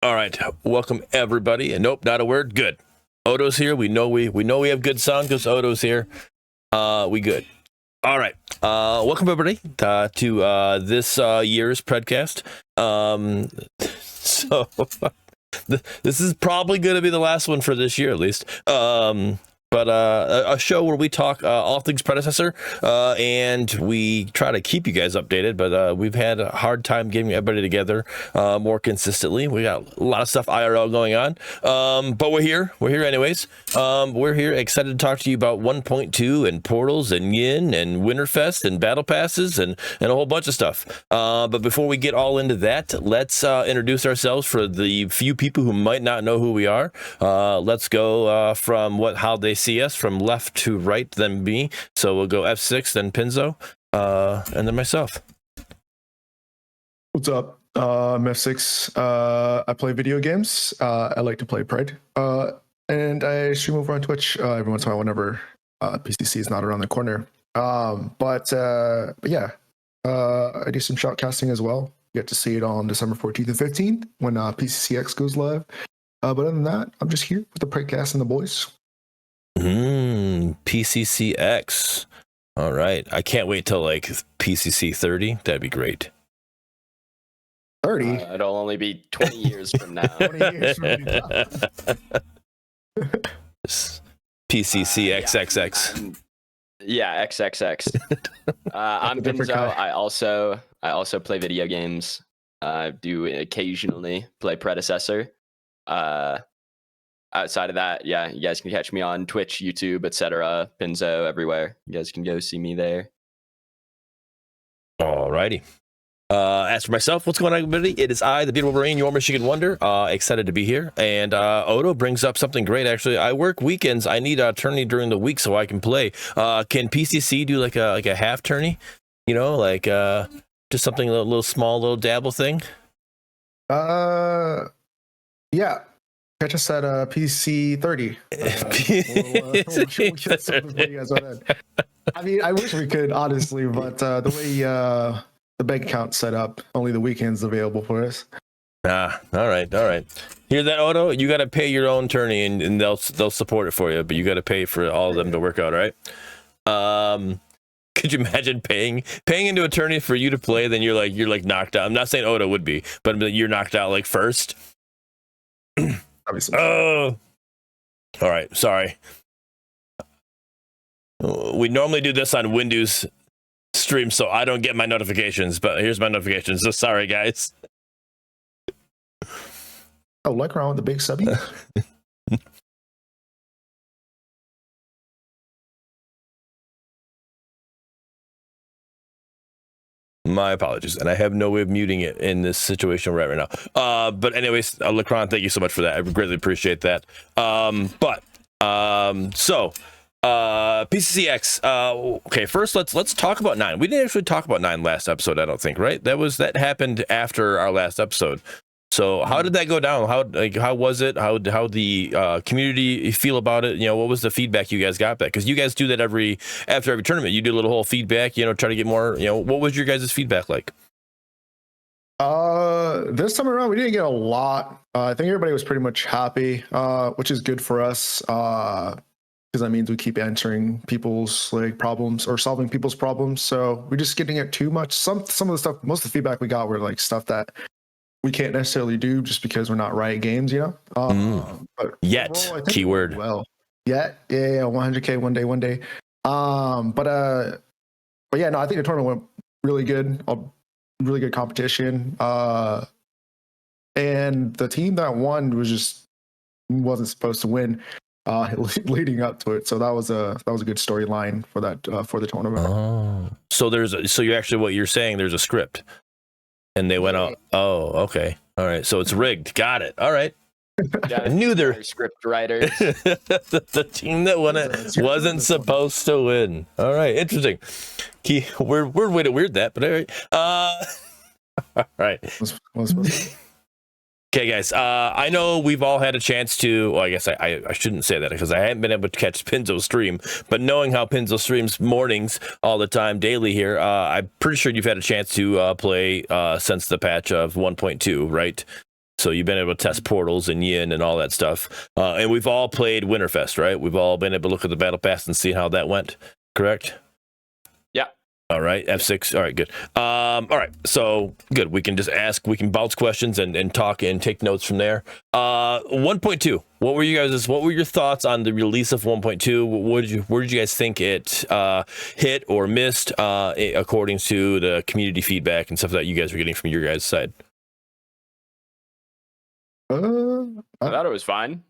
All right, welcome everybody. And nope, not a word. Good. Odo's here. We know we have good sound because Odo's here. We good. All right. Welcome everybody to this year's Predcast. So this is probably going to be the last one for this year, at least. But a show where we talk all things Predecessor, and we try to keep you guys updated, but we've had a hard time getting everybody together more consistently. We got a lot of stuff IRL going on, but we're here anyways. We're here excited to talk to you about 1.2 and portals and Yin and Winterfest and battle passes and a whole bunch of stuff. But before we get all into that, let's introduce ourselves for the few people who might not know who we are. Let's go from how they see us from left to right, then me. So we'll go F6, then Pinzo, and then myself. What's up? I'm F6. I play video games. I like to play Pred. And I stream over on Twitch every once in a while whenever PCC is not around the corner. But yeah, I do some shoutcasting as well. You get to see it on December 14th and 15th when PCCX goes live. But other than that, I'm just here with the Predcast and the boys. PCCX. All right. I can't wait till like PCC 30. That'd be great. 30? It'll only be 20 years from now. 20 years from now. PCC XXX. Yeah, XXX. I'm Pinzo. I also play video games. Do occasionally play Predecessor. Outside of that, yeah, you guys can catch me on Twitch, YouTube, etc. Pinzo everywhere. You guys can go see me there. Alrighty. As for myself, what's going on, everybody? It is I, the beautiful Wolverine, your Michigan Wonder. Excited to be here. And Odo brings up something great. Actually, I work weekends. I need a tourney during the week so I can play. Can PCC do like a half tourney? You know, like just something a little small, little dabble thing. Yeah. Catch us at PC 30. We'll get something for you guys on that. I mean, I wish we could, honestly, but the way the bank account's set up, only the weekend's available for us. All right. Hear that, Odo? You got to pay your own tourney, and they'll support it for you, but you got to pay for all of them to work out, right? Could you imagine paying into a tourney for you to play? Then you're like knocked out. I'm not saying Odo would be, but you're knocked out like first. Oh, all right. Sorry. We normally do this on Windows stream, so I don't get my notifications. But here's my notifications. So sorry, guys. Oh, like around with the big subbies. My apologies, and I have no way of muting it in this situation right now. But anyways, Lacron, thank you so much for that. I greatly appreciate that. So PCCX. Okay, first let's talk about 9. We didn't actually talk about 9 last episode, I don't think, right? That happened after our last episode. So how did that go down? How was it? How the community feel about it? You know, what was the feedback you guys got back? Because you guys do that after every tournament. You do a little whole feedback. You know, try to get more. You know, what was your guys' feedback like? This time around, we didn't get a lot. I think everybody was pretty much happy, which is good for us. Because that means we keep answering people's problems or solving people's problems. So we're just getting it too much. Some of the stuff, most of the feedback we got were like stuff that we can't necessarily do just because we're not Riot Games, you know. But yet, overall, keyword. Well, yeah, 100K one day. But yeah, no, I think the tournament went really good. Really good competition. And the team that won wasn't supposed to win. Leading up to it, so that was a good storyline for the tournament. Oh, so you're actually what you're saying? There's a script. And they went out. Oh, okay. All right. So it's rigged. Got it. All right. Yeah, I knew there script writers. the team that won it wasn't supposed to win. All right. Interesting. Weird way to weird that, but all right. All right. Okay, guys. I know we've all had a chance to. Well, I guess I shouldn't say that because I haven't been able to catch Pinzo's stream. But knowing how Pinzo streams mornings all the time, daily here, I'm pretty sure you've had a chance to play since the patch of 1.2, right? So you've been able to test portals and yin and all that stuff. And we've all played Winterfest, right? We've all been able to look at the battle pass and see how that went, correct? Yeah. All right, F6. All right, good. All right, so good. We can just ask, we can bounce questions and talk and take notes from there. 1.2. What were your thoughts on the release of 1.2? Where did you guys think it hit or missed according to the community feedback and stuff that you guys were getting from your guys' side? I thought it was fine.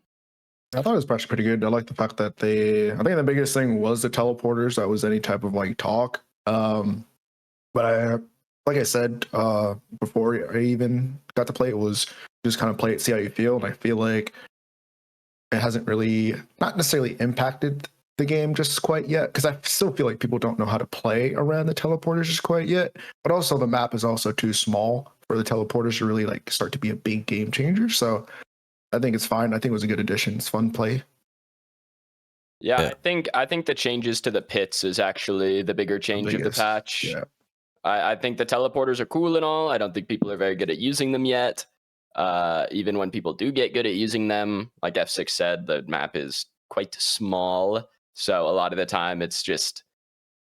I thought it was actually pretty good. I like the fact that I think the biggest thing was the teleporters. That was any type of like talk. But like I said, before I even got to play, it was just kind of play it, see how you feel. And I feel like it hasn't really, not necessarily impacted the game just quite yet, because I still feel like people don't know how to play around the teleporters just quite yet. But also the map is also too small for the teleporters to really like start to be a big game changer. So I think it's fine. I think it was a good addition. It's fun play. Yeah, I think the changes to the pits is actually the bigger change of the patch. Yeah. I think the teleporters are cool and all. I don't think people are very good at using them yet. Even when people do get good at using them, like F6 said, the map is quite small. So a lot of the time it's just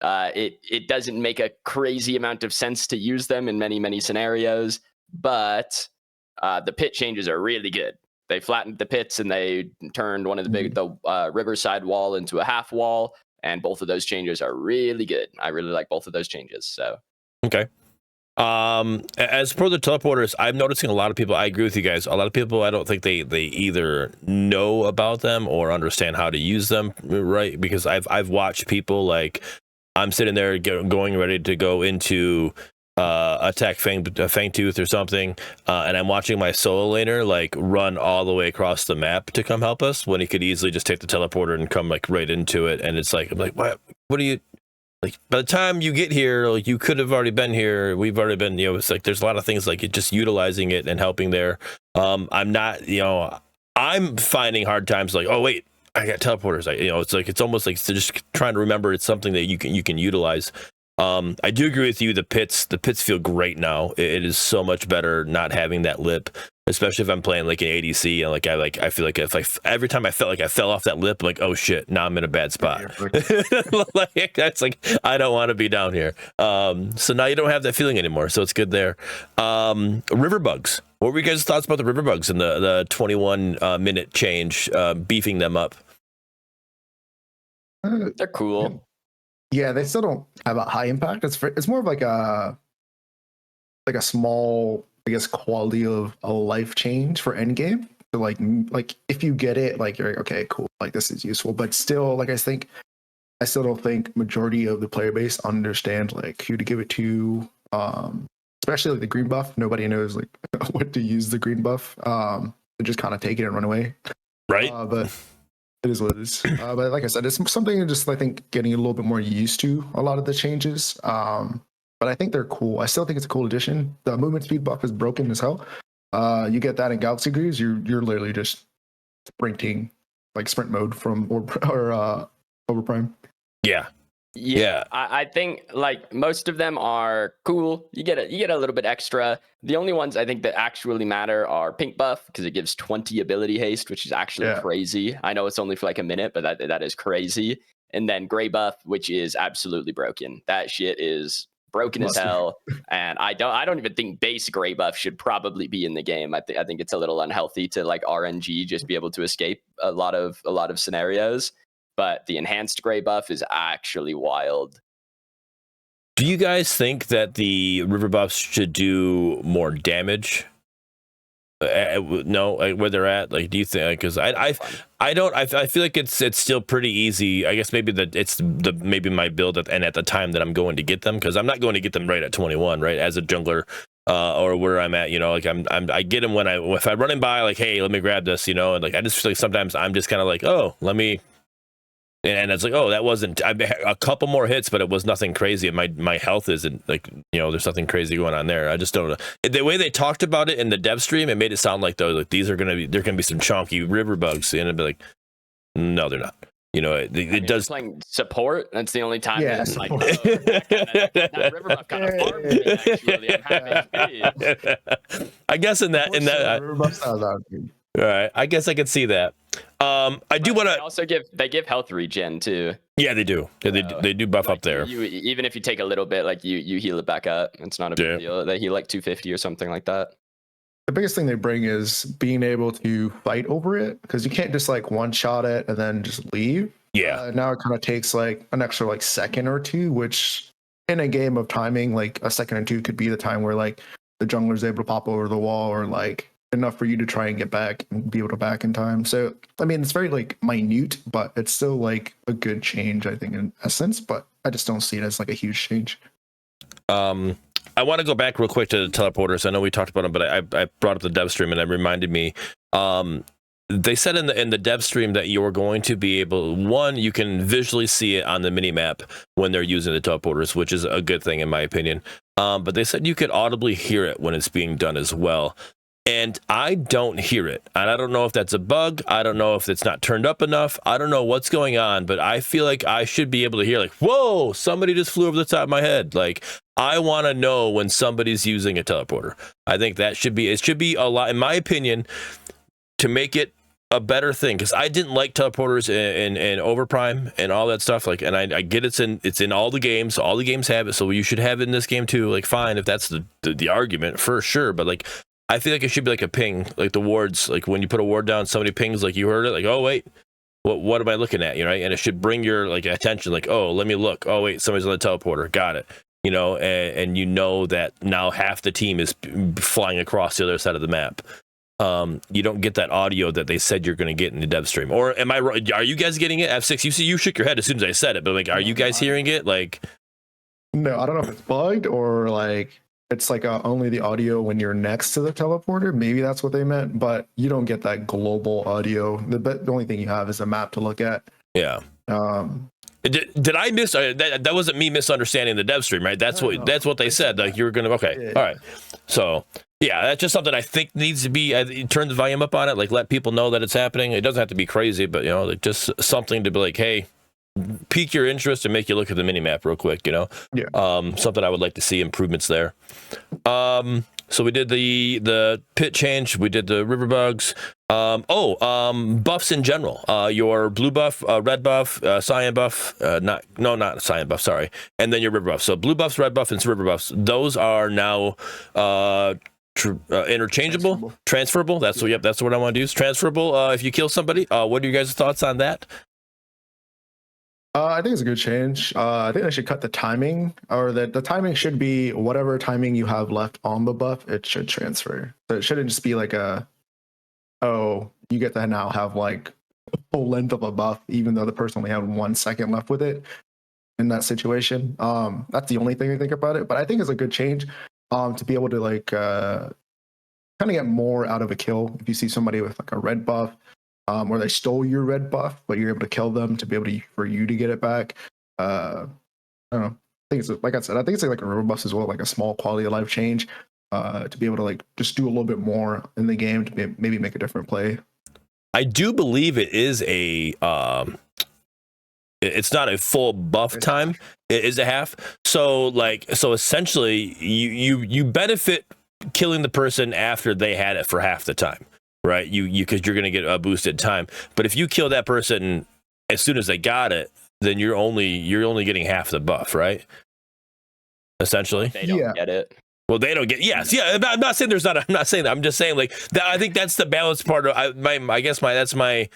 it doesn't make a crazy amount of sense to use them in many, many scenarios. But the pit changes are really good. They flattened the pits and they turned one of the riverside wall into a half wall. And both of those changes are really good. I really like both of those changes. So okay. As for the teleporters, I'm noticing a lot of people, I agree with you guys, a lot of people, I don't think they either know about them or understand how to use them, right? Because I've watched people, like, I'm sitting there going ready to go into attack Fangtooth or something, and I'm watching my solo laner like run all the way across the map to come help us when he could easily just take the teleporter and come like right into it. And it's like, I'm like, what do you, like, by the time you get here, like, you could have already been here. We've already been, it's like there's a lot of things like just utilizing it and helping there. I'm not, I'm finding hard times like, oh wait, I got teleporters. It's almost like just trying to remember it's something that you can utilize. I do agree with you. The pits feel great now. It is so much better not having that lip, especially if I'm playing like an ADC and I feel like if every time I felt like I fell off that lip, I'm like, oh shit, now I'm in a bad spot. Like that's like, I don't want to be down here. So now you don't have that feeling anymore. So it's good there. River bugs. What were you guys' thoughts about the river bugs and the 21 minute change, beefing them up? they're cool. Yeah, they still don't have a high impact. It's more of like a small, I guess, quality of a life change for endgame. So like if you get it, like you're like, okay, cool, like this is useful. But still, like I still don't think majority of the player base understand like who to give it to. Especially like the green buff. Nobody knows like what to use the green buff. They just kind of take it and run away. Right. But it is what it is. But like I said, it's something just, I think, getting a little bit more used to a lot of the changes. But I think they're cool. I still think it's a cool addition. The movement speed buff is broken as hell. You get that in Galaxy Greaves, you're literally just sprinting, like sprint mode from or over prime. Yeah, I think like most of them are cool. You get a little bit extra. The only ones I think that actually matter are pink buff, because it gives 20 ability haste, which is actually crazy. I know it's only for like a minute, but that is crazy. And then gray buff, which is absolutely broken. That shit is broken as hell. And I don't even think base gray buff should probably be in the game. I think it's a little unhealthy to like RNG just be able to escape a lot of scenarios. But the enhanced gray buff is actually wild. Do you guys think that the river buffs should do more damage? No, like where they're at. Like, do you think? Because I don't. I feel like it's still pretty easy. I guess maybe it's maybe my build and at the time that I'm going to get them, because I'm not going to get them right at 21, right, as a jungler. Or where I'm at, like I get them if I run in by, like, hey, let me grab this, and like I just feel like sometimes I'm just kind of like, oh, let me. And it's like, oh, that wasn't a couple more hits, but it was nothing crazy. And my health isn't like, there's nothing crazy going on there. I just don't know. The way they talked about it in the dev stream, it made it sound like those, like they're gonna be some chonky river bugs, and it'd be like, no, they're not. You know, it does. Playing support. That's the only time. Yeah, Like, oh, that river buff kind of farmed me, actually. I'm happy. I guess in that River buff sounds out. all right, I guess I could see that. I do want to also give health regen too. Yeah, they do. Yeah, they do buff like up there. You even if you take a little bit, like you heal it back up. It's not a big deal. They heal like 250 or something like that. The biggest thing they bring is being able to fight over it, because you can't just like one shot it and then just leave. Yeah. Now it kind of takes like an extra like second or two, which in a game of timing, like a second or two could be the time where like the jungler's able to pop over the wall, or like enough for you to try and get back and be able to back in time. So I mean, it's very like minute, but it's still like a good change, I think, in essence. But I just don't see it as like a huge change. I want to go back real quick to the teleporters. I know we talked about them, but I brought up the dev stream and it reminded me. They said in the dev stream that you're going to be able, one, you can visually see it on the mini map when they're using the teleporters, which is a good thing in my opinion. But they said you could audibly hear it when it's being done as well. And I don't hear it. And I don't know if that's a bug. I don't know if it's not turned up enough. I don't know what's going on, but I feel like I should be able to hear like, whoa, somebody just flew over the top of my head. Like, I want to know when somebody's using a teleporter. I think it should be a lot, in my opinion, to make it a better thing. Because I didn't like teleporters in Overprime and all that stuff. Like, and I get it's in all the games. All the games have it, so you should have it in this game too. Like, fine, if that's the argument, for sure. But like, I feel like it should be like a ping, like the wards. Like when you put a ward down, somebody pings, like you heard it, like, oh wait, what am I looking at? You know, right? And it should bring your like attention, like, oh, let me look. Oh wait, somebody's on the teleporter. Got it. You know, and you know that now half the team is flying across the other side of the map. You don't get that audio that they said you're going to get in the dev stream. Or am I? Are you guys getting it? F6. You shook your head as soon as I said it, but like, are you guys hearing it? Like, no, I don't know if it's bugged or like it's like only the audio when you're next to the teleporter. Maybe that's what they meant, but you don't get that global audio. The only thing you have is a map to look at. Yeah. Did I miss that wasn't me misunderstanding the dev stream, right? That's what they said. Like you were gonna all right. So yeah, that's just something I think needs to be turn the volume up on it, like let people know that it's happening. It doesn't have to be crazy, but you know, like just something to be like, hey, pique your interest and make you look at the mini map real quick, you know. Something I would like to see improvements there. So we did the pit change, we did the river bugs. Buffs in general. Your blue buff, red buff, cyan buff, not cyan buff, sorry. And then your river buff. So blue buffs, red buff, and river buffs. Those are now interchangeable, transferable. That's what I want to use. Transferable. If you kill somebody, what are you guys' thoughts on that? I think it's a good change. I think they should cut the timing, or that the timing should be whatever timing you have left on the buff, it should transfer. So it shouldn't just be like you get to now have like the full length of a buff, even though the person only had 1 second left with it in that situation. That's the only thing I think about it, but I think it's a good change to be able to like kind of get more out of a kill. If you see somebody with like a red buff, or they stole your red buff, but you're able to kill them to be able to for you to get it back. I don't know. I think it's like I said. I think it's like a river buff as well, like a small quality of life change to be able to like just do a little bit more in the game to maybe make a different play. I do believe it is a. It's not a full buff time. It is a half. So essentially, you benefit killing the person after they had it for half the time. Right, because you're going to get a boosted time. But if you kill that person as soon as they got it, then you're only getting half the buff, right? Essentially, they don't get it. Well, they don't get. Yes, yeah. I'm not saying there's not. I'm not saying that. I'm just saying like that. I think that's the balance part of. That's my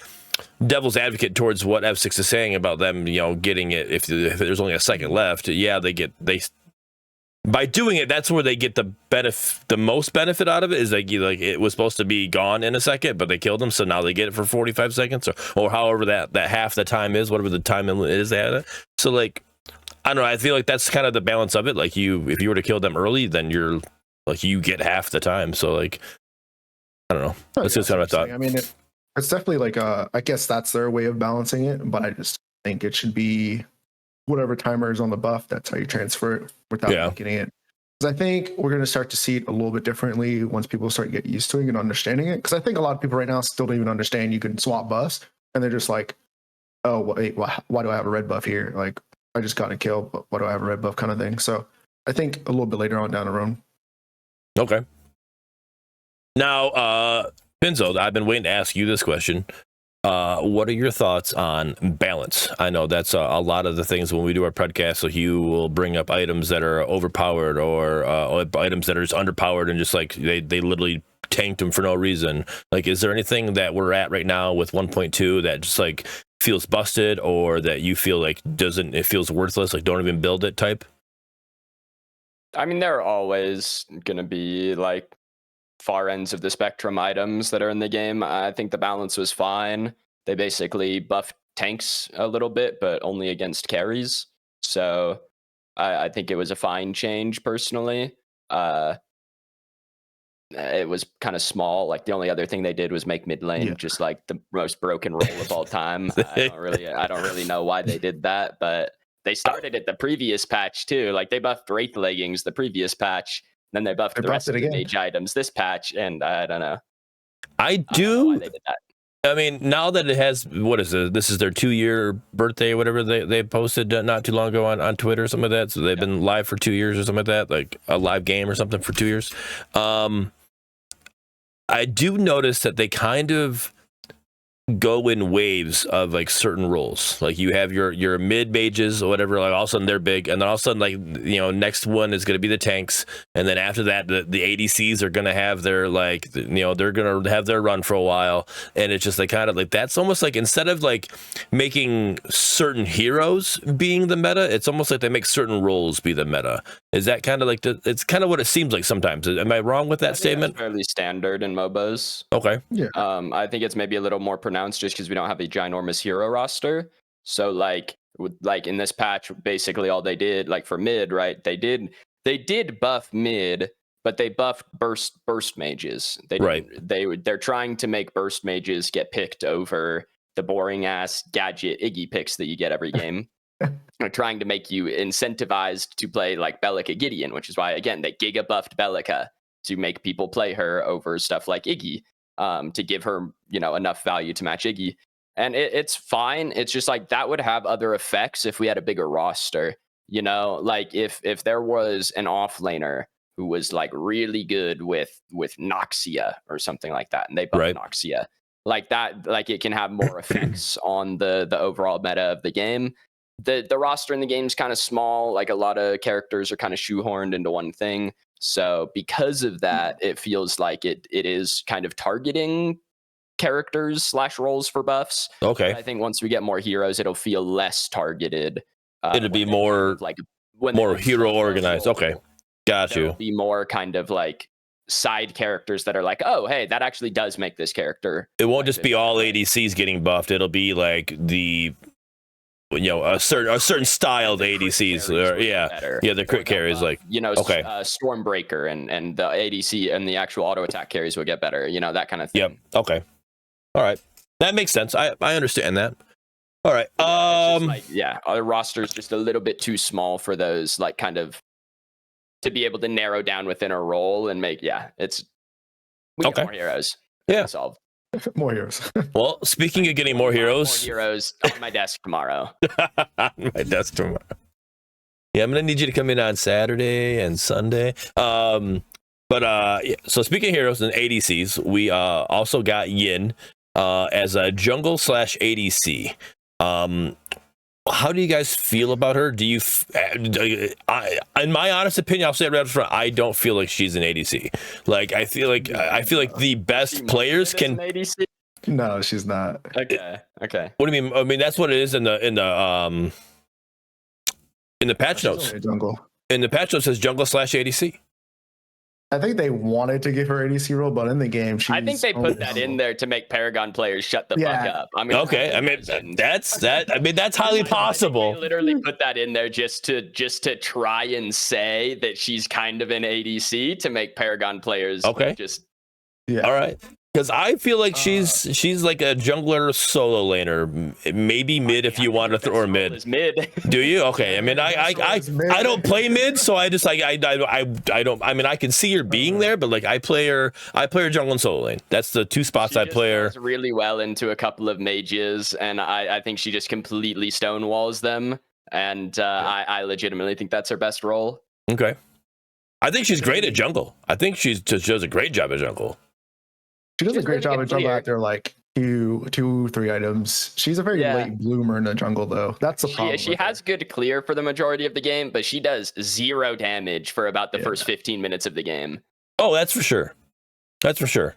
devil's advocate towards what F6 is saying about them. You know, getting it if there's only a second left. Yeah, they. By doing it, that's where they get the most benefit out of it. Is like it was supposed to be gone in a second, but they killed them, so now they get it for 45 seconds or however that half the time is, whatever the time is they had it. So like, I don't know. I feel like that's kind of the balance of it. Like if you were to kill them early, then you're like you get half the time. So like, I don't know. That's just kind of my thought. I mean, it's definitely like I guess that's their way of balancing it, but I just think it should be whatever timer is on the buff, that's how you transfer it without getting it. Because I think we're going to start to see it a little bit differently once people start to get used to it and understanding it. Because I think a lot of people right now still don't even understand you can swap buffs, and they're just like, oh wait, why do I have a red buff here? Like I just got a kill, but why do I have a red buff kind of thing? So I think a little bit later on down the road. Okay. Now, Pinzo, I've been waiting to ask you this question. What are your thoughts on balance? I know that's a lot of the things when we do our podcast. So Hugh will bring up items that are overpowered or items that are just underpowered and just like they literally tanked them for no reason. Like, is there anything that we're at right now with 1.2 that just like feels busted or that you feel like it feels worthless, like don't even build it type? I mean, there are always going to be like far ends of the spectrum items that are in the game. I think the balance was fine. They basically buffed tanks a little bit, but only against carries. So I think it was a fine change personally. It was kind of small. Like the only other thing they did was make mid lane just like the most broken role of all time. I don't really know why they did that, but they started it the previous patch too. Like they buffed Wraith leggings the previous patch, then they buffed the rest of the mage items this patch, and I don't know. I don't know why they did that. I mean, now that it has, what is it? This is their 2-year birthday, whatever they posted not too long ago on Twitter or something like that. So they've been live for 2 years or something like that, like a live game or something for 2 years. I do notice that they kind of go in waves of like certain roles. Like you have your mid mages or whatever, like all of a sudden they're big, and then all of a sudden, like, you know, next one is going to be the tanks, and then after that the ADCs are going to have their, like, you know, they're going to have their run for a while, and it's just like kind of like that's almost like instead of like making certain heroes being the meta, it's almost like they make certain roles be the meta. Is that kind of like it's kind of what it seems like sometimes? Am I wrong with that statement? That's fairly standard in MOBAs. Okay. Yeah. I think it's maybe a little more pronounced just because we don't have a ginormous hero roster. So like in this patch, basically all they did, like for mid, right? They did buff mid, but they buffed burst mages. They're trying to make burst mages get picked over the boring ass gadget Iggy picks that you get every game. They're trying to make you incentivized to play like Bellica Gideon, which is why again they giga buffed Bellica to make people play her over stuff like Iggy, to give her, you know, enough value to match Iggy. And it's fine. It's just like that would have other effects if we had a bigger roster. You know, like if there was an offlaner who was like really good with Noxia or something like that, and they buffed Noxia like that, like it can have more effects on the overall meta of the game. The roster in the game is kind of small. Like a lot of characters are kind of shoehorned into one thing. So because of that, it feels like it is kind of targeting characters / roles for buffs. Okay. But I think once we get more heroes, it'll feel less targeted. It'll be more like more hero organized. Okay. Got you. Be more kind of like side characters that are like, oh, hey, that actually does make this character. It won't just be all ADCs getting buffed. It'll be like the, you know, a certain styled ADCs. The crit carries, like, you know, Stormbreaker and the ADC and the actual auto attack carries will get better. You know, that kind of thing. Yep. Okay. All right. That makes sense. I understand that. All right. Our roster is just a little bit too small for those, like, kind of to be able to narrow down within a role and make. Yeah, we get more heroes. Yeah. Solved. More heroes. Well, speaking of getting more heroes on my desk tomorrow. On my desk tomorrow. Yeah, I'm gonna need you to come in on Saturday and Sunday. So speaking of heroes and ADCs, we also got Yin as a jungle / ADC. How do you guys feel about her? Do you, in my honest opinion, I'll say it right up front, I don't feel like she's an ADC. Like I feel like the best players can. ADC? No, she's not. Okay. What do you mean? I mean that's what it is in the patch notes. Jungle. In the patch notes, it says jungle / ADC. I think they wanted to give her ADC role, but in the game, I think they put that in there to make Paragon players shut the fuck up. I mean, okay. I mean, that's highly possible. They literally put that in there just to try and say that she's kind of an ADC to make Paragon players. Okay. Just all right. Because I feel like she's like a jungler solo laner, maybe mid if you want to throw her mid. Mid. Do you? Okay. I mean, I don't play mid, so I just like I don't. I mean, I can see her being there, but like I play her jungle and solo lane. That's the two spots She I play her. does really well into a couple of mages, and I think she just completely stonewalls them. And I legitimately think that's her best role. Okay. I think she's great at jungle. I think she does a great job at jungle. She does a great job at jungle after like 2-3 items. She's a very late bloomer in the jungle, though. That's the problem. She has good clear for the majority of the game, but she does 0 damage for about the first 15 minutes of the game. Oh, that's for sure. That's for sure.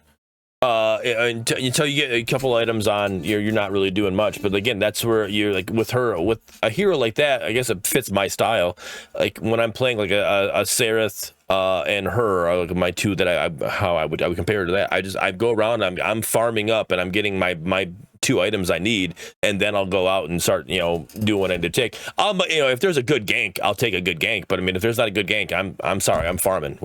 Until you get a couple items on, you're not really doing much. But again, that's where you're like with a hero like that. I guess it fits my style. Like when I'm playing like a Sereth and her are like my two that I would compare to that. I go around. I'm farming up and I'm getting my 2 items I need, and then I'll go out and start doing what I need to take. If there's a good gank, I'll take a good gank. But I mean, if there's not a good gank, I'm sorry, I'm farming.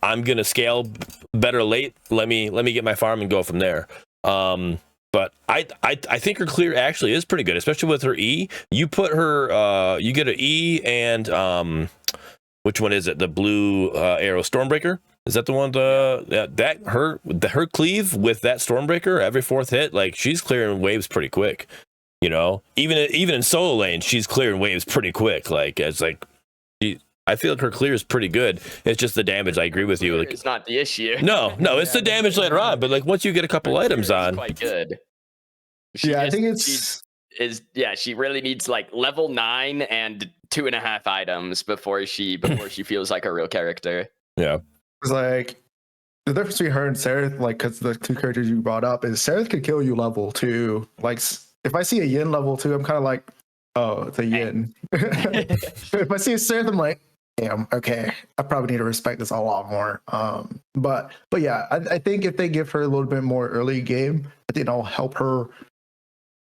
I'm gonna scale better late. Let me get my farm and go from there. But I think her clear actually is pretty good, especially with her E. You put her you get an E and which one is it? The blue arrow Stormbreaker. Is that the one? Her cleave with that Stormbreaker every 4th hit, like she's clearing waves pretty quick. Even in solo lane, she's clearing waves pretty quick. Like it's like I feel like her clear is pretty good. It's just the damage. I agree with you. Like it's not the issue. No, it's the damage later on. But like once you get a couple items on, quite good. I think it's she really needs like level 9 and 2.5 items before she feels like a real character. Yeah. It's like the difference between her and Sereth, like, because the 2 characters you brought up is Sereth could kill you level 2. Like, if I see a Yin level 2, I'm kind of like, oh, it's a Yin. If I see a Sereth, I'm like, damn, okay, I probably need to respect this a lot more. But yeah, I think if they give her a little bit more early game, I think it'll help her,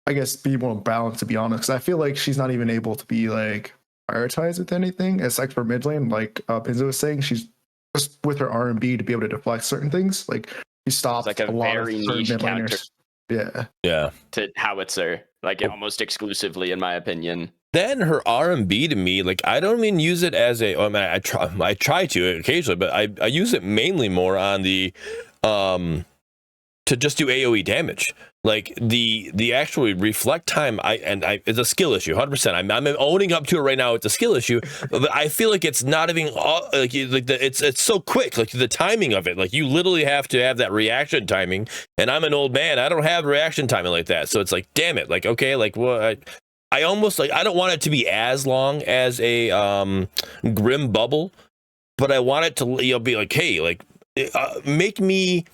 I guess, be more balanced, to be honest. Because I feel like she's not even able to be like prioritized with anything. As like for mid lane, like Pinzo was saying, she's just with her R&B to be able to deflect certain things. Like she stops like a lot very of niche mid counter. Yeah. To Howitzer, like almost exclusively, in my opinion. Then her R&B to me, like I don't even use it as a. I mean, I try to occasionally, but I use it mainly more on the to just do AOE damage. Like the actual reflect time, it's a skill issue, 100%. I'm owning up to it right now. It's a skill issue, but I feel like it's not even it's so quick. Like the timing of it, like you literally have to have that reaction timing. And I'm an old man. I don't have reaction timing like that. So it's like, damn it. Like okay, like well, I almost like I don't want it to be as long as a Grim Bubble, but I want it to be like, hey, like make me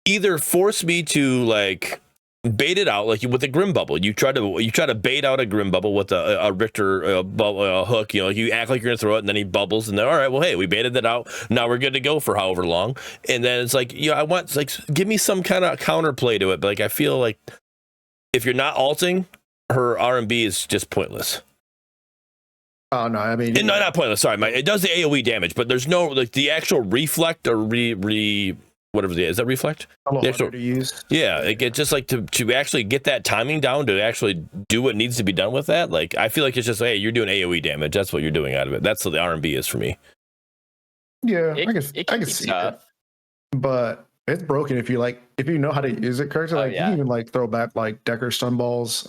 either force me to like bait it out like with a Grim Bubble. You try to bait out a Grim Bubble with a Richter hook. You act like you're gonna throw it, and then he bubbles, and then all right, well, hey, we baited that out. Now we're good to go for however long. And then it's like, I want like give me some kind of counterplay to it. But like I feel like if you're not alting, her R&B is just pointless. Oh no, I mean no, not pointless. Sorry, it does the AOE damage, but there's no like the actual reflect or whatever it is. Is that reflect? The actual, to use. Yeah, it just like to actually get that timing down to actually do what needs to be done with that. Like I feel like it's just hey, you're doing AOE damage. That's what you're doing out of it. That's what the R&B is for me. Yeah, I can see it, but it's broken if you know how to use it correctly. Like you can even like throw back like Decker stun balls,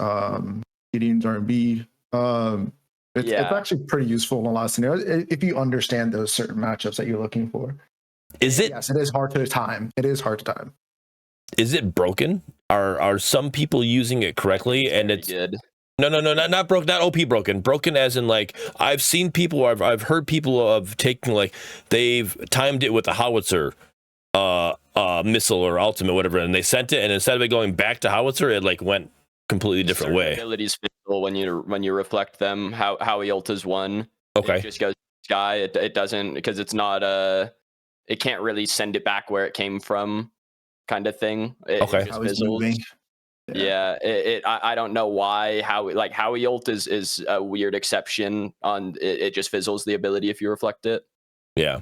Gideon's R&B. It's actually pretty useful in a lot of scenarios if you understand those certain matchups that you're looking for. Is it? Yes, it is hard to time. It is hard to time. Is it broken? Are some people using it correctly? And it's good. No, not broken, not OP broken. Broken as in like I've seen people, I've heard people of taking like they've timed it with a howitzer missile or ultimate, whatever, and they sent it, and instead of it going back to howitzer, it like went completely different way. Abilities fizzle when you reflect them. How he ultas one. Okay. It just goes sky. It doesn't because it's not it can't really send it back where it came from, kind of thing. It just fizzles. Yeah, I don't know why Howie ult is a weird exception on it just fizzles the ability if you reflect it. Yeah.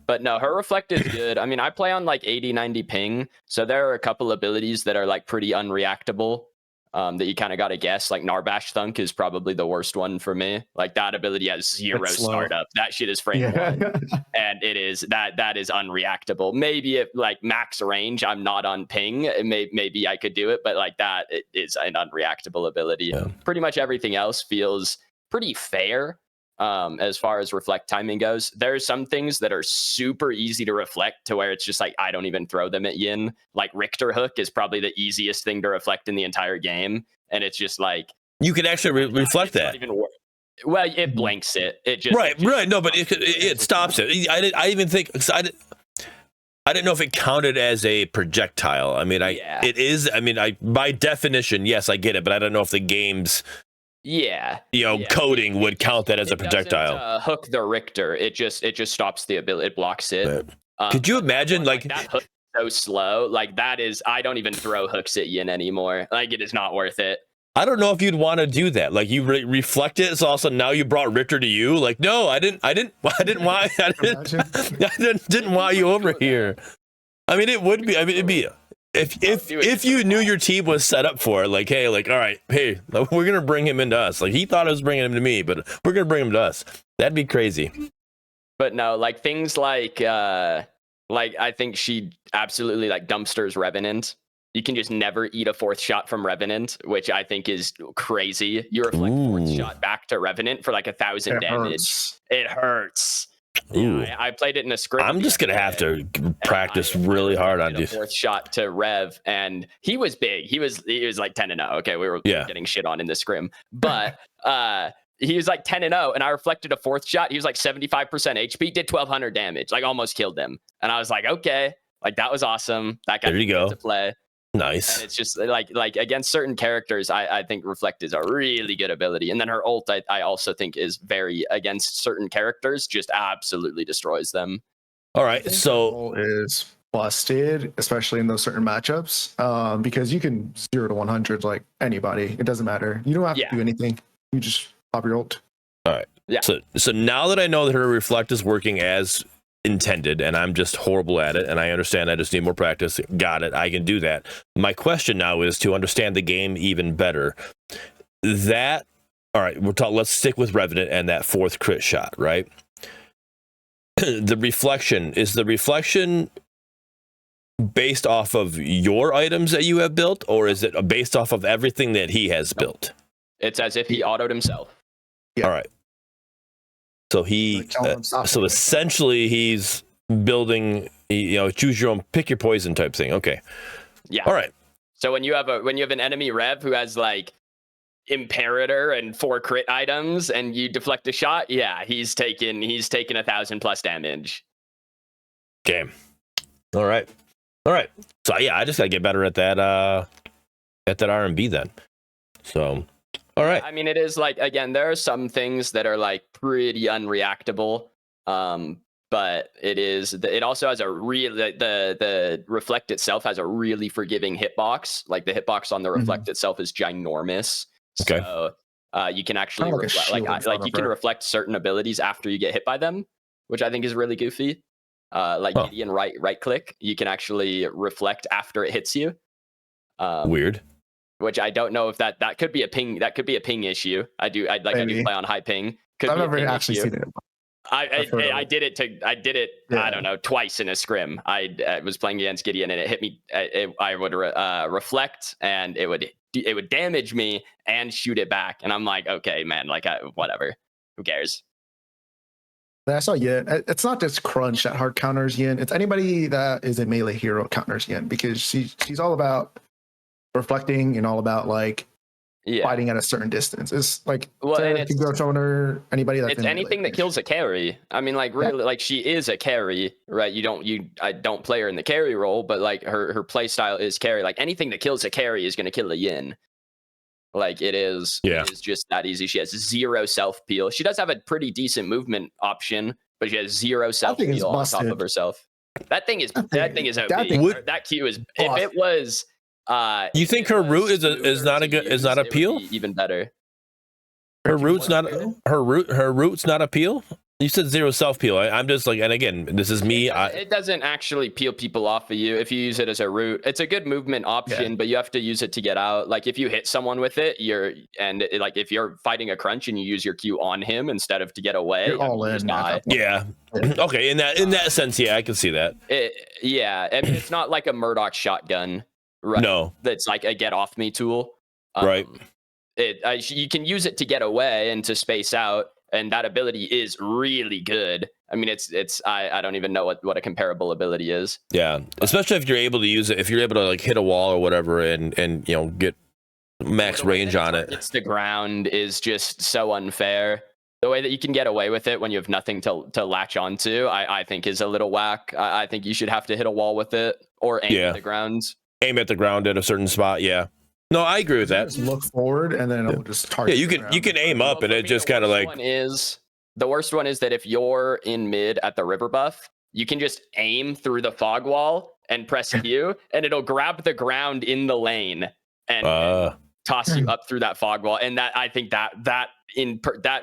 But no, her reflect is good. I mean, I play on like 80, 90 ping, so there are a couple abilities that are like pretty unreactable that you kind of got to guess. Like Narbash Thunk is probably the worst one for me. Like that ability has 0 startup. That shit is frame 1, and it is that is unreactable. Maybe if like max range, I'm not on ping, maybe I could do it, but like that it is an unreactable ability. Yeah. Pretty much everything else feels pretty fair. As far as reflect timing goes, there's some things that are super easy to reflect to where it's just like I don't even throw them at Yin. Like Richter Hook is probably the easiest thing to reflect in the entire game, and it's just like you can actually reflect that. Well, it blanks it. It just right. No, but it stops it. I even think I didn't know if it counted as a projectile. I mean, it is. I mean, by definition, yes, I get it, but I don't know if the game's coding would count that as a projectile. Hook the Richter. It just stops the ability. It blocks it. Could you imagine like that hook is so slow? Like that is. I don't even throw hooks at Yin anymore. Like it is not worth it. I don't know if you'd want to do that. Like you reflect it, so also now you brought Richter to you. Like no, I didn't want you over here. I mean, it would be. I mean, it'd be. If you knew your team was set up for it, like, hey, like, all right, hey, we're going to bring him into us. Like, he thought I was bringing him to me, but we're going to bring him to us. That'd be crazy. But no, like, things like I think she absolutely, like, dumpsters Revenant. You can just never eat a 4th shot from Revenant, which I think is crazy. You reflect 4th shot back to Revenant for, like, 1,000 damage. It hurts. Yeah, I played it in a script. I'm just gonna have to practice really hard on this 4th shot to Rev, and he was big. He was like 10-0. Okay, we were getting shit on in the scrim, but he was like 10-0, and I reflected a 4th shot. He was like 75% HP, did 1,200 damage, like almost killed him. And I was like, okay, like that was awesome. That guy there you go to play. Nice. And it's just like against certain characters, I think reflect is a really good ability. And then her ult, I also think is very against certain characters, just absolutely destroys them. All right, so is busted, especially in those certain matchups, because you can 0 to 100 like anybody. It doesn't matter. You don't have to do anything. You just pop your ult. All right. Yeah. So now that I know that her reflect is working as intended, and I'm just horrible at it, and I understand I just need more practice. Got it. I can do that. My question now is to understand the game even better. All right, let's stick with Revenant and that 4th crit shot, right? The reflection based off of your items that you have built, or is it based off of everything that he has built? It's as if he autoed himself. Yeah. All right. So so essentially he's building, choose your own, pick your poison type thing. Okay. Yeah. All right. So when you have an enemy Rev who has like Imperator and 4 crit items, and you deflect a shot, he's taking 1,000+ damage. Okay. All right. So I just gotta get better at that R&B then. So. All right. I mean, it is like, again, there are some things that are like pretty unreactable, but it also has a real, the reflect itself has a really forgiving hitbox. Like the hitbox on the reflect itself is ginormous. Okay. So you can actually you can reflect certain abilities after you get hit by them, which I think is really goofy. Gideon right click, you can actually reflect after it hits you. Weird. Which I don't know if that could be a ping. That could be a ping issue. I do play on high ping. I've never actually seen it. I did it. Yeah. I don't know, twice in a scrim. I was playing against Gideon, and it hit me. I would reflect, and it would damage me and shoot it back. And I'm like, okay, man, like whatever. Who cares? I saw Yin. It's not just Crunch that hard counters Yin. It's anybody that is a melee hero counters Yin, because she's all about reflecting and all about like fighting at a certain distance. It's like anybody that's it's anything that kills a carry. I mean, like really, like she is a carry, right? I don't play her in the carry role, but like her play style is carry. Like anything that kills a carry is going to kill a Yin. Like it is just that easy. She has 0 self peel. She does have a pretty decent movement option, but she has 0 self peel on top of herself. That thing is OP. That Q is if it was. You think her root is not a peel? Even better. Her root's not a peel? You said zero self peel. I'm just like, and again, this is me. It doesn't actually peel people off of you if you use it as a route. It's a good movement option, but you have to use it to get out. Like if you hit someone with it, like if you're fighting a crunch and you use your Q on him instead of to get away, you're all in. Yeah. Okay. In that sense, yeah, I can see that. Yeah. I mean, it's not like a Murdoch shotgun, right? No. That's like a get off me tool. Right. You can use it to get away and to space out. And that ability is really good. I mean, I don't even know what a comparable ability is. Yeah, especially if you're able to use it, if you're able to like hit a wall or whatever, and get max range on it. It's the ground is just so unfair. The way that you can get away with it when you have nothing to latch onto, I think is a little whack. I think you should have to hit a wall with it or aim at the ground. Aim at the ground at a certain spot. Yeah. No, I agree with that. Just look forward and then it'll just target. Yeah, you can aim up and it just kind of like. The worst one is that if you're in mid at the river buff, you can just aim through the fog wall and press Q, and it'll grab the ground in the lane and toss you up through that fog wall. And that I think that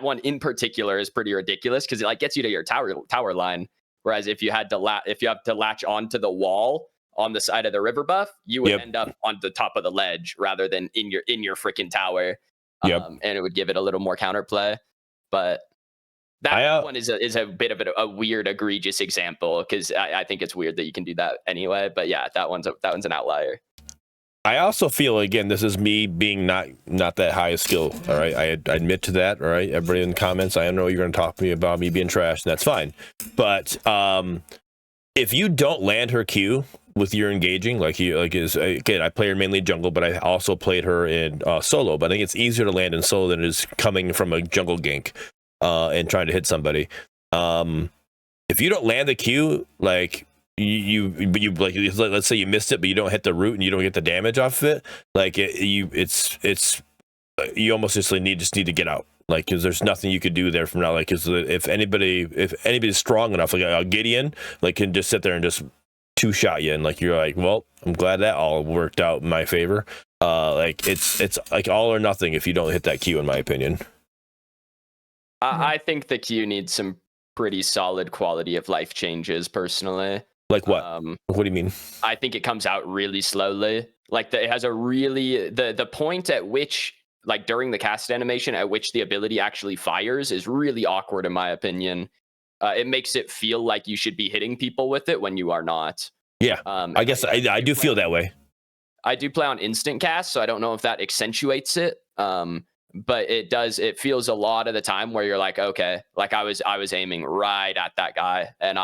one in particular is pretty ridiculous because it like gets you to your tower line. Whereas if you have to latch onto the wall on the side of the river buff, you would end up on the top of the ledge rather than in your freaking tower. And it would give it a little more counterplay. But that one is a bit of a weird, egregious example because I think it's weird that you can do that anyway. But yeah, that one's an outlier. I also feel, again, this is me being not that high a skill. All right, I admit to that. All right, everybody in the comments, I know you're going to talk to me about me being trash, and that's fine. But if you don't land her Q with your engaging, again, I play her mainly jungle, but I also played her in solo. But I think it's easier to land in solo than it is coming from a jungle gank and trying to hit somebody. If you don't land the Q, like you like, let's say you missed it, but you don't hit the root and you don't get the damage off of it, like you almost just need to get out. Like, because there's nothing you could do there from now. Like, because if anybody's strong enough, like Gideon, like can just sit there and just two-shot you, and like you're like, well, I'm glad that all worked out in my favor. Like it's like all or nothing if you don't hit that Q, in my opinion. I think the Q needs some pretty solid quality of life changes, personally. Like what? What do you mean? I think it comes out really slowly. Like it has a really the point at which, like during the cast animation, at which the ability actually fires is really awkward, in my opinion. It makes it feel like you should be hitting people with it when you are not. Yeah, I guess I do feel that way. I do play on instant cast, so I don't know if that accentuates it. But it feels a lot of the time where you're like, okay, like I was aiming right at that guy and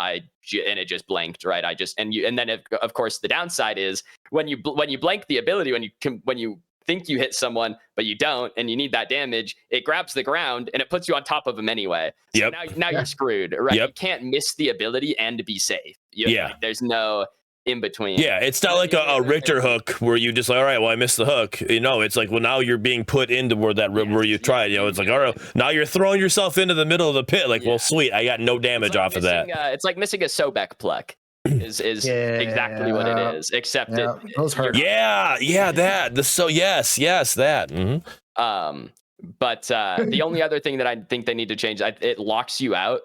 it just blanked, right? And then of course the downside is when you blank the ability, when you think you hit someone but you don't and you need that damage, it grabs the ground and it puts you on top of them anyway. So now you're screwed, right? You can't miss the ability and be safe. Like, there's no in between. Yeah, it's not like a Richter hook where you just like, all right, well, I missed the hook. It's like, well, now you're being put into where you tried. It's like, all right, now you're throwing yourself into the middle of the pit. Like, well, sweet, I got no damage off of that. It's like missing a Sobek pluck. Is exactly what it is, except those hurt. That. Mm-hmm. But the only other thing that I think they need to change, it locks you out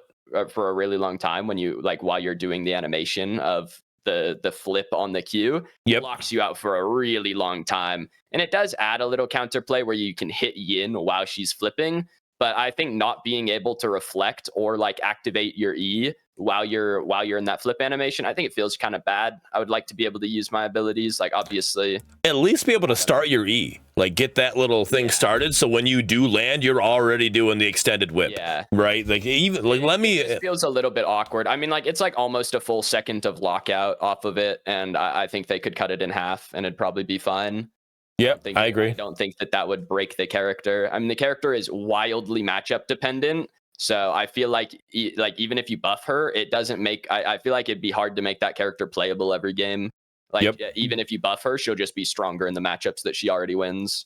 for a really long time when you while you're doing the animation of the flip on the Q. It locks you out for a really long time, and it does add a little counterplay where you can hit Yin while she's flipping. But I think not being able to reflect or like activate your E while you're in that flip animation, I think it feels kind of bad. I would like to be able to use my abilities, like obviously. At least be able to start your E, like get that little thing started, so when you do land, you're already doing the extended whip. Yeah. Right. Like even like it feels a little bit awkward. I mean, like it's like almost a full second of lockout off of it, and I think they could cut it in half, and it'd probably be fine. Yep, I agree. I don't think that would break the character. I mean, the character is wildly matchup dependent. So I feel like even if you buff her, it doesn't make. I feel like it'd be hard to make that character playable every game. Like even if you buff her, she'll just be stronger in the matchups that she already wins.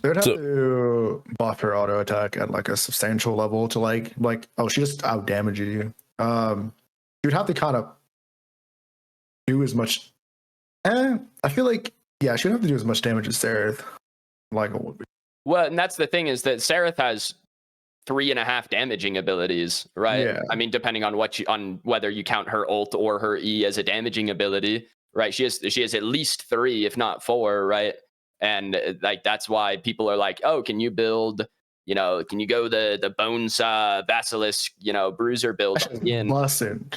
They would have to buff her auto attack at like a substantial level to like she just out damages you. You'd have to kind of do as much. I feel like she would have to do as much damage as Sereth. Like it would be. Well, and that's the thing is that Sereth has 3.5 damaging abilities, right? Yeah. I mean, depending on whether you count her ult or her E as a damaging ability, right? She has at least 3, if not 4, right? And like that's why people are like, oh, can you build, can you go the Bones Basilisk, Bruiser build on Yin? Bussin'.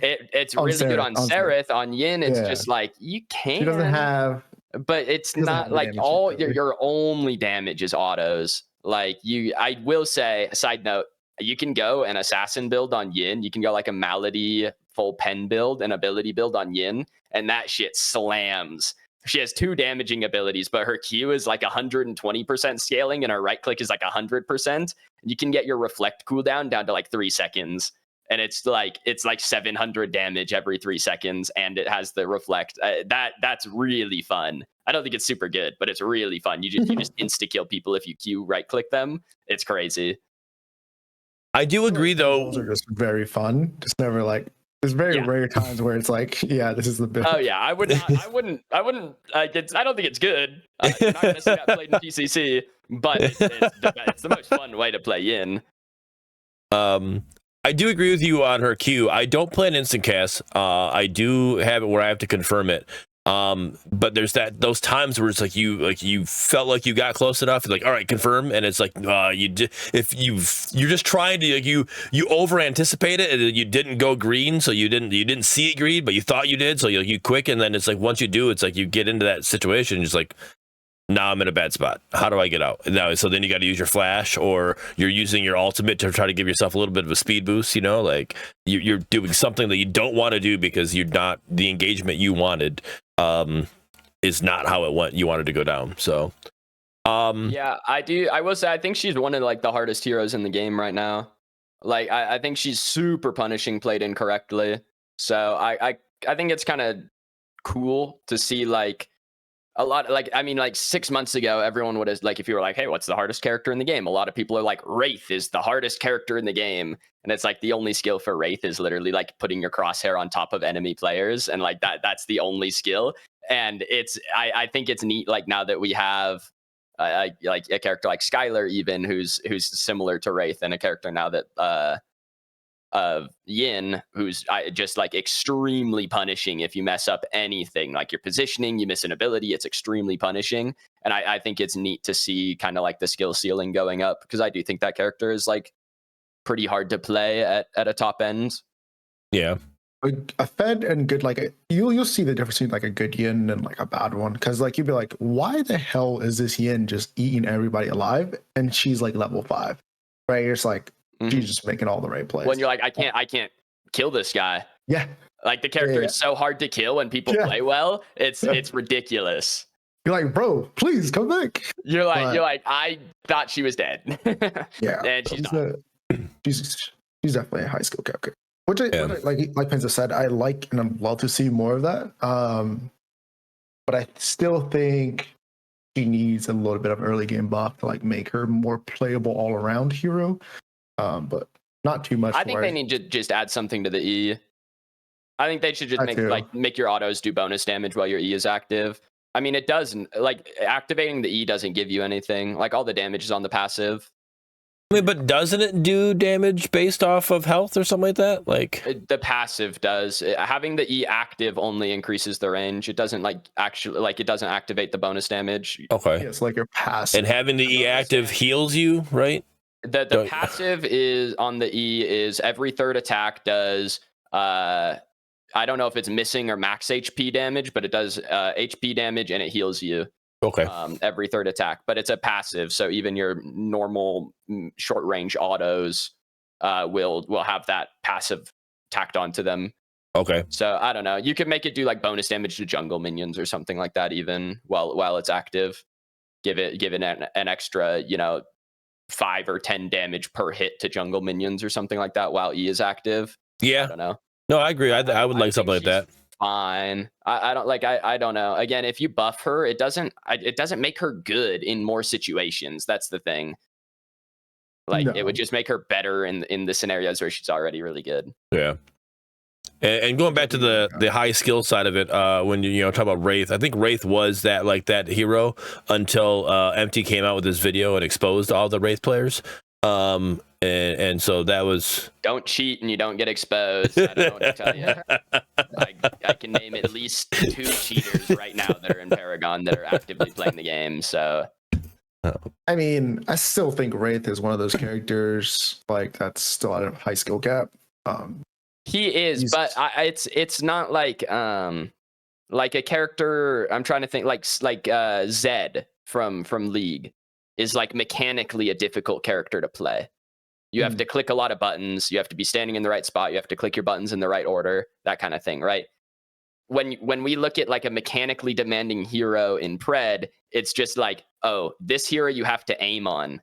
It's On really good Seraph, on on Seraph. On Yin, it's Yeah. just like you can. She doesn't have. But it's doesn't not have the like damage all ability. your only damage is autos. Like I will say, side note, you can go an assassin build on Yin. You can go like a Malady full pen build, an ability build on Yin, and that shit slams. She has 2 damaging abilities, but her Q is like 120% scaling, and her right click is like 100%. You can get your reflect cooldown down to like 3 seconds. And it's like 700 damage every 3 seconds, and it has the reflect. That's really fun. I don't think it's super good, but it's really fun. You just insta kill people if you Q right click them. It's crazy. I do agree, though. Those are just very fun. Just never like. There's very rare times where it's like, yeah, this is the best. Oh yeah, I wouldn't. I don't think it's good. I'm not gonna see that played in PCC, but it's the most fun way to play in. I do agree with you on her Q. I don't play an instant cast. I do have it where I have to confirm it. But there's those times where it's like you felt like you got close enough. It's like, all right, confirm, and it's like you're just trying to you over anticipate it, and you didn't go green, so you didn't see it green, but you thought you did, so you quick, and then it's like once you do, it's like you get into that situation, just like, now I'm in a bad spot. How do I get out? Now, so then you got to use your flash, or you're using your ultimate to try to give yourself a little bit of a speed boost. Like you're doing something that you don't want to do because you're not the engagement you wanted. Is not how it went. You wanted to go down. So, yeah, I do. I will say I think she's one of like the hardest heroes in the game right now. Like I think she's super punishing played incorrectly. So I think it's kind of cool to see like. A lot, like, I mean, like 6 months ago, everyone would have, like, if you were like, hey, what's the hardest character in the game? A lot of people are like, Wraith is the hardest character in the game. And it's like the only skill for Wraith is literally like putting your crosshair on top of enemy players. And like that's the only skill. And I think it's neat, like, now that we have like a character like Skylar, even who's similar to Wraith, and a character now that, of Yin, who's just like extremely punishing if you mess up anything, like your positioning, you miss an ability, it's extremely punishing. And I think it's neat to see kind of like the skill ceiling going up, because I do think that character is like pretty hard to play at a top end. Yeah. A fed and good, like you'll see the difference between like a good Yin and like a bad one, because like you'd be like, why the hell is this Yin just eating everybody alive? And she's like level 5, right? You're just like, she's just making all the right plays. When you're like, I can't kill this guy. Yeah. Like the character is so hard to kill when people play well. It's ridiculous. You're like, bro, please come back. You're like, I thought she was dead. Yeah. And she's not. She's definitely a high skill character. Which I, like Penza said, I like and I'd love to see more of that. But I still think she needs a little bit of early game buff to like make her more playable all around hero. But not too much. I think they need to just add something to the E. I think they should just make your autos do bonus damage while your E is active. I mean, it doesn't, like, activating the E doesn't give you anything. Like, all the damage is on the passive. I mean, but doesn't it do damage based off of health or something like that? Like the passive does. Having the E active only increases the range. It doesn't it doesn't activate the bonus damage. Okay. It's like your passive. And having the E active heals you, right? The passive is on the E is every third attack does I don't know if it's missing or max HP damage, but it does HP damage and it heals you. Okay. Every third attack, but it's a passive, so even your normal short range autos will have that passive tacked onto them. Okay. So I don't know. You could make it do like bonus damage to jungle minions or something like that, even while it's active. Give it an extra, 5 or 10 damage per hit to jungle minions or something like that while E is active. Yeah. I don't know. No, I agree. I would like something like that. Fine. I don't like. I don't know. Again, if you buff her, it doesn't make her good in more situations. That's the thing. Like it would just make her better in the scenarios where she's already really good. Yeah. And going back to the high skill side of it, when you talk about Wraith, I think Wraith was that hero until MT came out with this video and exposed all the Wraith players. And so that was. Don't cheat and you don't get exposed. I don't know what to tell you. I can name at least 2 cheaters right now that are in Paragon that are actively playing the game. So, I mean, I still think Wraith is one of those characters like that's still at a high skill gap. he is, but it's not like a character. I'm trying to think like Zed from League is like mechanically a difficult character to play. You have to click a lot of buttons. You have to be standing in the right spot. You have to click your buttons in the right order, that kind of thing, right? When we look at like a mechanically demanding hero in Pred, it's just like, oh, this hero you have to aim on.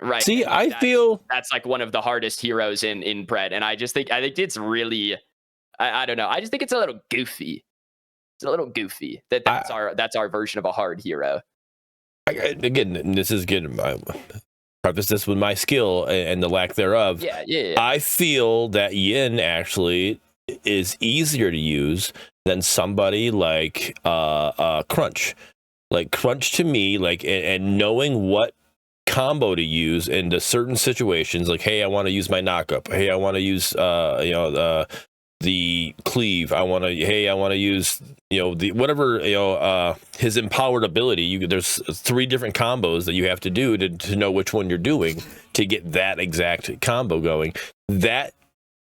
Right. See, I feel that's like one of the hardest heroes in Pred. And I think it's really, I don't know. I just think it's a little goofy. It's a little goofy that's our version of a hard hero. Again, this is getting preface this with my skill and the lack thereof. Yeah. I feel that Yin actually is easier to use than somebody like Crunch. Like Crunch to me, like and knowing what combo to use into certain situations, like, hey, I want to use my knock-up. Hey, I want to use the cleave. I want to use the whatever his empowered ability. There's 3 different combos that you have to do to know which one you're doing to get that exact combo going. That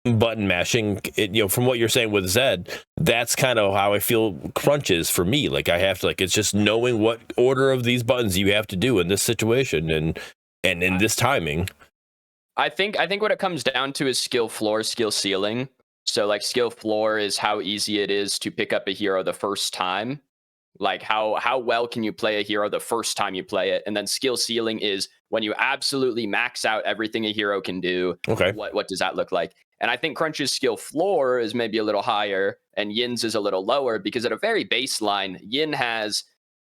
button mashing, from what you're saying with Zed, that's kind of how I feel Crunch is for me. Like I have to, like, it's just knowing what order of these buttons you have to do in this situation and in this timing. I think what it comes down to is skill floor, skill ceiling. So like skill floor is how easy it is to pick up a hero the first time. Like how well can you play a hero the first time you play it? And then skill ceiling is when you absolutely max out everything a hero can do. Okay. What does that look like? And I think Crunch's skill floor is maybe a little higher and Yin's is a little lower because at a very baseline, Yin has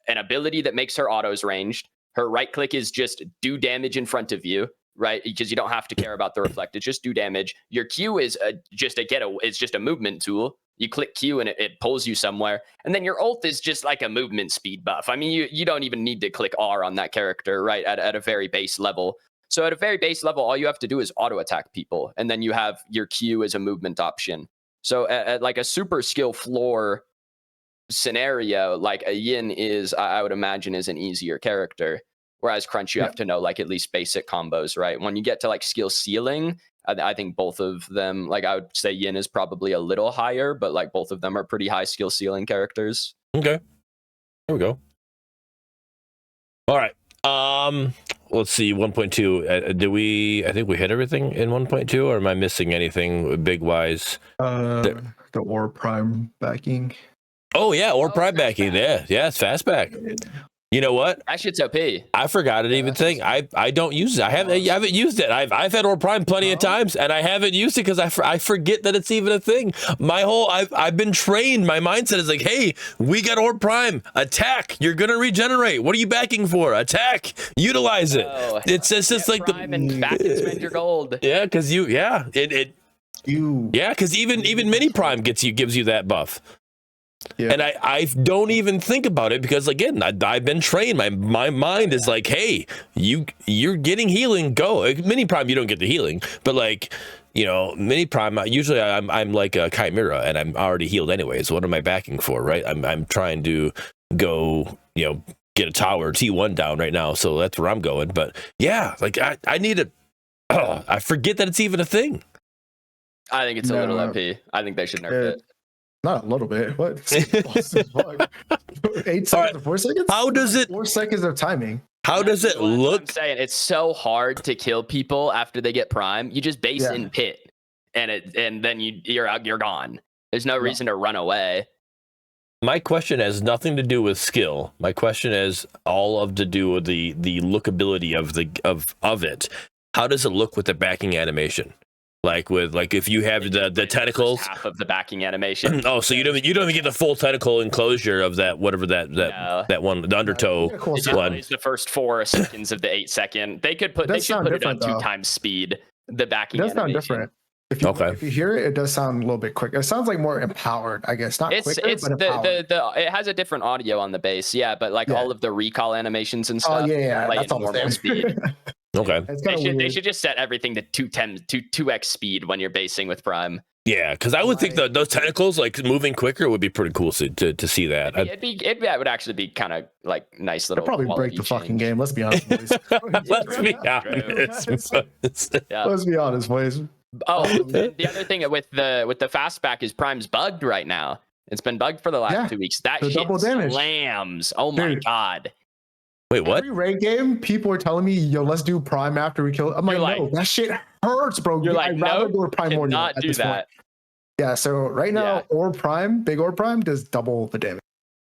an ability that makes her autos ranged. Her right click is just do damage in front of you, right? Because you don't have to care about the reflect. It's just do damage. Your Q is just a movement tool. You click Q and it pulls you somewhere. And then your ult is just like a movement speed buff. I mean, you don't even need to click R on that character, right? At a very base level. So at a very base level, all you have to do is auto attack people. And then you have your Q as a movement option. So at like a super skill floor scenario, like a Yin is, I would imagine, is an easier character. Whereas Crunch, you have to know like at least basic combos, right? When you get to like skill ceiling, I think both of them, like I would say Yin is probably a little higher, but like both of them are pretty high skill ceiling characters. Okay. There we go. All right. Let's see. 1.2. I think we hit everything in 1.2, or am I missing anything big wise? The Orb Prime backing. Oh yeah, Orb Prime backing. Yeah, it's fastback. You know what? That shit's OP. I forgot it even thing. I don't use it. I haven't used it. I've had Orb Prime plenty of times, and I haven't used it because I forget that it's even a thing. I've been trained. My mindset is like, hey, we got Orb Prime. Attack. You're gonna regenerate. What are you backing for? Attack. Utilize it. Oh, It's just like Prime and back and spend your gold. Yeah, because because even Mini Prime gives you that buff. Yeah. And I don't even think about it because, again, I've been trained. My mind is like, hey, you're getting healing. Go. Mini Prime, you don't get the healing. But, like, Mini Prime, usually I'm like a Chimera, and I'm already healed anyways. What am I backing for, right? I'm trying to go, get a tower, T1 down right now. So that's where I'm going. But, yeah, like, I need to... I forget that it's even a thing. I think it's a little OP. I think they should nerf it. Not a little bit. What? 8 seconds to 4 seconds? How does it? 4 seconds of timing. How does it look? I'm saying it's so hard to kill people after they get prime. You just base in pit, and then you're gone. There's no reason to run away. My question has nothing to do with skill. My question has all to do with the lookability of it. How does it look with the backing animation? Like if you have the tentacles, half of the backing animation. Oh, so you don't even get the full tentacle enclosure of that that one, the undertow one. It's the first 4 seconds of the 8 second. They should put it on 2 times speed. The backing animation. It does sound different. If you hear it, it does sound a little bit quicker. It sounds like more empowered, I guess. Not quicker, but empowered. It has a different audio on the base, but like all of the recall animations and stuff. Oh yeah, play at normal speed. Okay. It's They kind of should, weird. they should just set everything to 2x speed when you're basing with Prime. Yeah, because I would think that those tentacles like moving quicker would be pretty cool to see that. It would actually be kind of like nice little. They'll probably break the fucking game. Let's be honest, boys. Let's be honest. Yeah. Let's be honest, boys. Oh, the other thing with the fastback is Prime's bugged right now. It's been bugged for the last 2 weeks. That the shit double damage slams. Oh my god. Wait, what? Every raid game, people are telling me, "Yo, let's do Prime after we kill." I'm like, no, that shit hurts, bro. You're like, I'd rather no, go to Primordial not at do this that. point. Yeah, so right now, Orb Prime, Big Orb Prime does double the damage.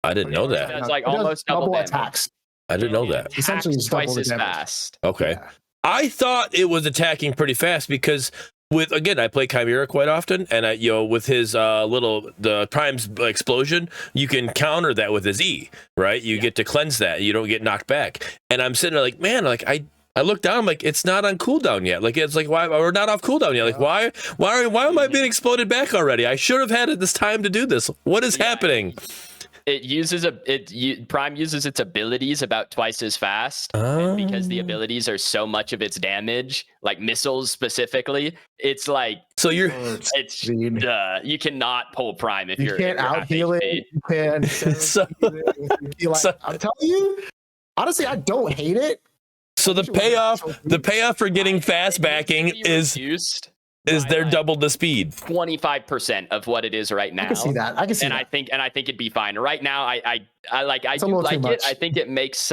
I didn't know that. It's like almost double attacks. I didn't know that. Essentially, it's double twice the as damage. fast. Okay. Yeah. I thought it was attacking pretty fast because I play Chimera quite often, and with his the Prime's explosion, you can counter that with his E, right? You get to cleanse that, you don't get knocked back. And I'm sitting there like, man, like I look down, I'm like, it's not on cooldown yet. Like it's like why we're not off cooldown yet? Like why am I being exploded back already? I should have had this time to do this. What is happening? Prime uses its abilities about twice as fast, and because the abilities are so much of its damage, like missiles specifically, it's like so you cannot pull Prime if you can't out heal it. You can. I'm telling you, honestly, I don't hate it. So the payoff for getting fast backing is they're double the speed. 25% of what it is right now. I can see that. I think it'd be fine. Right now, I do like it. I think it makes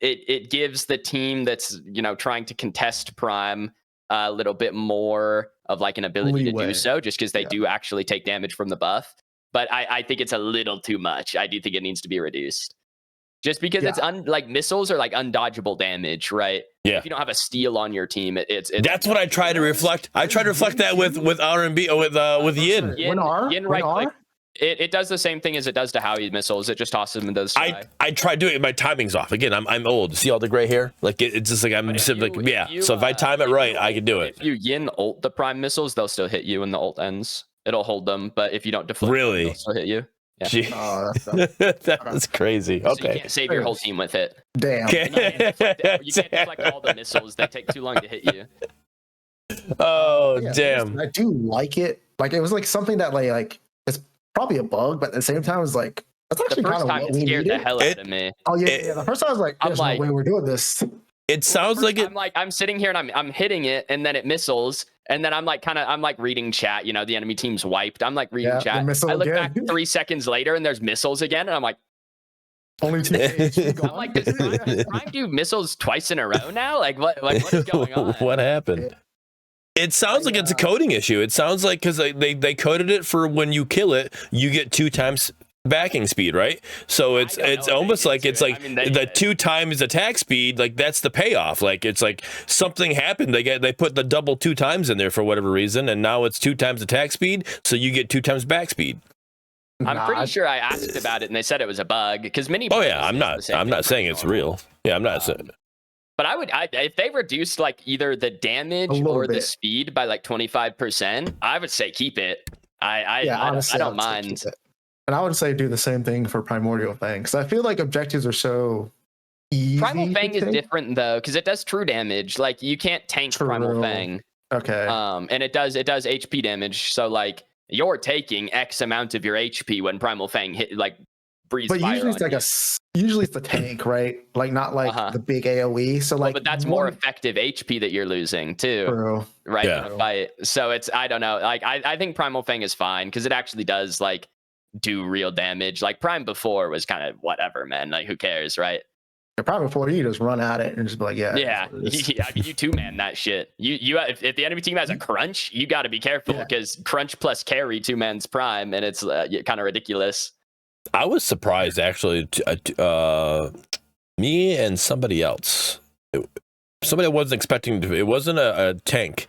it gives the team that's trying to contest Prime a little bit more of like an ability to do so, just because they do actually take damage from the buff. But I think it's a little too much. I do think it needs to be reduced. Just because it's like missiles are like undodgeable damage, right? Yeah. If you don't have a steal on your team, it's that's what I try to reflect. I try to reflect that with R&B with Yin. Yin right click. It does the same thing as it does to Howie missiles. It just tosses them into the sky. I try doing it. My timing's off. Again, I'm old. See all the gray hair? Like it's just like so if I time it right, I can do it. If you Yin ult the Prime missiles, they'll still hit you when the ult ends. It'll hold them, but if you don't deflect, really, they'll still hit you. Yeah. That's crazy. Okay. So you can't save your whole team with it. Damn. You can't deflect all the missiles. They take too long to hit you. Oh, damn. I do like it. Like it was like something that like it's probably a bug, but at the same time it's like that's actually kind of what we needed. Scared the hell out of me. Oh yeah. The first time I was like, there's no way we're doing this. It sounds like it. I'm sitting here and I'm hitting it, and then it missiles, and then I'm like reading chat. The enemy team's wiped. I'm like reading chat. I look back 3 seconds later, and there's missiles again, and I'm like, only 2. I'm like, does Prime do missiles twice in a row now? Like what is going on? What happened? It sounds like it's a coding issue. It sounds like because they coded it for when you kill it, you get 2 times backing speed, right? So it's almost like the 2 times attack speed, like that's the payoff. Like it's like something happened. They put the double 2 times in there for whatever reason, and now it's 2 times attack speed, so you get 2 times back speed. I'm pretty sure I asked about it and they said it was a bug because many. Oh yeah, I'm not saying it's real. Yeah, I'm not saying. But if they reduced like either the damage or the speed by like 25%, I would say keep it. I don't mind. And I would say do the same thing for Primordial Fang, because I feel like objectives are so easy. Primal Fang is different though, because it does true damage. Like you can't tank Primal Fang. Okay. And it does HP damage. So like you're taking X amount of your HP when Primal Fang breathes fire. But usually it's the tank, right? Like not like the big AoE. So like, but that's more effective HP that you're losing too. True. Right. Yeah. So it's I don't know. Like I think Primal Fang is fine because it actually does like do real damage. Like Prime before was kind of whatever, man. Like who cares, right? The Prime before you just run at it and just be like, yeah. I mean, you 2-man that shit. If the enemy team has a crunch, you got to be careful because crunch plus carry 2-man's Prime, and it's kind of ridiculous. I was surprised actually. Me and somebody else. Somebody I wasn't expecting to. It wasn't a tank,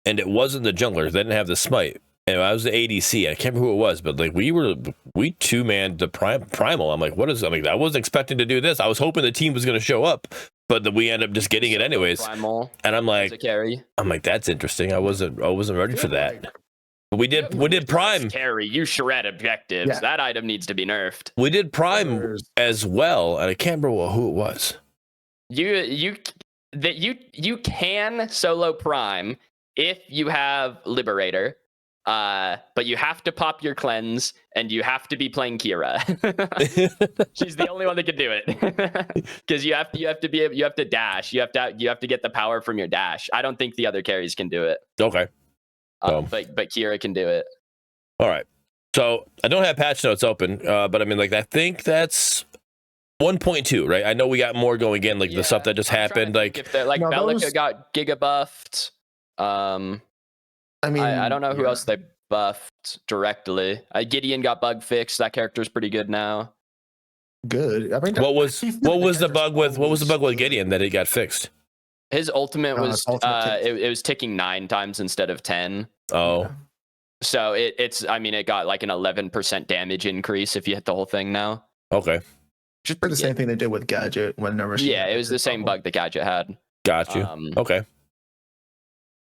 and it wasn't the jungler. They didn't have the smite. And I was the ADC. I can't remember who it was, but like we 2-manned the primal. I'm like, what is? I mean, I wasn't expecting to do this. I was hoping the team was going to show up, but we ended up just getting it anyways. Primal, and I'm like, that's interesting. I wasn't ready for that. But we did Prime carry. You shred objectives. Yeah. That item needs to be nerfed. We did Prime as well, and I can't remember who it was. you can solo Prime if you have Liberator, but you have to pop your cleanse and you have to be playing Kira. She's the only one that can do it because you have to dash. You have to get the power from your dash. I don't think the other carries can do it. Okay. But Kira can do it. All right. So I don't have patch notes open, but I mean, like, I think that's 1.2, right? I know we got more going in, like the stuff that just happened. Like, if they're like No, Bellica those- got giga buffed. I mean, I don't know who yeah. else they buffed directly. Gideon got bug fixed. That character's pretty good now. Good. I mean, what was the bug with always Gideon that it got fixed? His ultimate was his ultimate it was ticking 9 times instead of 10. Oh, So it got like an 11% damage increase if you hit the whole thing now. okay. Just the same thing they did with Gadget whenever. Yeah, it was the same bug that Gadget had. Got you. Okay.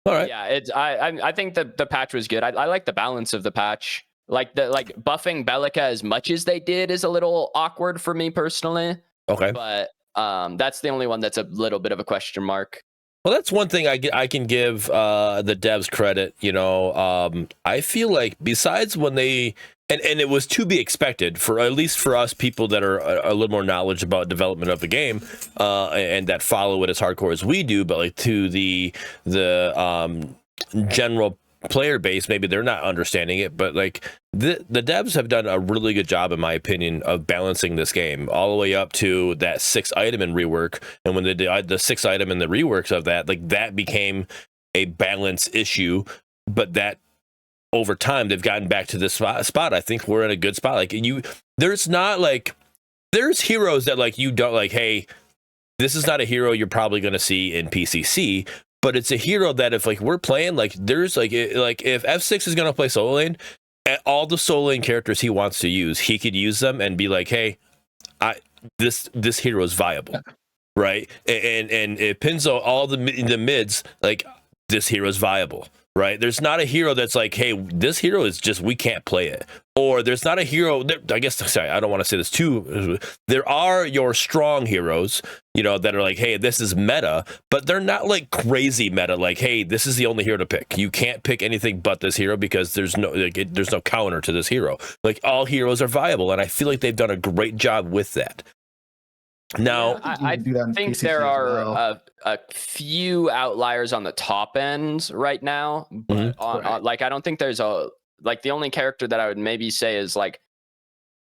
All right. Yeah, I think the patch was good. I like the balance of the patch. Like buffing Bellica as much as they did is a little awkward for me personally. Okay. But that's the only one that's a little bit of a question mark. Well, that's one thing I can give the devs credit. You know, I feel like besides when they and it was to be expected for at least for us people that are a little more knowledge about development of the game and that follow it as hardcore as we do, but like to the general player base, maybe they're not understanding it, but like the devs have done a really good job, in my opinion, of balancing this game all the way up to that 6 item in rework. And when they did the 6 item in the reworks of that, like that became a balance issue, but that over time they've gotten back to this spot. I think we're in a good spot. Like there's heroes that like you don't like, hey, this is not a hero you're probably going to see in PCC, but it's a hero that if like we're playing, like there's like if F6 is going to play solo lane, all the solo lane characters he wants to use, he could use them and be like, hey, this hero is viable, right? And it pins all the mids, like this hero is viable, right? There's not a hero that's like, hey, this hero is just, we can't play it. Or there's not a hero, I guess, sorry, I don't want to say this too. There are your strong heroes, you know, that are like, hey, this is meta, but they're not like crazy meta. Like, hey, this is the only hero to pick. You can't pick anything but this hero because there's no counter to this hero. Like all heroes are viable. And I feel like they've done a great job with that. Now, I think there are a few outliers on the top end right now, but like I don't think there's the only character that I would maybe say is like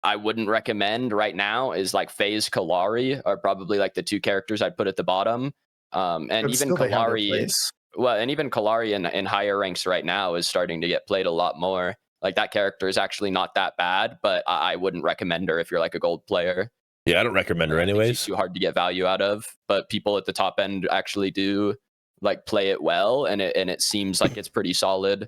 I wouldn't recommend right now is like FaZe Kalari are probably like the 2 characters I'd put at the bottom. And even Kalari, even Kalari in higher ranks right now is starting to get played a lot more. Like that character is actually not that bad, but I wouldn't recommend her if you're like a gold player. Yeah, I don't recommend her anyways. She's too hard to get value out of, but people at the top end actually do like play it well, and it seems like it's pretty solid.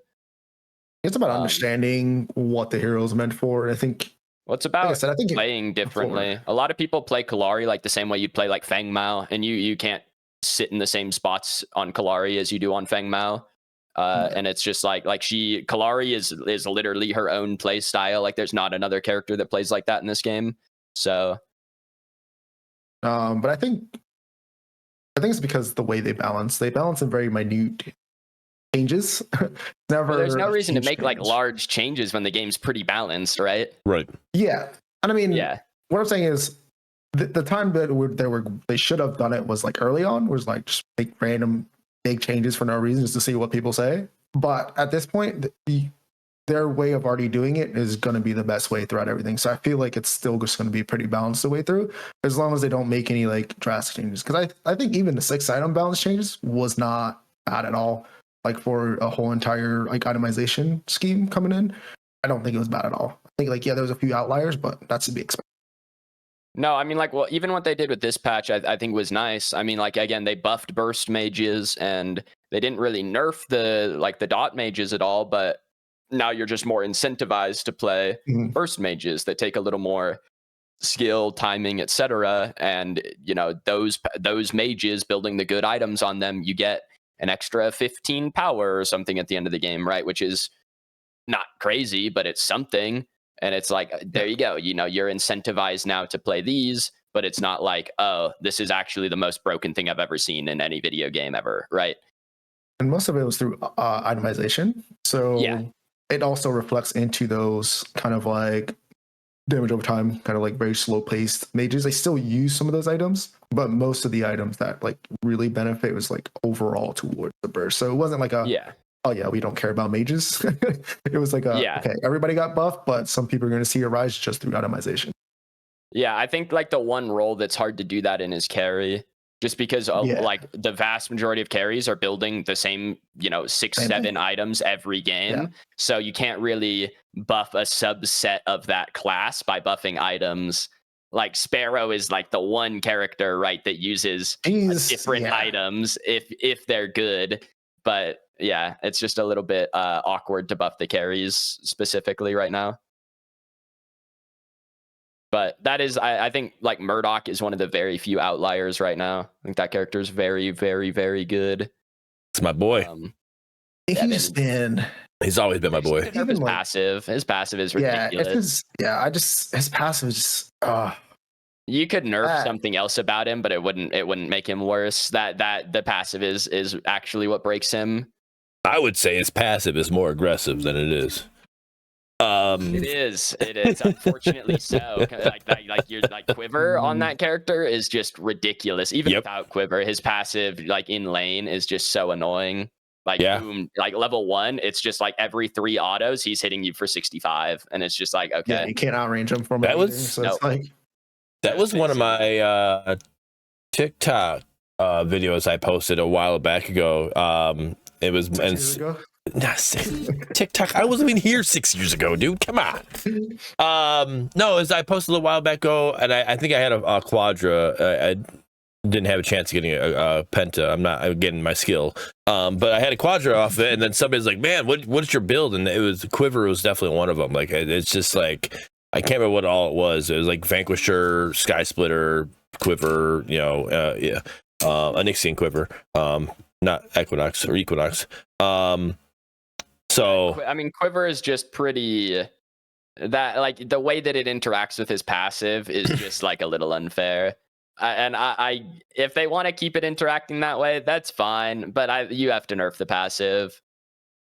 It's about understanding what the hero is meant for. I think. Well, it's about like I said, I think playing differently. A lot of people play Kalari like the same way you'd play like Feng Mao, and you can't sit in the same spots on Kalari as you do on Feng Mao. And it's just like Kalari is literally her own play style. Like there's not another character that plays like that in this game. So. But I think it's because the way they balance in very minute changes. There's no reason to make like large changes when the game's pretty balanced, right? Right. Yeah, and I mean, what I'm saying is the time that they should have done it was like early on, was like just make random big changes for no reason just to see what people say. But at this point, their way of already doing it is going to be the best way throughout everything. So I feel like it's still just going to be pretty balanced the way through, as long as they don't make any like drastic changes. Because I think even the 6 item balance changes was not bad at all. Like for a whole entire like itemization scheme coming in, I don't think it was bad at all. I think like, yeah, there was a few outliers, but that's to be expected. No, I mean, like, well, even what they did with this patch, I think was nice. I mean, like, again, they buffed burst mages and they didn't really nerf the dot mages at all, but now you're just more incentivized to play burst mages that take a little more skill, timing, etc. And you know, those mages, building the good items on them, you get an extra 15 power or something at the end of the game, right? Which is not crazy, but it's something. And it's like, there you go. You know, you're incentivized now to play these but it's not like, oh, this is actually the most broken thing I've ever seen in any video game ever, right? And most of it was through itemization. So Yeah. it also reflects into those kind of like damage over time, kind of like very slow paced mages. They still use some of those items, but most of the items that like really benefit was like overall towards the burst. So it wasn't like oh yeah, we don't care about mages. It was like okay, everybody got buffed, but some people are going to see a rise just through itemization. Yeah, I think like the one role that's hard to do that in is carry, just because like the vast majority of carries are building the same, 6-7 items every game. Yeah. So you can't really buff a subset of that class by buffing items. Like Sparrow is like the one character, right, that uses different items if they're good. But yeah, it's just a little bit awkward to buff the carries specifically right now. But that is, I think, like Murdoch is one of the very few outliers right now. I think that character is very, very, very good. It's my boy. He's always been my boy. Even his passive is ridiculous. His passive is just. You could nerf something else about him, but it wouldn't make him worse. That the passive is actually what breaks him. I would say his passive is more aggressive than it is. It is. Unfortunately so. Like your quiver on that character is just ridiculous. Even without quiver, his passive like in lane is just so annoying. Like boom, like level 1, it's just like every 3 autos he's hitting you for 65, and it's just like okay, you can't outrange him from that was one of my TikTok videos I posted a while back ago. It was TikTok. I wasn't even here 6 years ago, dude. Come on. No, as I posted a while back ago, and I think I had a Quadra. I didn't have a chance of getting a Penta. I'm not getting my skill. But I had a Quadra off it, and then somebody's like, "Man, what's your build?" And it was Quiver was definitely one of them. Like it's just like I can't remember what all it was. It was like Vanquisher, Sky Splitter, Quiver. Onyxian Quiver. Not Equinox or Equinox. So I mean, Quiver is just pretty. That like the way that it interacts with his passive is just like a little unfair. And I if they want to keep it interacting that way, that's fine. But you have to nerf the passive.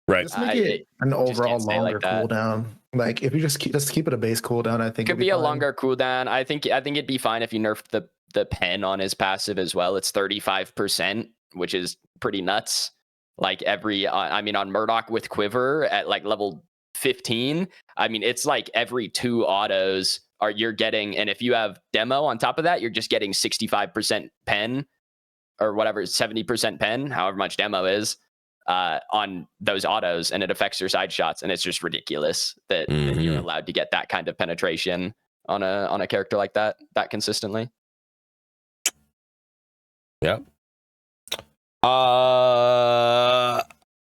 Right. Just make it an overall longer cooldown. Like if you just keep it a base cooldown, I think it could be a longer cooldown. I think it'd be fine if you nerfed the pen on his passive as well. It's 35%, which is pretty nuts. Like on Murdoch with Quiver at like level 15, I mean it's like every 2 autos you're getting, and if you have demo on top of that, you're just getting 65% pen or whatever, 70% pen, however much demo is on those autos, and it affects your side shots, and it's just ridiculous that you're allowed to get that kind of penetration on a character like that consistently. Yeah. All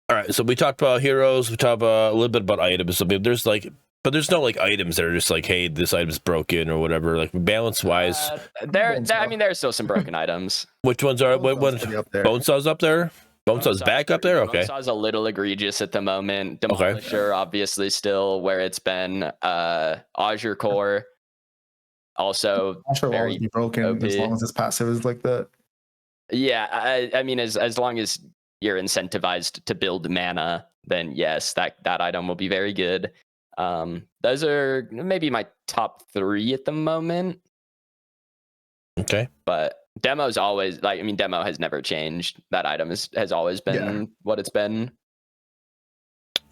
right, so we talked about heroes, we talked about a little bit about items. I mean, there's no like items that are just like, hey, this item's broken or whatever. Like balance wise, there's still some broken items. Which ones are? What ones? Bonesaw's up there. Bonesaw's back up there. Okay. Bonesaw's a little egregious at the moment. Demolisher obviously still where it's been. Azure Core also very be broken OP. As long as his passive is like that. Yeah, I mean, as long as you're incentivized to build mana, then yes, that item will be very good. Those are maybe my top 3 at the moment. Okay. But demo's always demo has never changed. That item has always been what it's been.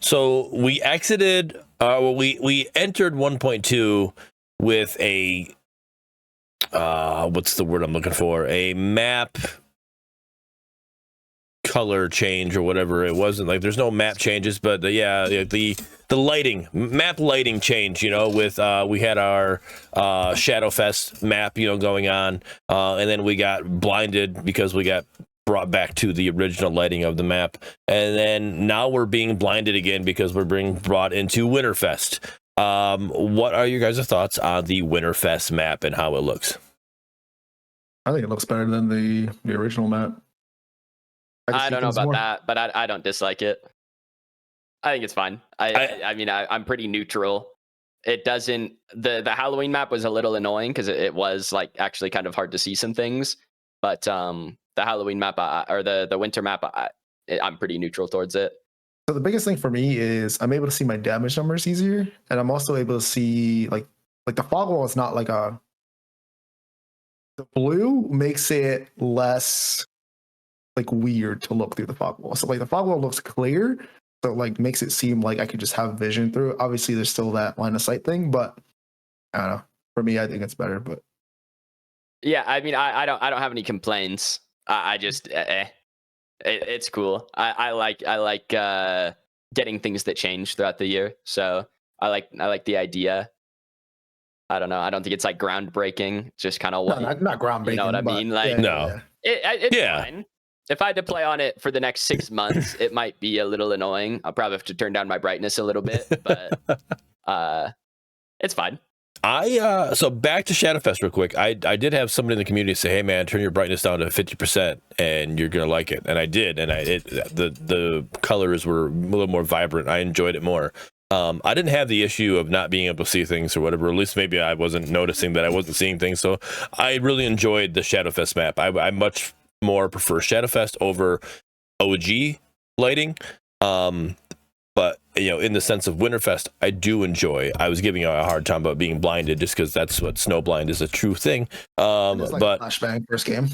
So we exited, we entered 1.2 with a, what's the word I'm looking for? A map color change or whatever. It wasn't like there's no map changes, but the map lighting change, with we had our Shadowfest map, going on, and then we got blinded because we got brought back to the original lighting of the map, and then now we're being blinded again because we're being brought into Winterfest. What are your guys' thoughts on the Winterfest map and how it looks? I think it looks better than the original map. I don't know about that, but I don't dislike it. I think it's fine. I mean, I'm pretty neutral. it doesn't. The Halloween map was a little annoying because it was like actually kind of hard to see some things. But the Halloween map or the winter map, I'm pretty neutral towards it. So the biggest thing for me is I'm able to see my damage numbers easier, and I'm also able to see like the fog wall is not like the blue makes it less like weird to look through the fog wall. So like the fog wall looks clear, so it like makes it seem like I could just have vision through it. Obviously, there's still that line of sight thing, but I don't know. For me, I think it's better. But yeah, I mean, I don't have any complaints. I just it's cool. I like getting things that change throughout the year. So I like the idea. I don't know. I don't think it's like groundbreaking. It's just kind of what not groundbreaking. You know what I mean? Like it's fine. If I had to play on it for the next 6 months, it might be a little annoying. I'll probably have to turn down my brightness a little bit, but it's fine. So back to Shadowfest real quick. I did have somebody in the community say, "Hey man, turn your brightness down to 50%, and you're gonna like it." And I did, and the colors were a little more vibrant. I enjoyed it more. I didn't have the issue of not being able to see things or whatever. At least maybe I wasn't noticing that I wasn't seeing things. So I really enjoyed the Shadowfest map. I much more prefer Shadowfest over OG lighting. But in the sense of Winterfest, I do enjoy. I was giving you a hard time about being blinded just because that's what snowblind is, a true thing. It's like but flashbang first game.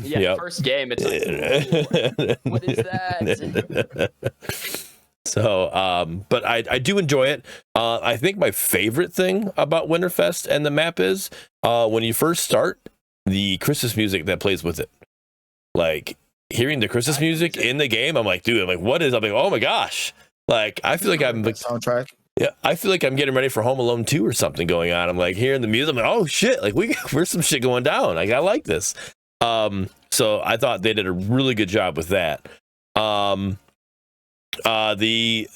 Yeah, first game. It's like, what is that? So, but I do enjoy it. I think my favorite thing about Winterfest and the map is when you first start, the Christmas music that plays with it. Like hearing the Christmas music in the game, I'm like, dude, what is? I'm like, oh my gosh. Like I feel like I'm like soundtrack. Yeah, I feel like I'm getting ready for Home Alone 2 or something going on. I'm like hearing the music. I'm like, oh shit! Like we're some shit going down. Like I like this. So I thought they did a really good job with that. The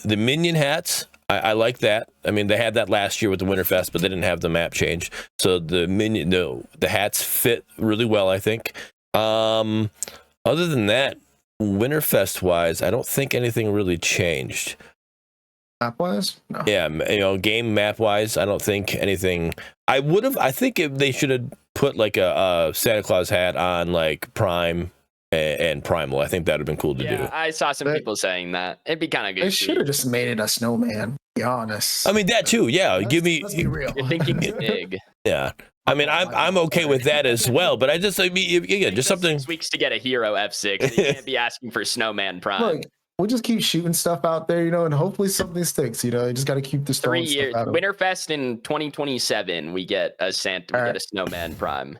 minion hats, I like that. I mean, they had that last year with the Winterfest, but they didn't have the map change. So the hats fit really well, I think. Other than that, Winterfest wise, I don't think anything really changed. Map wise, no. Yeah, game map wise, I don't think anything. I think they should have put like a Santa Claus hat on like Prime and Primal. I think that would have been cool to do. Yeah, I saw some people saying that. It'd be kind of good. They should have just made it a snowman. To be honest. I mean that too. Yeah, let's be real. You're thinking big. Yeah. I mean, I'm okay with that as well, but just again, just something. 6 weeks to get a hero F6. You can't be asking for Snowman Prime. Look, we'll just keep shooting stuff out there, and hopefully something sticks. You just got to keep this 3 years. Winterfest in 2027, we get a get a Snowman Prime.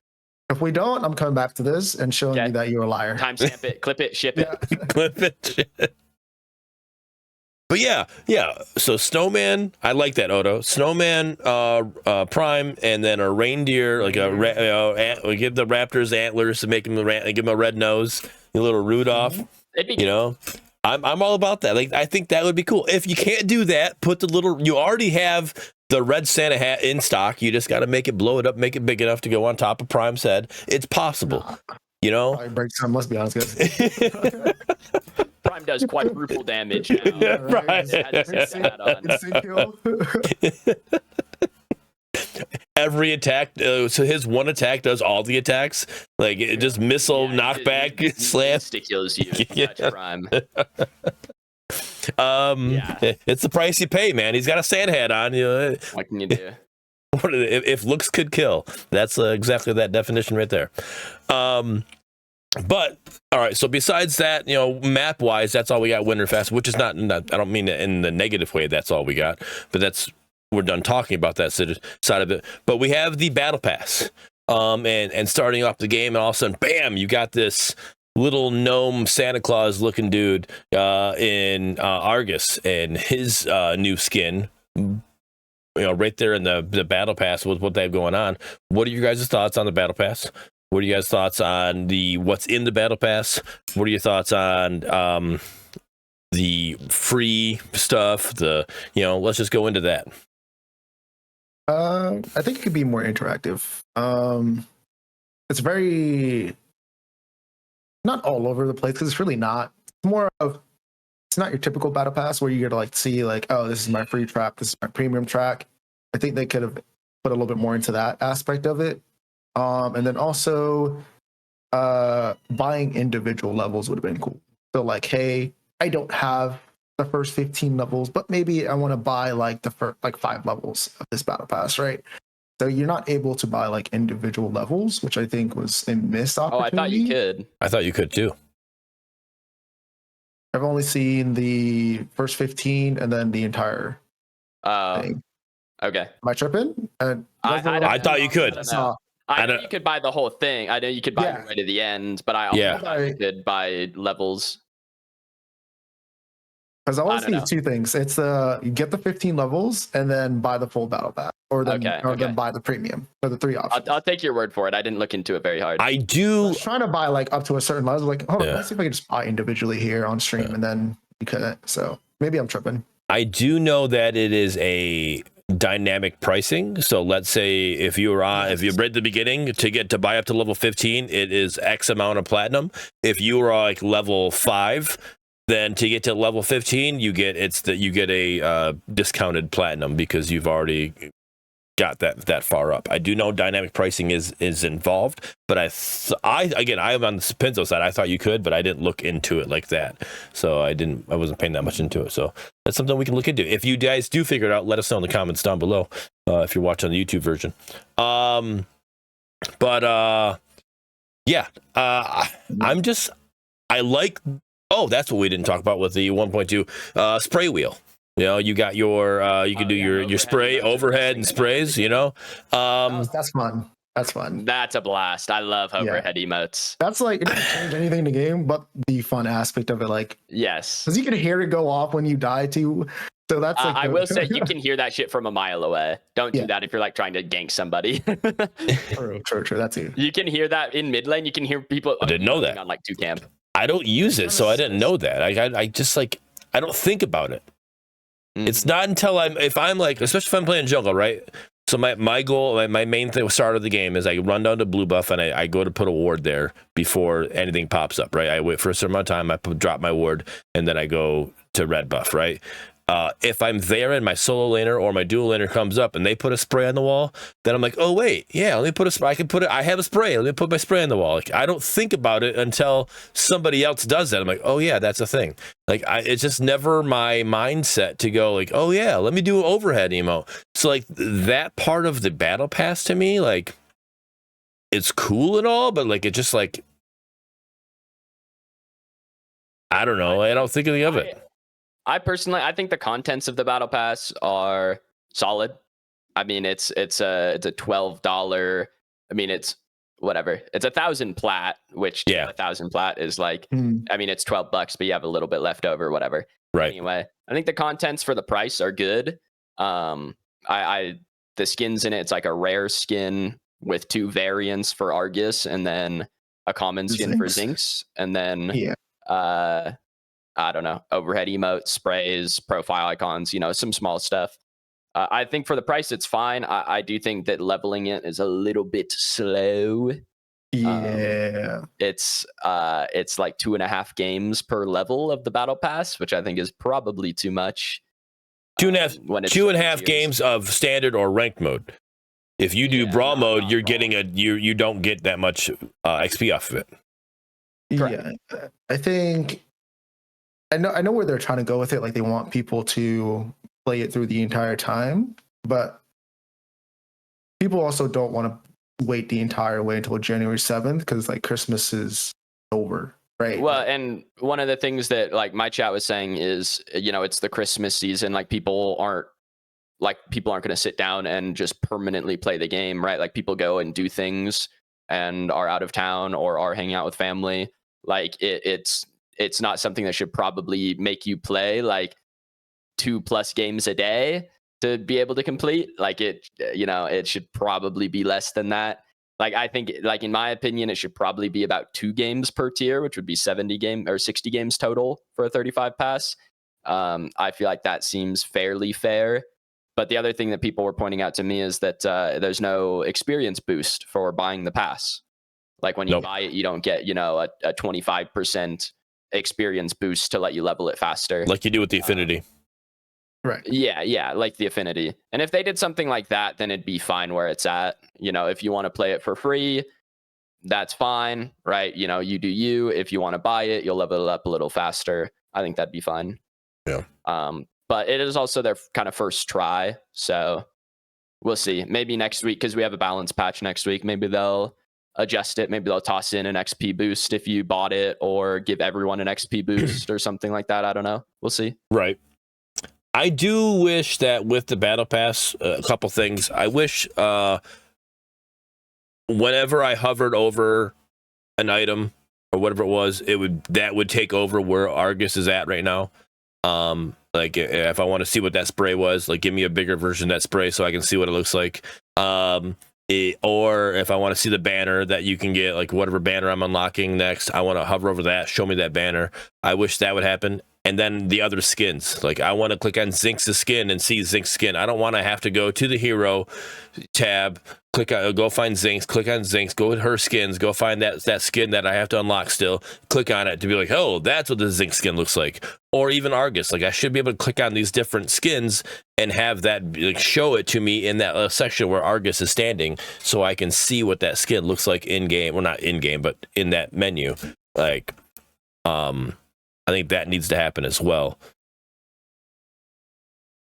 If we don't, I'm coming back to this and showing you that you're a liar. Timestamp it, clip it, ship it. Clip it. But yeah. So Snowman, I like that, Odo. Snowman, Prime, and then a reindeer, like we give the raptors antlers to make him give him a red nose, a little Rudolph. I'm all about that. Like I think that would be cool. If you can't do that, put the little. You already have the red Santa hat in stock. You just got to make it, blow it up, make it big enough to go on top of Prime's head. It's possible. Probably breaks some. Let's be honest, guys. Prime does quadruple damage now. Yeah, right. Every attack, so his one attack does all the attacks. Like it just missile, knockback, slam. Kills you. Touch Prime. It's the price you pay, man. He's got a Santa hat on. What can you do? If looks could kill, that's exactly that definition right there. But all right, so besides that, map wise, that's all we got Winterfest, which is not I don't mean it in the negative way. That's all we got, but we're done talking about that side of it. But we have the battle pass, and starting off the game, and all of a sudden, bam, you got this little gnome Santa Claus looking dude in Argus and his new skin. Right there in the battle pass with what they have going on. What are your guys' thoughts on the battle pass? What are you guys' thoughts on what's in the battle pass? What are your thoughts on the free stuff? Let's just go into that. I think it could be more interactive. It's very not all over the place because it's really not. It's more of it's not your typical battle pass where you get to see oh, this is my free track, this is my premium track. I think they could have put a little bit more into that aspect of it. And then also buying individual levels would have been cool. So like, hey, I don't have the first 15 levels, but maybe I want to buy like the first like 5 levels of this battle pass, right? So you're not able to buy like individual levels, which I think was a missed opportunity. Oh, I thought you could. I thought you could too. I've only seen the first 15 and then the entire thing. Okay. Am I tripping? I thought you could. I know you could buy the whole thing. I know you could buy Yeah. it right at the end, but I also thought you could buy levels. Because I want to see 2 things. It's you get the 15 levels and then buy the full battle pass, or then buy the premium, or the 3 options. I'll take your word for it. I didn't look into it very hard. I was trying to buy like up to a certain level. Like, hold on, let's see if I can just buy individually here on stream, and then you couldn't. So maybe I'm tripping. I do know that it is a dynamic pricing. So let's say if you're at the beginning to buy up to level 15, it is X amount of platinum. If you are like level 5, then to get to level 15, you get a discounted platinum because you've already got that far up. I do know dynamic pricing is involved, but I am on the Pinzo side. I thought you could, but I didn't look into it like that. So I wasn't paying that much into it. So that's something we can look into. If you guys do figure it out, let us know in the comments down below. If you're watching the YouTube version. That's what we didn't talk about with the 1.2 spray wheel. You know, you got your you can do your spray overhead and sprays, you know. That's fun. That's fun. That's a blast. I love overhead emotes. That's like, it doesn't change anything in the game, but the fun aspect of it, like, yes, because you can hear it go off when you die too. So that's like I will say you can hear that shit from a mile away. Don't do that if you're like trying to gank somebody. True. That's it. You can hear that in mid lane. You can hear people. I didn't know that on like 2 camp. I don't use it, so I didn't know that. I just like, I don't think about it. It's not until especially if I'm playing jungle, right? So my goal, my main thing, start of the game is I run down to blue buff and I go to put a ward there before anything pops up, right? I wait for a certain amount of time, I drop my ward, and then I go to red buff, right? If I'm there and my solo laner or my dual laner comes up and they put a spray on the wall, then I'm like, oh wait, yeah, let me put a spray. I have a spray. Let me put my spray on the wall. Like, I don't think about it until somebody else does that. I'm like, oh yeah, that's a thing. Like, it's just never my mindset to go like, oh yeah, let me do an overhead emote. So like that part of the battle pass to me, like, it's cool and all, but like it just like, I don't know. I don't think anything of it. I think the contents of the battle pass are solid. I mean, it's a $12. I mean, it's whatever. It's 1,000 plat, which 1,000 plat is like, I mean, it's $12, but you have a little bit left over, whatever. Right. Anyway, I think the contents for the price are good. The skins in it, it's like a rare skin with 2 variants for Argus, and then a common skin for Zinx, and then I don't know, overhead emotes, sprays, profile icons, you know, some small stuff. I think for the price, it's fine. I do think that leveling it is a little bit slow. Yeah. It's like 2.5 games per level of the battle pass, which I think is probably too much. 2.5 games of standard or ranked mode. If you do brawl mode, you're getting you don't get that much XP off of it. Yeah, I think I know where they're trying to go with it. Like, they want people to play it through the entire time, but people also don't want to wait the entire way until January 7th because like Christmas is over, right? Well, and one of the things that like my chat was saying is, you know, it's the Christmas season. Like people aren't going to sit down and just permanently play the game, right? Like people go and do things and are out of town or are hanging out with family. Like it's not something that should probably make you play like 2+ games a day to be able to complete. Like it should probably be less than that. Like, I think, like, in my opinion, it should probably be about 2 games per tier, which would be 60 games total for a 35 pass. I feel like that seems fairly fair. But the other thing that people were pointing out to me is that there's no experience boost for buying the pass. Like when you buy it, you don't get, you know, a 25% experience boost to let you level it faster. Like you do with the Affinity. Right. Yeah, like the affinity. And if they did something like that, then it'd be fine where it's at. If you want to play it for free, that's fine, right? You do you. If you want to buy it, you'll level it up a little faster. I think that'd be fine. Yeah. But it is also their kind of first try, so we'll see. Maybe next week, because we have a balance patch next week, maybe they'll adjust it. Maybe they'll toss in an XP boost if you bought it, or give everyone an XP boost or something like that. I don't know. We'll see. Right. I do wish that with the battle pass, a couple things. I wish whenever I hovered over an item or whatever it was, that would take over where Argus is at right now. Like if I want to see what that spray was, like give me a bigger version of that spray so I can see what it looks like. Or if I want to see the banner that you can get, like whatever banner I'm unlocking next, I want to hover over that, show me that banner. I wish that would happen. And then the other skins, like I want to click on Zinx's skin and see Zinx's skin. I don't want to have to go to the hero tab, go find Zinx, click on Zinx, go with her skins, go find that skin that I have to unlock still, click on it to be like, oh, that's what the Zinx skin looks like. Or even Argus, like I should be able to click on these different skins and have that like, show it to me in that section where Argus is standing, so I can see what that skin looks like in game. Well, not in game, but in that menu. Like, I think that needs to happen as well.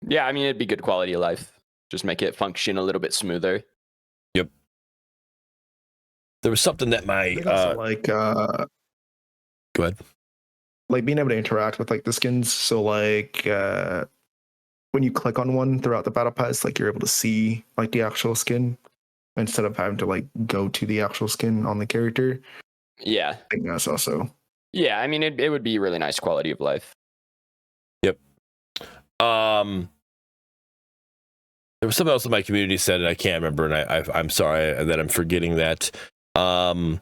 Yeah, I mean, it'd be good quality of life. Just make it function a little bit smoother. Yep. There was something that my go ahead. Like being able to interact with like the skins. So like when you click on one throughout the battle pass, like you're able to see like the actual skin instead of having to like go to the actual skin on the character. Yeah. I think that's also. Yeah, I mean, it would be really nice quality of life. Yep. There was something else in my community said, and I can't remember, and I'm sorry that I'm forgetting that. But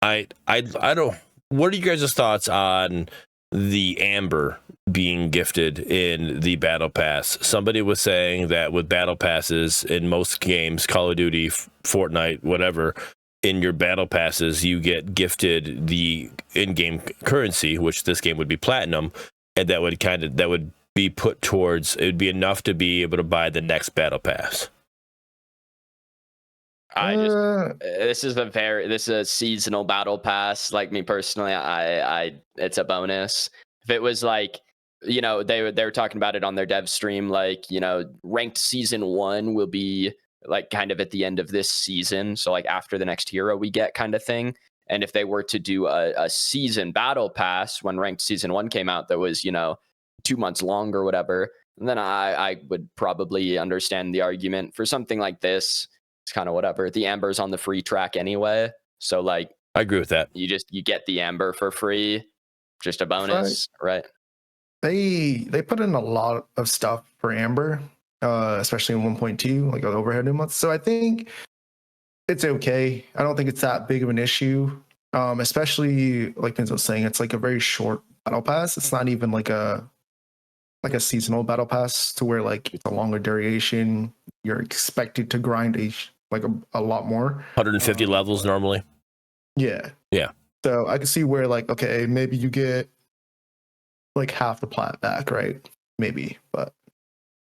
I don't. What are you guys' thoughts on the Amber being gifted in the Battle Pass? Somebody was saying that with Battle Passes in most games, Call of Duty, Fortnite, whatever, in your battle passes, you get gifted the in-game currency, which this game would be platinum, and that would be put towards, it would be enough to be able to buy the next battle pass. This is a seasonal battle pass. Like me personally, it's a bonus. If it was like, they were talking about it on their dev stream, like, ranked season 1 will be like kind of at the end of this season, so like after the next hero we get kind of thing. And if they were to do a season battle pass when ranked season 1 came out, that was 2 months long or whatever, then I would probably understand the argument. For something like this, it's kind of whatever. The Amber's on the free track anyway, so like I agree with that. You get the Amber for free, just a bonus, right? They put in a lot of stuff for Amber, especially in 1.2, like the overhead months. So I think it's okay. I don't think it's that big of an issue. Especially like Vince was saying, it's like a very short battle pass. It's not even like a seasonal battle pass to where like it's a longer duration. You're expected to grind a lot more. 150 levels normally. Yeah. Yeah. So I can see where like, okay, maybe you get like half the plat back, right? Maybe, but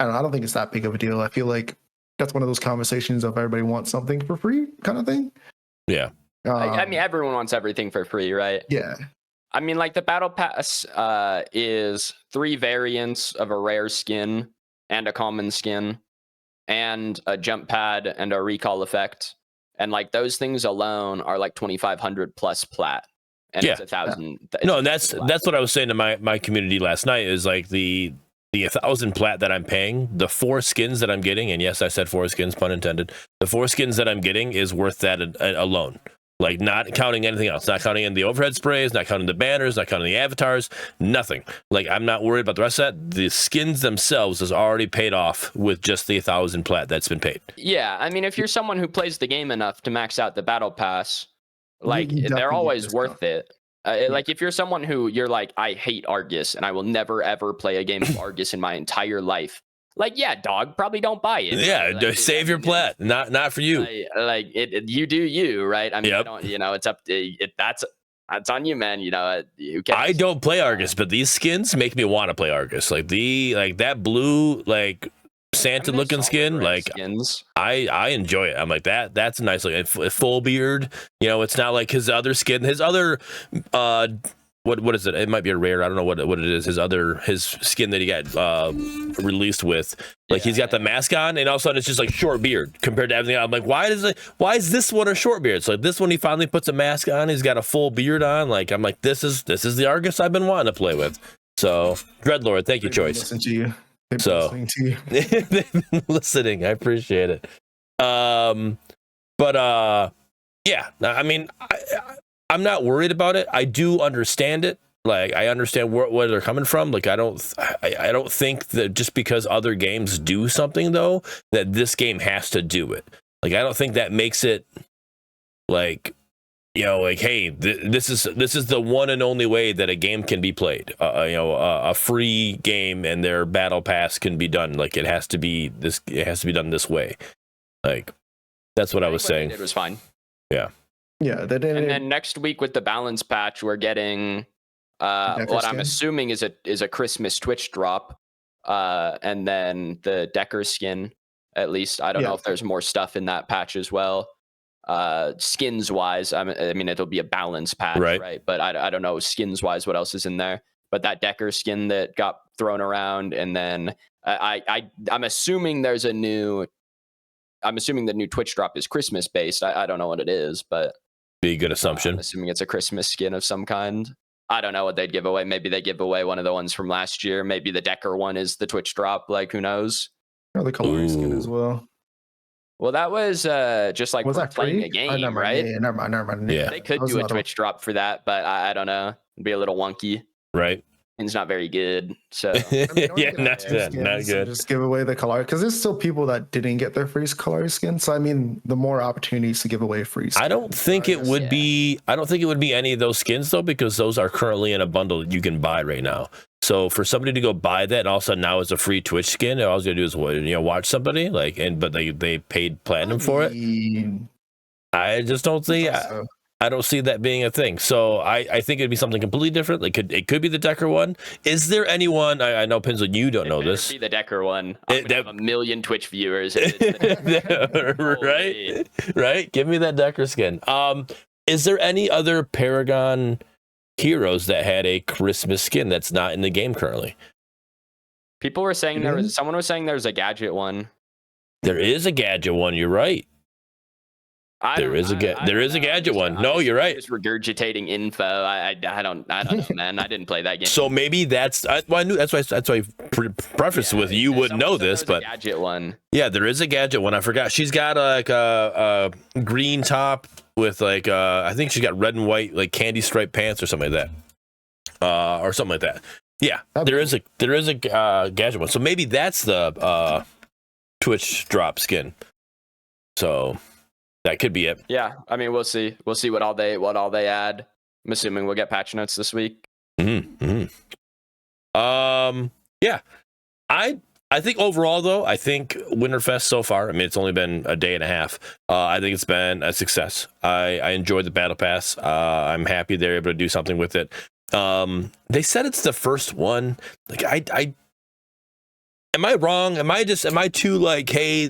I don't think it's that big of a deal. I feel like that's one of those conversations of everybody wants something for free kind of thing. Yeah. I mean, everyone wants everything for free, right? Yeah. I mean, like the battle pass is 3 variants of a rare skin and a common skin and a jump pad and a recall effect. And like those things alone are like 2,500 plus plat. And yeah. It's 1,000. No, and that's what I was saying to my community last night is like the 1,000 plat that I'm paying, the 4 skins that I'm getting, and yes, I said 4 skins, pun intended. The 4 skins that I'm getting is worth that alone. Like not counting anything else, not counting in the overhead sprays, not counting the banners, not counting the avatars, nothing. Like I'm not worried about the rest of that. The skins themselves is already paid off with just the 1,000 plat that's been paid. Yeah, I mean, if you're someone who plays the game enough to max out the battle pass, like they're always worth it. Like if you're someone who you're like, I hate Argus and I will never ever play a game of Argus in my entire life. Like, yeah, dog, probably don't buy it. Yeah, like, save your plat. Not for you. You do you, right? I mean, yep. it's up to it. That's on you, man. You know, who cares? I don't play Argus, but these skins make me want to play Argus. Like that blue Santa looking skin, skins. I enjoy it. I'm like that's a nice looking full beard. You know, it's not like his other skin. His other what is it? It might be a rare. I don't know what it is. His skin that he got released with. Like he's got the mask on, and all of a sudden it's just like short beard compared to everything else. I'm like, why is this one a short beard? So like this one he finally puts a mask on. He's got a full beard on. Like I'm like, this is the Argus I've been wanting to play with. So Dreadlord, thank you, Choice. Listen to you. So they've been listening. I appreciate it. Yeah. I mean, I'm not worried about it. I do understand it. Like I understand where they're coming from. Like I don't think that just because other games do something though, that this game has to do it. Like I don't think that makes it like, you know, like, hey, this is the one and only way that a game can be played. A free game and their battle pass can be done. Like it has to be done this way. Like that's what I was saying. It was fine. Yeah. Yeah, they did. And then next week with the balance patch, we're getting what I'm assuming is a Christmas Twitch drop, and then the Decker skin. At least I don't know if there's more stuff in that patch as well. Skins wise, I mean it'll be a balance patch, right? But I don't know skins wise what else is in there. But that Decker skin that got thrown around, and then I'm assuming there's a new. I'm assuming the new Twitch drop is Christmas based. I don't know what it is, but be a good assumption. I'm assuming it's a Christmas skin of some kind. I don't know what they'd give away. Maybe they give away one of the ones from last year. Maybe the Decker one is the Twitch drop. Like who knows? Or the Kalari skin as well. Well, that was just like playing a game, right? Yeah, never mind. Yeah, they could do a Twitch drop for that, but I don't know. It'd be a little wonky. Right. It's not very good. So not good. Just give away the Kalari because there's still people that didn't get their free Kalari skin. So I mean, the more opportunities to give away free skins. I don't think it would be any of those skins though, because those are currently in a bundle that you can buy right now. So for somebody to go buy that and all of a sudden now it's a free Twitch skin, all I was gonna do is watch somebody but they paid platinum for it. I just don't see. I don't see that being a thing. So I think it'd be something completely different. It could be the Decker one. Is there anyone? I know Pinzel, you don't know this. Be the Decker one. I'm gonna have 1 million Twitch viewers. Right. Give me that Decker skin. Is there any other Paragon heroes that had a Christmas skin that's not in the game currently? People were saying someone was saying there's a gadget one. There is a gadget one. You're right. There is a gadget one. No, you're right. Just regurgitating info. I don't know, man. I didn't play that game. So maybe that's. I knew that's why I prefaced with you wouldn't know this, but gadget one. Yeah, there is a gadget one. I forgot. She's got like a green top with I think she's got red and white like candy striped pants or something like that, or something like that. Yeah, there is a gadget one. So maybe that's the Twitch drop skin. So. That could be it. Yeah, I mean, we'll see. We'll see what all they add. I'm assuming we'll get patch notes this week. Yeah. I think overall though, I think Winterfest so far. I mean, it's only been a day and a half. I think it's been a success. I enjoyed the battle pass. I'm happy they're able to do something with it. They said it's the first one. Like I. Am I wrong? Am I too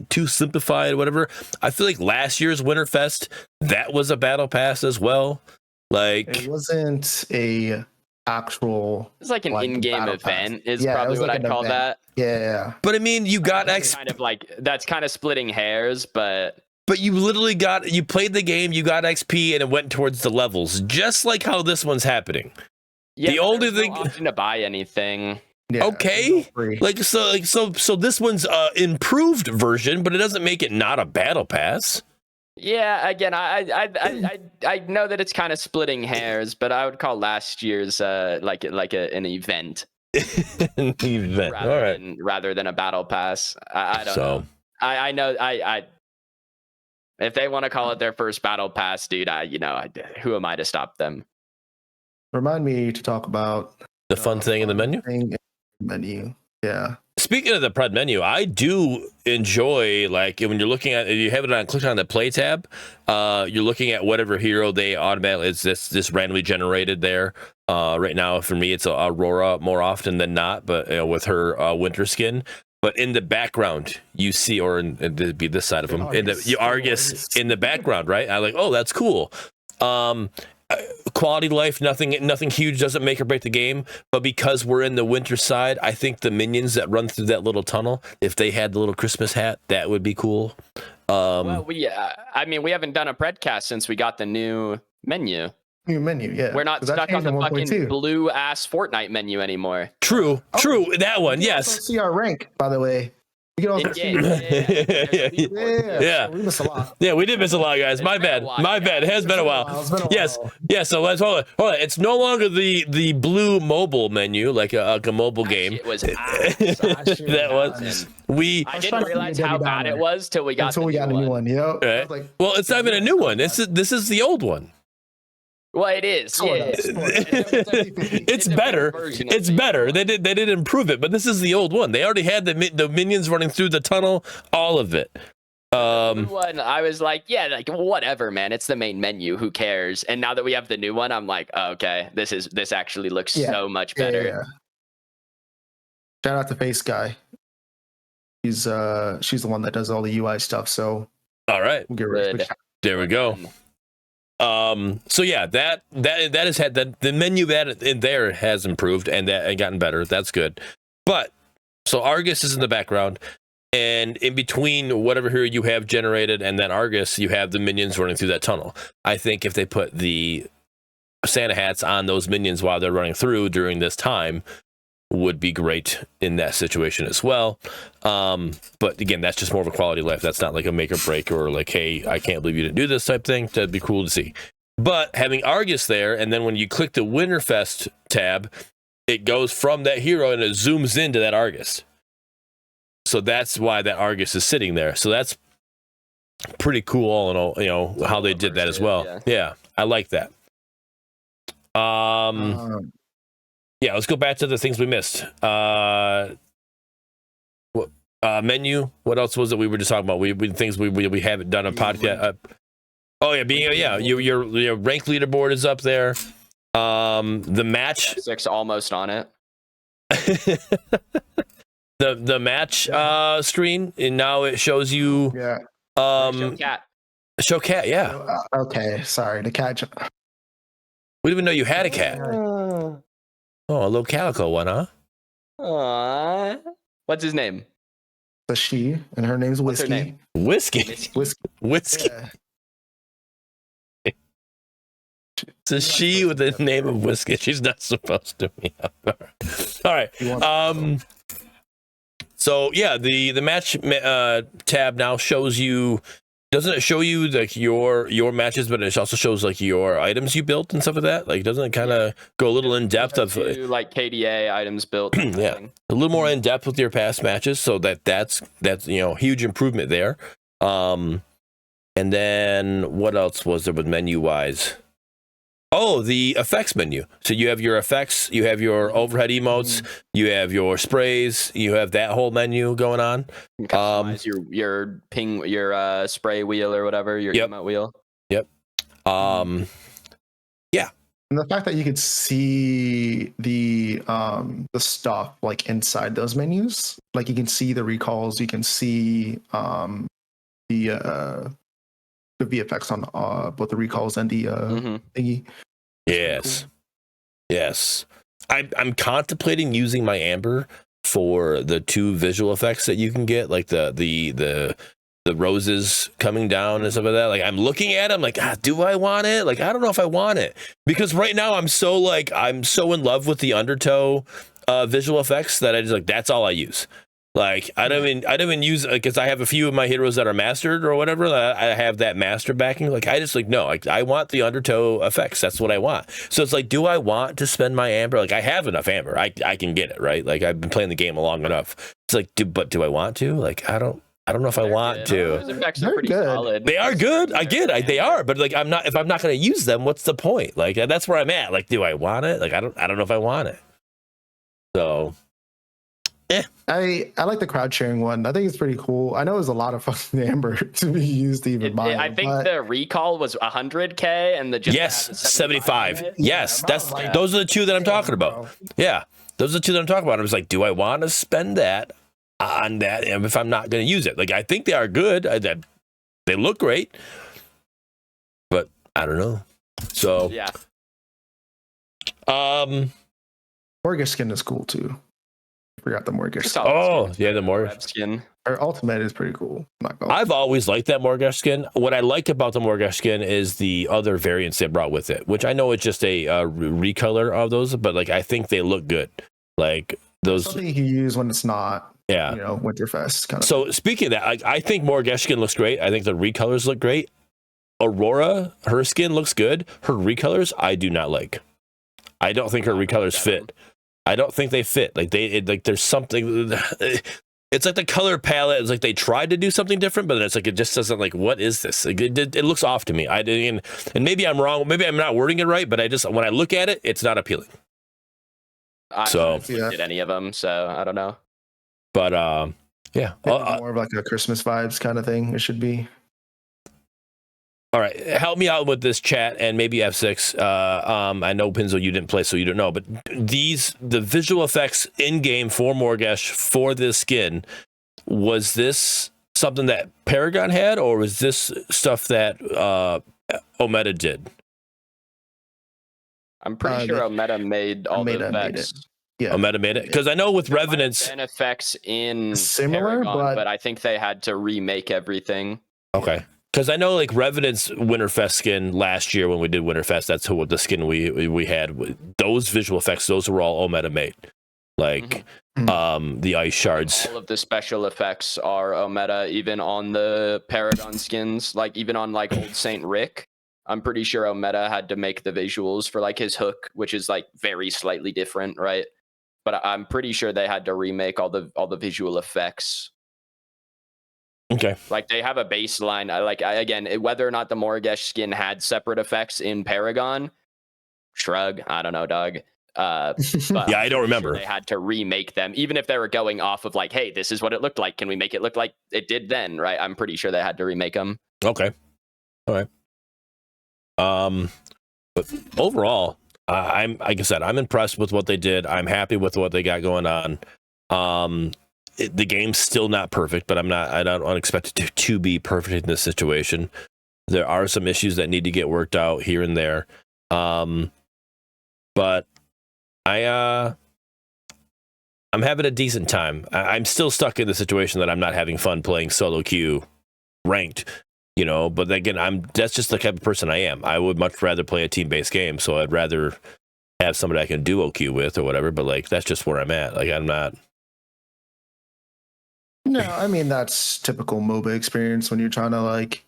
too simplified or whatever? I feel like last year's Winterfest, that was a battle pass as well. Like it wasn't a actual. It's like an in-game event. Is probably what I'd call that. Yeah. But I mean, you got kind of like that's kind of splitting hairs, but you literally you played the game, you got XP, and it went towards the levels, just like how this one's happening. Yeah. The only thing no option to buy anything. Yeah, okay, so this one's improved version, but it doesn't make it not a battle pass. Yeah, again, I know that it's kind of splitting hairs, but I would call last year's like an event. An event, rather than a battle pass. I don't know. I know if they want to call it their first battle pass, dude, who am I to stop them? Remind me to talk about the fun thing in the menu. Menu, yeah. speaking of the Pred menu, I do enjoy, like, when you're looking at, you have it on, click on the play tab, you're looking at whatever hero they automatically, it's this randomly generated there. Right now, for me, it's Aurora more often than not, but with her winter skin. But in the background, you see, or it'd be this side of him, Argus in the background, right? I like, oh, that's cool. Quality of life, nothing huge, doesn't make or break the game. But because we're in the winter side, I think the minions that run through that little tunnel, if they had the little Christmas hat, that would be cool. Well, we haven't done a Predcast since we got the new menu. New menu, yeah. We're not stuck on the fucking blue ass Fortnite menu anymore. True, that one, yes. See our rank, by the way. We can also see. Yeah. We missed a lot. Yeah, we did miss a lot, guys. My bad. It has been a while. Yes. So let's hold on. It's no longer the blue mobile menu, like a mobile game. It was that was. I didn't realize how bad it was till we got a new one. Yep. Right. Well, it's not even a new one. This is the old one. Well, it is. Yeah. It's better. It's better. They did improve it, but this is the old one. They already had the minions running through the tunnel, all of it. One, I was like, yeah, like whatever, man. It's the main menu. Who cares? And now that we have the new one, I'm like, oh, okay, this actually looks so much better. Yeah. Shout out to Face Guy. She's the one that does all the UI stuff. So all right, we'll get rid of it. There we go. So yeah, that has had the menu that in there has improved and gotten better. That's good. But so Argus is in the background, and in between whatever hero you have generated and that Argus, you have the minions running through that tunnel. I think if they put the Santa hats on those minions while they're running through during this time, would be great in that situation as well. But again, that's just more of a quality of life. That's not like a make or break or like, hey, I can't believe you didn't do this type thing. That'd be cool to see. But having Argus there, and then when you click the Winterfest tab, it goes from that hero and it zooms into that Argus. So that's why that Argus is sitting there. So that's pretty cool all in all, how they did that as well. Yeah, I like that. Yeah, let's go back to the things we missed. Menu. What else was it we were just talking about? Things we haven't done a podcast. Your rank leaderboard is up there. The match 6 almost on it. the match screen, and now it shows you. Yeah. Show cat. Yeah. Okay. Sorry, the cat. We didn't even know you had a cat. Oh, a little calico one, huh? Aww. What's his name? It's she, and her name's Whiskey. What's her name? Whiskey. Yeah. It's a she with the name of Whiskey. She's not supposed to be up there. All right. So yeah, the match tab now shows you. Doesn't it show you like your matches, but it also shows like your items you built and stuff like that? Like, doesn't it kind of go a little in depth of like KDA items built? Yeah, a little more in depth with your past matches, so that's huge improvement there. And then what else was there with menu wise? Oh, the effects menu. So you have your effects, you have your overhead emotes, you have your sprays, you have that whole menu going on. You can customize your ping, your spray wheel or whatever, your emote wheel. Yep. Yeah. And the fact that you could see the stuff like inside those menus, like you can see the recalls, you can see the VFX on both the recalls and the thingy. Yes. Cool. Yes. I'm contemplating using my Amber for the 2 visual effects that you can get, like the roses coming down and stuff like that. Like, I'm looking at them like, do I want it? Like, I don't know if I want it, because right now I'm so in love with the Undertow visual effects that I just that's all I use. Like, I don't even use, because I have a few of my heroes that are mastered or whatever. I have that master backing. Like, I just I want the Undertow effects. That's what I want. So it's like, do I want to spend my Amber? Like, I have enough Amber. I can get it, right? Like, I've been playing the game long enough. It's like, do I want to? Like, I don't know if I want to. Those effects are pretty solid. They are good. I get it. They are, but like, if I'm not going to use them, what's the point? Like, that's where I'm at. Like, do I want it? Like, I don't know if I want it. So I like the crowd sharing one. I think it's pretty cool. I know it was a lot of fucking amber to be used to even buy. I think the recall was 100K and the Gemini Yes, was 75. Yeah, Yes, that's like, those are the two that I'm talking about. bro. Yeah, those are the two that I'm talking about. I was like, do I want to spend that on that if I'm not going to use it? Like, I think they are good. They look great, but I don't know. So Yeah. Mortgage skin is cool too. Forgot the mortgage skin. Oh, yeah, the Mortgage skin. Our ultimate is pretty cool. I've always liked that Mortgage skin. What I like about the Mortgage skin is the other variants they brought with it, which I know it's just a recolor of those, but like I think they look good. Like those something you can use when it's not, yeah, Winterfest kind of. So speaking of that, I think Mortgage skin looks great. I think the recolors look great. Aurora, her skin looks good. Her recolors, I do not like. I don't think her recolors fit. I don't think they fit. Like there's something. It's like the color palette is like they tried to do something different, but it's like it just doesn't like. What is this? Like, it looks off to me. I didn't, and maybe I'm wrong. Maybe I'm not wording it right, but I just when I look at it, it's not appealing. I haven't looked at any of them, so I don't know. But yeah, more of like a Christmas vibes kind of thing. It should be. All right, help me out with this chat and maybe F6. I know Pinzo, you didn't play, so you don't know. But the visual effects in game for Morgesh for this skin, was this something that Paragon had, or was this stuff that Ometa did? I'm pretty sure Ometa made all the effects. Yeah, Ometa made it because I know with Revenants and effects in similar, Paragon, but I think they had to remake everything. Okay. Because I know, like, Revenant's Winterfest skin last year when we did Winterfest, that's the skin we had. Those visual effects, those were all Ometa made. Like, the ice shards. All of the special effects are Ometa, even on the Paragon skins. Like, even on, like, old Saint Rick, I'm pretty sure Ometa had to make the visuals for, like, his hook, which is, like, very slightly different, right? But I'm pretty sure they had to remake all the visual effects. Okay. Like they have a baseline. Again, whether or not the Morgesh skin had separate effects in Paragon, shrug. I don't know, Doug. But yeah, I don't remember. Sure they had to remake them, even if they were going off of like, hey, this is what it looked like. Can we make it look like it did then? Right? I'm pretty sure they had to remake them. Okay. All right. But overall, I'm like I said, I'm impressed with what they did. I'm happy with what they got going on. The game's still not perfect, but I don't expect it to be perfect in this situation. There are some issues that need to get worked out here and there. But I'm having a decent time. I'm still stuck in the situation that I'm not having fun playing solo queue ranked, but again, that's just the type of person I am. I would much rather play a team-based game, so I'd rather have somebody I can duo queue with or whatever, but like that's just where I'm at. Like I'm not. No, I mean that's typical MOBA experience when you're trying to like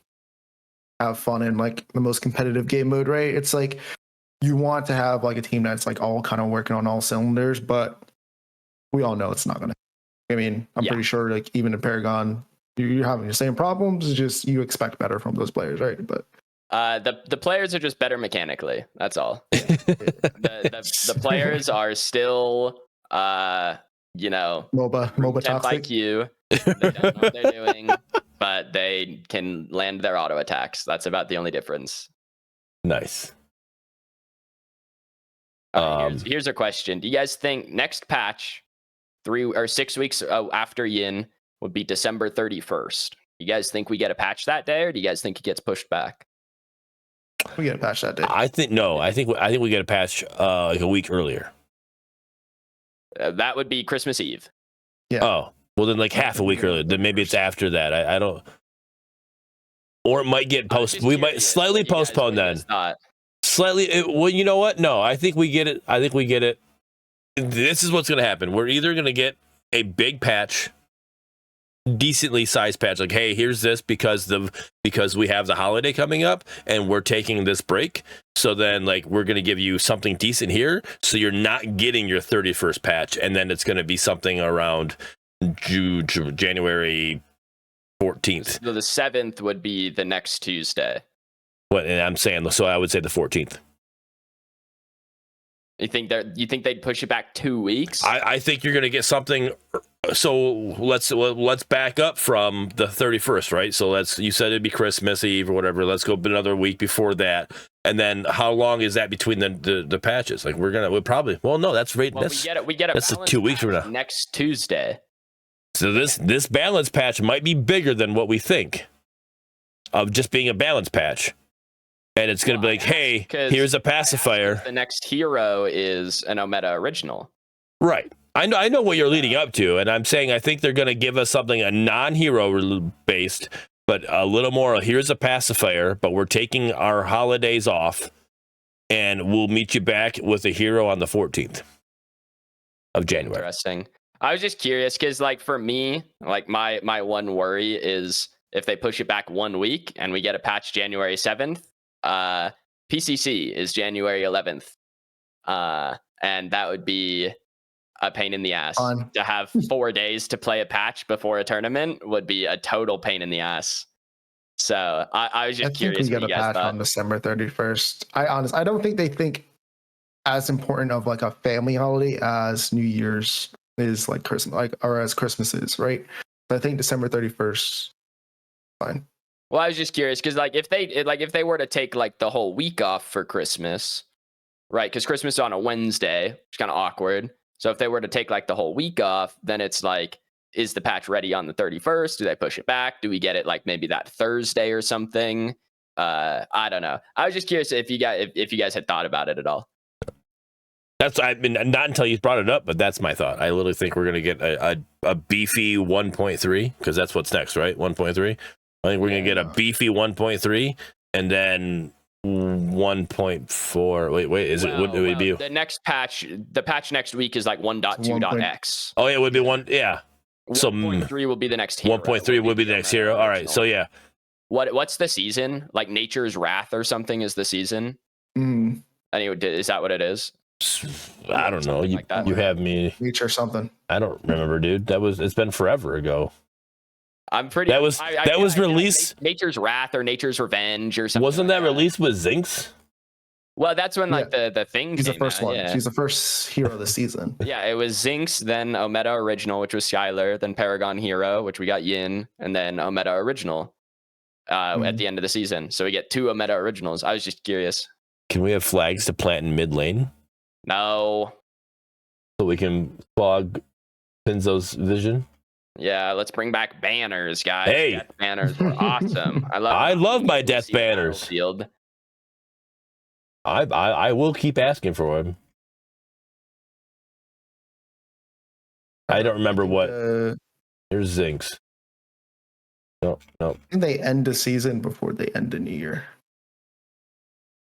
have fun in like the most competitive game mode, right? It's like you want to have like a team that's like all kind of working on all cylinders, but we all know it's not gonna. I mean, I'm pretty sure like even in Paragon, you're having the same problems. It's just you expect better from those players, right? But the players are just better mechanically. That's all. the players are still MOBA toxic. IQ. They don't know what they're doing, but they can land their auto attacks. That's about the only difference. Nice. Here's a question. Do you guys think next patch, 3 or 6 weeks after Yin, would be December 31st? You guys think we get a patch that day, or do you guys think it gets pushed back? We get a patch that day. I think we get a patch like a week earlier. That would be Christmas Eve. Yeah. Oh, well then like half a week earlier. Then maybe it's after that. I don't. Or it might get postponed. We might slightly postpone then. Slightly. Well, you know what? No, I think we get it. This is what's going to happen. We're either going to get a big patch, decently sized patch, like, hey, here's this because we have the holiday coming up and we're taking this break. So then, like, we're going to give you something decent here. So you're not getting your 31st patch, and then it's going to be something around January 14th. So the 7th would be the next Tuesday. And I'm saying, so I would say the 14th. You think they'd push it back 2 weeks? I think you're going to get something. So let's back up from the 31st, right? So you said it'd be Christmas Eve or whatever. Let's go another week before that. And then how long is that between the patches? Like we'll probably, well, no, that's right. Well, that's, we get a that's 2 weeks from now. Next Tuesday. So this balance patch might be bigger than what we think of just being a balance patch. And it's going to be like, hey, here's a pacifier. The next hero is an Omega original. Right. I know what you're leading up to. And I'm saying I think they're going to give us something, a non-hero based, but a little more, here's a pacifier, but we're taking our holidays off. And we'll meet you back with a hero on the 14th of January. Interesting. I was just curious because, like, for me, like my one worry is if they push it back 1 week and we get a patch January 7th. PCC is January 11th, and that would be a pain in the ass. To have 4 days to play a patch before a tournament would be a total pain in the ass. So I was just curious. I think we get a patch on December 31st. I don't think they think as important of like a family holiday as New Year's is, like Christmas, or as Christmas is, right? So I think December 31st, fine. Well, I was just curious because, like, if they were to take like the whole week off for Christmas, right? Because Christmas is on a Wednesday, which is kind of awkward. So if they were to take like the whole week off, then it's like, is the patch ready on the 31st? Do they push it back? Do we get it like maybe that Thursday or something? I don't know. I was just curious if you guys had thought about it at all. I mean, not until you brought it up, but that's my thought. I literally think we're gonna get a beefy 1.3 because that's what's next, right? 1.3. I think we're going to get a beefy 1.3 and then 1.4. Wait, is it? Would it be the next patch? The patch next week is like 1.2.x. Oh, yeah, it would be one. Yeah. 1.3 will be the next hero. 1.3 will be the next hero. All right. So, yeah. What's the season? Like Nature's Wrath or something is the season? Anyway, is that what it is? I don't know. You have me. Nature something. I don't remember, dude. It's been forever ago. I'm pretty. That was released. Nature's Wrath or Nature's Revenge or something. Wasn't that released with Zinx? Well, that's when the thing. He's the first one. Yeah. He's the first hero of the season. Yeah, it was Zinx, then Omega Original, which was Skylar, then Paragon Hero, which we got Yin, and then Omega Original at the end of the season. So we get 2 Omega Originals. I was just curious. Can we have flags to plant in mid lane? No. So we can fog Pinzo's vision. Yeah, let's bring back banners, guys. Hey, death banners were awesome. I love my death banners. Field. I will keep asking for them. I don't remember what. Here's Zinx. No. I think they end the season before they end the new year.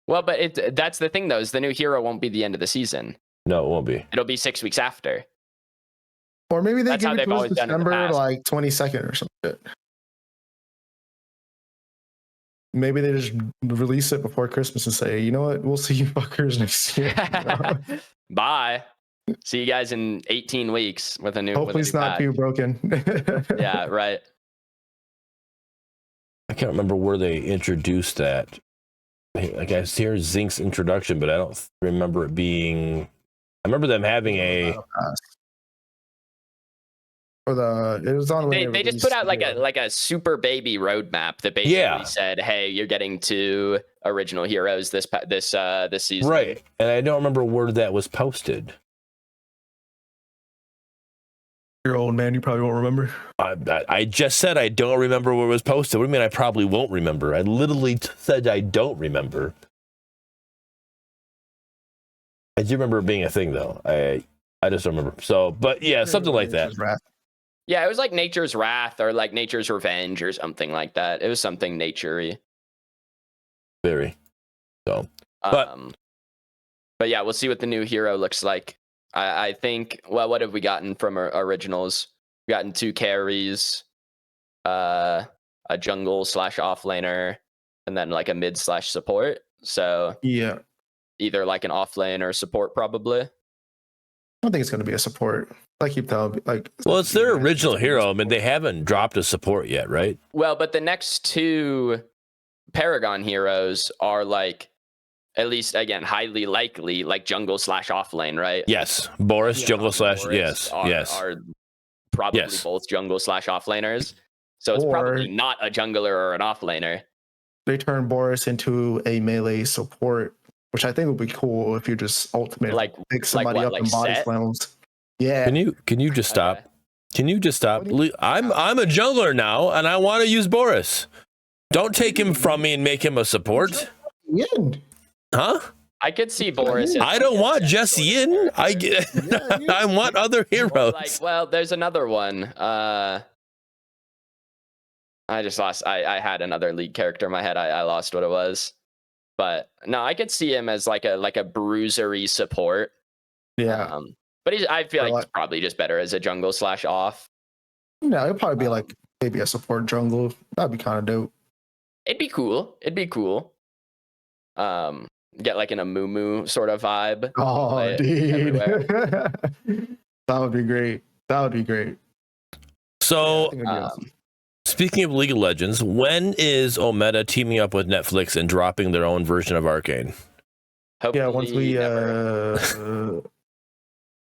Well, but that's the thing, though, is the new hero won't be the end of the season. No, it won't be. It'll be 6 weeks after. Or maybe they give it to us December, like 22nd or something. Maybe they just release it before Christmas and say, you know what, we'll see you fuckers next year. Bye. See you guys in 18 weeks with a new. Hopefully it's not too broken. Yeah, right. I can't remember where they introduced that. I guess here's Zinc's introduction, but I don't remember it being. I remember them having a. It was on. They just put out like a super baby roadmap that basically said, "Hey, you're getting 2 original heroes this season." Right, and I don't remember where that was posted. You're old, man. You probably won't remember. I just said I don't remember where it was posted. What do you mean I probably won't remember? I literally said I don't remember. I do remember it being a thing, though. I just don't remember. So, but yeah, something like that. Yeah, it was like Nature's Wrath or like Nature's Revenge or something like that. It was something nature-y. Very. So, but yeah, we'll see what the new hero looks like. I think, well, what have we gotten from our originals? We've gotten 2 carries, a jungle / offlaner, and then like a mid / support. So yeah, either like an offlane or support probably. I don't think it's going to be a support. I keep telling, well, it's their original hero. I mean, they haven't dropped a support yet, right? Well, but the next 2 Paragon heroes are like at least again, highly likely like jungle / off lane, right? Yes, Boris Yeah, jungle / Boris yes, yes. are probably Yes. both jungle / off laners. So it's Or- probably not a jungler or an off laner. They turn Boris into a melee support, which I think would be cool if you just ultimate Like- pick somebody what, up like and body Set? slams. Yeah. Can you just stop? Okay. Can you just stop? What do I'm a jungler now, and I want to use Boris. Don't take him from me and make him a support, Yin. huh? I could see Boris. as I don't like a want Set Jesse sort of in. I character. get. Yeah, I want other heroes. Like, well, there's another one. I just lost. I had another league character in my head. I lost what it was. But no, I could see him as like a bruisery support. Yeah. But I feel like Or he's probably just better as a jungle / off. No, it'd probably be like maybe a support jungle. That'd be kind of dope. It'd be cool. Get like an Amumu sort of vibe. Oh, Play it dude. everywhere. That would be great. That would be great. So, I think it'd be awesome. speaking of League of Legends, when is Omega teaming up with Netflix and dropping their own version of Arcane? Yeah, once we never.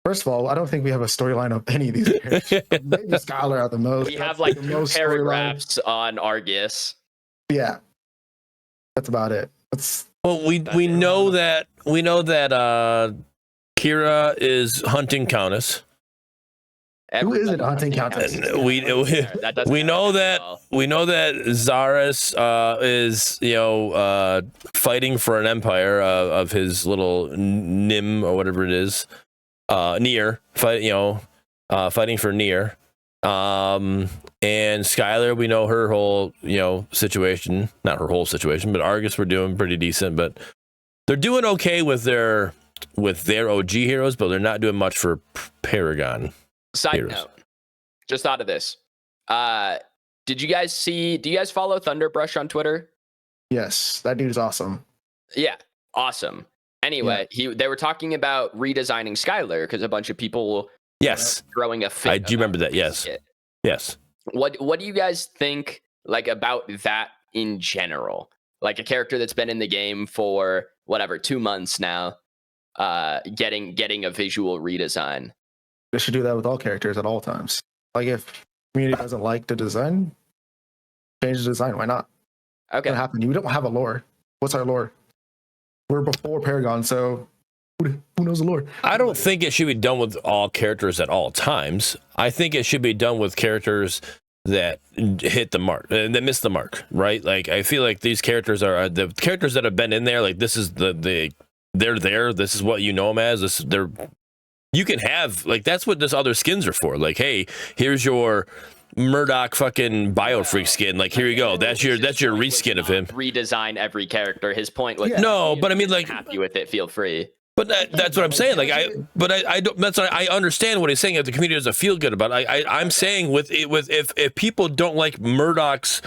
first of all, I don't think we have a storyline of any of these characters. Maybe Skylar at the most. We That's have like the 2 most storyline. paragraphs on Argus. Yeah. That's about it. That's Well, we know that Kira is hunting Countess. Who isn't Everybody hunting Countess? And we know that Zaris is fighting for an empire of his little Nim or whatever it is, Nier fighting for Nier, and Skylar, we know her whole situation, not her whole situation, but Argus were doing pretty decent, but they're doing okay with their OG heroes, but they're not doing much for Paragon. Side heroes. note, just thought of this. Do you guys follow Thunderbrush on Twitter? yes, that dude's awesome. Yeah, awesome. Anyway, they were talking about redesigning Skylar because a bunch of people Yes, throwing a fit. I do remember that. Yes, it. yes. What do you guys think like about that in general? Like a character that's been in the game for 2 months now, getting a visual redesign. They should do that with all characters at all times. Like if community doesn't like the design, change the design. Why not? Okay. What happened? We don't have a lore. What's our lore? We're before Paragon, so who knows the lore? I don't think it should be done with all characters at all times. I think it should be done with characters that hit the mark and that miss the mark, right? Like I feel like these characters are the characters that have been in there. Like this is they're there. This is what you know them as. You can have like that's what this other skins are for. Like, hey, here's your Murdoch fucking Biofreak skin. Like, here you go. That's your reskin of him. Redesign every character. His point was No, but I mean, like, happy with it. Feel free. But that's what I'm saying. Like I don't. That's what I understand what he's saying. If the community doesn't feel good about it, I'm saying if people don't like Murdoch's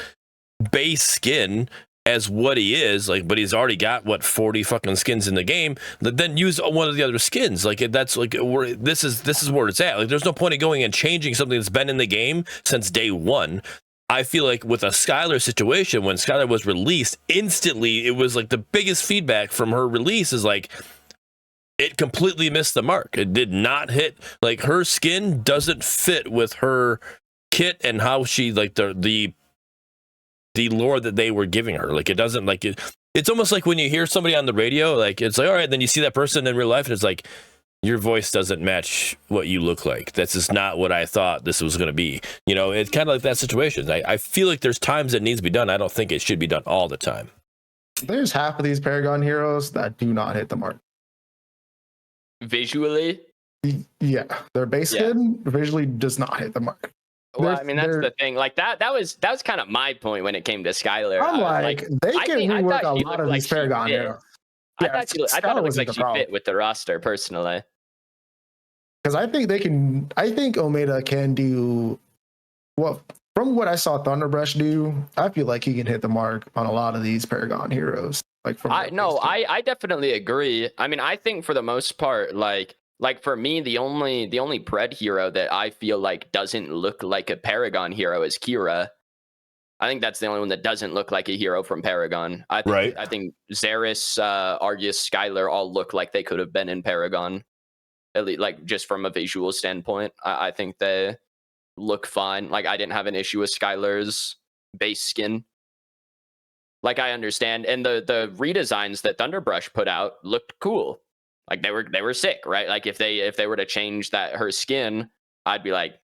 base skin as what he is, like, but he's already got 40 fucking skins in the game, then use one of the other skins. Like that's like this is where it's at. Like there's no point in going and changing something that's been in the game since day one. I feel like with a Skylar situation, when Skylar was released, instantly it was like the biggest feedback from her release is like it completely missed the mark. It did not hit, like her skin doesn't fit with her kit and how she like the lore that they were giving her. Like it doesn't like it. It's almost like when you hear somebody on the radio, like it's like, all right, then you see that person in real life and it's like, your voice doesn't match what you look like. That's just not what I thought this was going to be. You know, it's kind of like that situation. I feel like there's times it needs to be done. I don't think it should be done all the time. There's half of these Paragon heroes that do not hit the mark. Visually? Yeah, their base skin visually does not hit the mark. Well, I mean, that's the thing. Like that was kind of my point when it came to Skylar. I'm like they can rework a lot of these Paragon heroes. I thought it looked like she fit with the roster personally. Because I think Omega can do well. From what I saw Thunderbrush do, I feel like he can hit the mark on a lot of these Paragon heroes. I definitely agree. I mean, I think for the most part, like for me, the only Pred hero that I feel like doesn't look like a Paragon hero is Kira. I think that's the only one that doesn't look like a hero from Paragon. I think Xeris, Argus, Skylar all look like they could have been in Paragon. At least, like, just from a visual standpoint. I think they look fine. Like, I didn't have an issue with Skylar's base skin. Like, I understand, and the redesigns that Thunderbrush put out looked cool. Like, they were sick, right? Like, if they were to change her skin, I'd be like,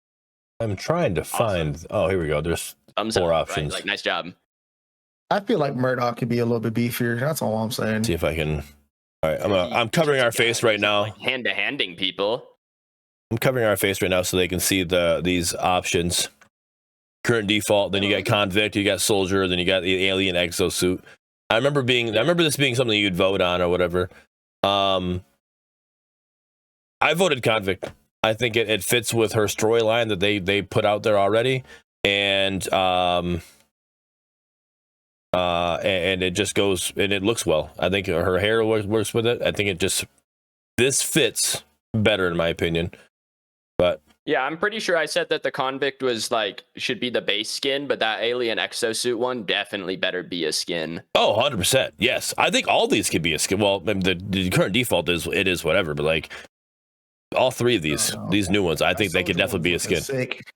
I'm trying to find. Awesome. Oh, here we go. There's thumbs 4 up, options. right? Like, nice job. I feel like Murdoch could be a little bit beefier. That's all I'm saying. See if I can. All right, I'm covering our face right now. Like, hand-to-handing people. I'm covering our face right now so they can see these options. Current default, then you got convict, you got soldier, then you got the alien exosuit. I remember this being something you'd vote on or whatever. I voted convict. I think it fits with her storyline that they put out there already, and it just goes and it looks well. I think her hair works with it. I think this fits better in my opinion. But yeah, I'm pretty sure I said that the convict was should be the base skin, but that alien exosuit one definitely better be a skin. Oh, 100%. Yes. I think all these could be a skin. Well, the current default is whatever, but like all 3 of these new ones, I think they could definitely be a skin. Sick.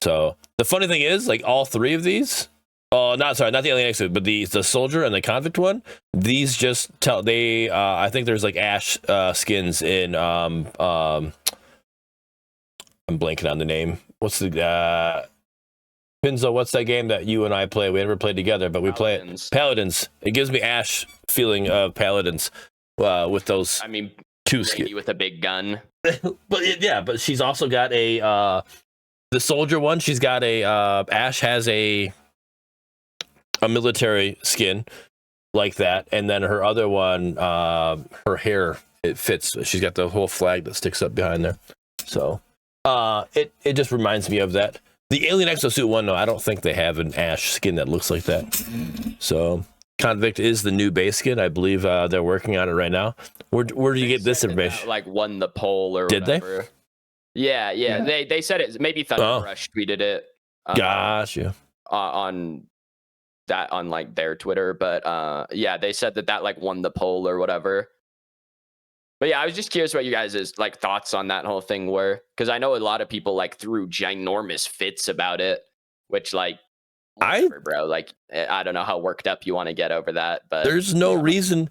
So the funny thing is, like all 3 of these, not the alien exosuit, but the soldier and the convict one, these just tell I think there's like ash skins in I'm blanking on the name. What's the Pinzo? What's that game that you and I play? We never played together, but we play it. Paladins. It gives me Ash feeling of Paladins with those. I mean, 2 skins with a big gun. but she's also got the soldier one. She's got Ash has a military skin like that, and then her other one, her hair, it fits. She's got the whole flag that sticks up behind there. So. It just reminds me of that. The alien exosuit one, no, I don't think they have an Ash skin that looks like that. So convict is the new base skin. I believe they're working on it right now. Where do you get this information? Won the poll or did whatever. Yeah. They said it. Maybe Thunderbrush tweeted it. Gotcha. On their Twitter, but yeah, they said that won the poll or whatever. But yeah, I was just curious what you guys' thoughts on that whole thing were, because I know a lot of people threw ginormous fits about it, which whatever, bro. I don't know how worked up you want to get over that, but there's no reason.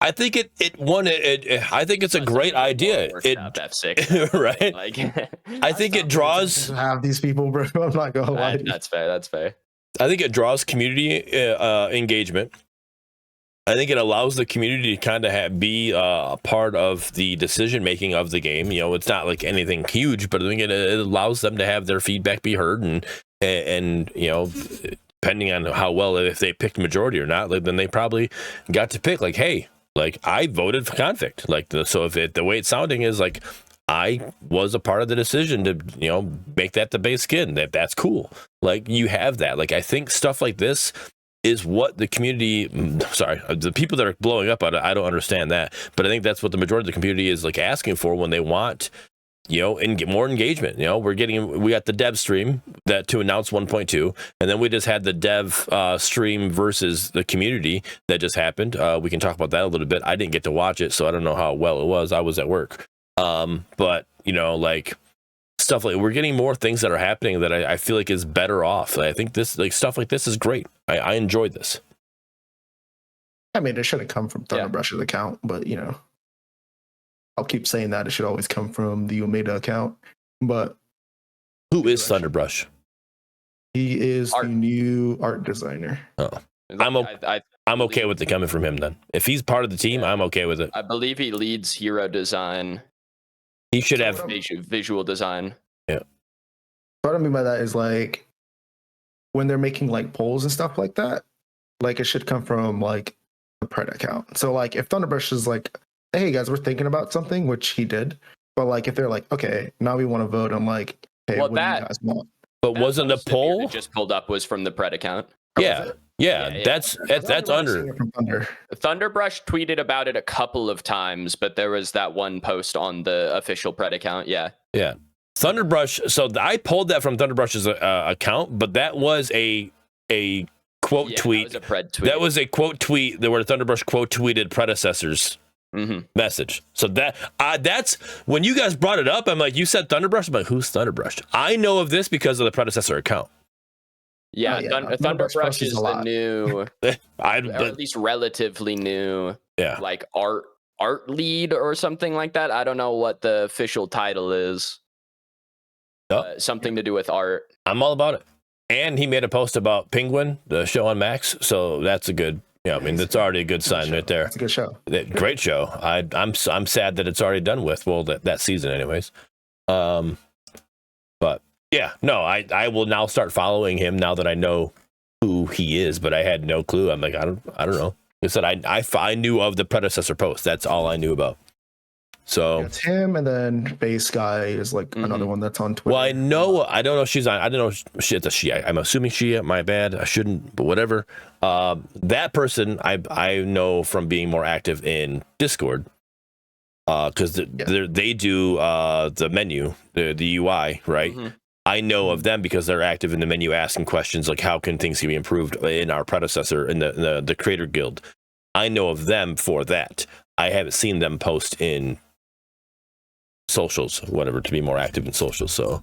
I think it won it. I think it's a great idea. It F6, right? I think it draws. Have these people, bro. I'm not gonna lie. That's fair. That's fair. I think it draws community engagement. I think it allows the community to kind of be a part of the decision making of the game. You know, it's not like anything huge, but I think it allows them to have their feedback be heard, and you know, depending on how well, if they picked majority or not, then they probably got to pick hey, I voted for convict. So if the way it's sounding is I was a part of the decision to make that the base skin. That's cool. You have that. I think stuff like this is what the community, the people that are blowing up on it, I don't understand that, but I think that's what the majority of the community is asking for when they want, and get more engagement. We got the dev stream to announce 1.2, and then we just had the dev stream versus the community that just happened. We can talk about that a little bit. I didn't get to watch it, so I don't know how well it was. I was at work, but stuff we're getting more things that are happening that I feel is better off. I think this stuff like this is great. I enjoyed this. I mean, it shouldn't come from Thunderbrush's account, but I'll keep saying that it should always come from the Omega account. But who is Thunderbrush? He is the new art designer. Oh, I'm okay with it coming from him then. If he's part of the team, I'm okay with it. I believe he leads hero design. He should have visual design. Yeah. What I mean by that is when they're making polls and stuff like that, it should come from the Pred account. So if Thunderbrush is hey guys, we're thinking about something, which he did, but if they're okay, now we want to vote, I'm hey, what do you guys want? But wasn't the poll that just pulled up was from the Pred account? Yeah, that's under Thunderbrush tweeted about it a couple of times, but there was that one post on the official Pred account. Yeah. Thunderbrush. So I pulled that from Thunderbrush's account, but that was a a quote tweet. That was a Pred tweet. That was a quote tweet where Thunderbrush quote tweeted Predecessor's message. So that's when you guys brought it up. I'm like, you said Thunderbrush. I'm like, who's Thunderbrush? I know of this because of the Predecessor account. Yeah, Thunderbrush is the new, or at least relatively new, like art lead or something like that. I don't know what the official title is. Something to do with art. I'm all about it. And he made a post about Penguin, the show on Max. So that's a good. Yeah, I mean that's already a good sign right there. It's a good show. Great show. I'm sad that it's already done with. Well, that season, anyways. But yeah, no, I will now start following him now that I know who he is. But I had no clue. I'm like, I don't know. I said I knew of the Predecessor post. That's all I knew about. So it's him, and then Base Guy is like another one that's on Twitter. Well, I don't know if she's on. I don't know if it's a she. I'm assuming she. My bad. I shouldn't, but whatever. That person I know from being more active in Discord, because they do the menu, the UI, right? I know of them because they're active in the menu, asking questions like how can things be improved in our Predecessor in the Creator Guild. I know of them for that. I haven't seen them post in socials, whatever, to be more active in socials. So,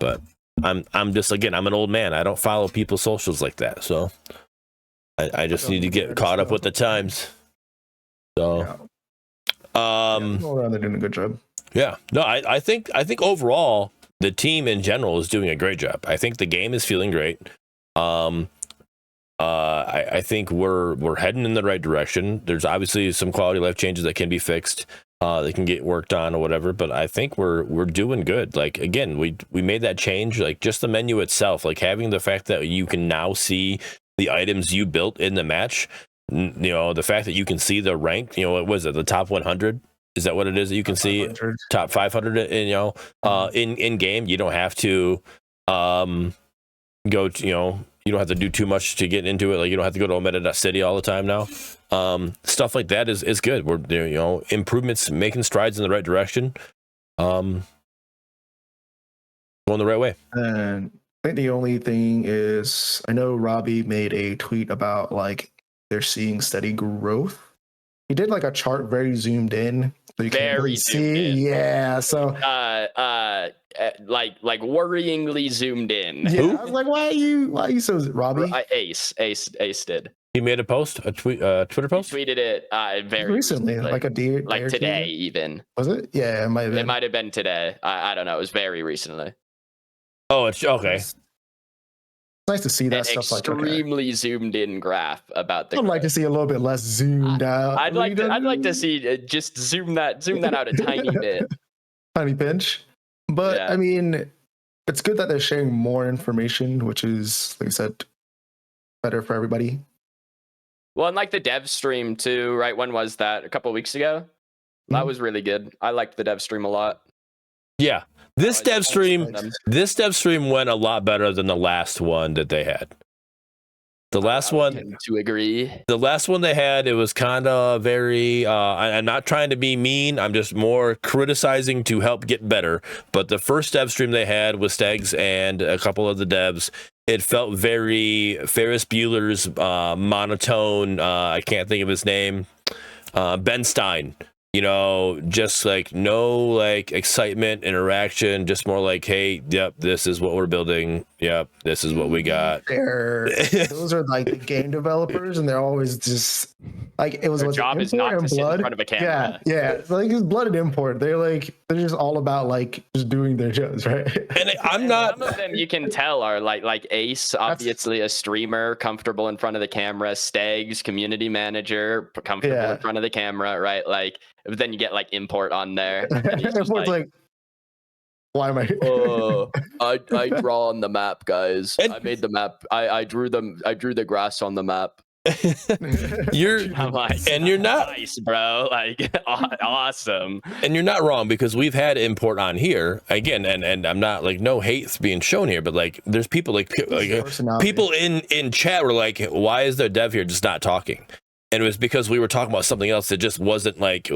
but I'm just, again, I'm an old man. I don't follow people's socials like that. So I just need to get caught up with the times. So, they're doing a good job. Yeah, no, I think overall the team in general is doing a great job. I think the game is feeling great. I think we're heading in the right direction. There's obviously some quality of life changes that can be fixed. They can get worked on or whatever, but I think we're doing good. Like, again, we made that change, like just the menu itself, like having the fact that you can now see the items you built in the match, you know, the fact that you can see the rank, you know, what was it, the top 100? Is that what it is that you can see? Top 500, you know, in game. You don't have to go to, you know, you don't have to do too much to get into it. Like, you don't have to go to Omega.City all the time now. Stuff like that is good. We're, you know, improvements, making strides in the right direction. Going the right way. And I think the only thing is, I know Robbie made a tweet about like they're seeing steady growth. He did like a chart very zoomed in. So you can really see. Yeah. So like worryingly zoomed in. Yeah, I was like, why are you so, Robbie? Ace did. He made a post, a Twitter post. He tweeted it very recently, like a day, like today even. Was it? Yeah, it might have been. It might have been today. I don't know. It was very recently. Oh, it's okay. It's nice to see that stuff. Extremely zoomed in graph about the. I'd like to see a little bit less zoomed out. I'd like to see just zoom that out a tiny bit. Tiny pinch. But yeah. I mean, it's good that they're sharing more information, which is, like I said, better for everybody. Well, and like the dev stream too, right? When was that? A couple of weeks ago? That was really good. I liked the dev stream a lot. Yeah. This dev stream went a lot better than the last one that they had. The last one, to agree. The last one they had, it was kind of very. I'm not trying to be mean. I'm just more criticizing to help get better. But the first dev stream they had with Stegs and a couple of the devs, it felt very Ferris Bueller's monotone. I can't think of his name. Ben Stein. You know, just like no like excitement, interaction, just more like, hey, yep, this is what we're building. Yep, this is what we got. Those are like the game developers, and they're always just like, it was their job is not to sit in front of a camera. Yeah, like it's blood and import. They're just all about like just doing their jobs, right? And I'm not. Some of them you can tell are like Ace, obviously a streamer, comfortable in front of the camera. Stegs, community manager, comfortable in front of the camera, right? Like. But then you get like import on there. And he's just like, why am I? I draw on the map, guys. I made the map. I drew them. I drew the grass on the map. You're not nice, bro. Like awesome. And you're not wrong, because we've had import on here again, and I'm not like, no hate's being shown here, but like there's people like people in chat were like, why is there dev here just not talking? And it was because we were talking about something else that just wasn't like,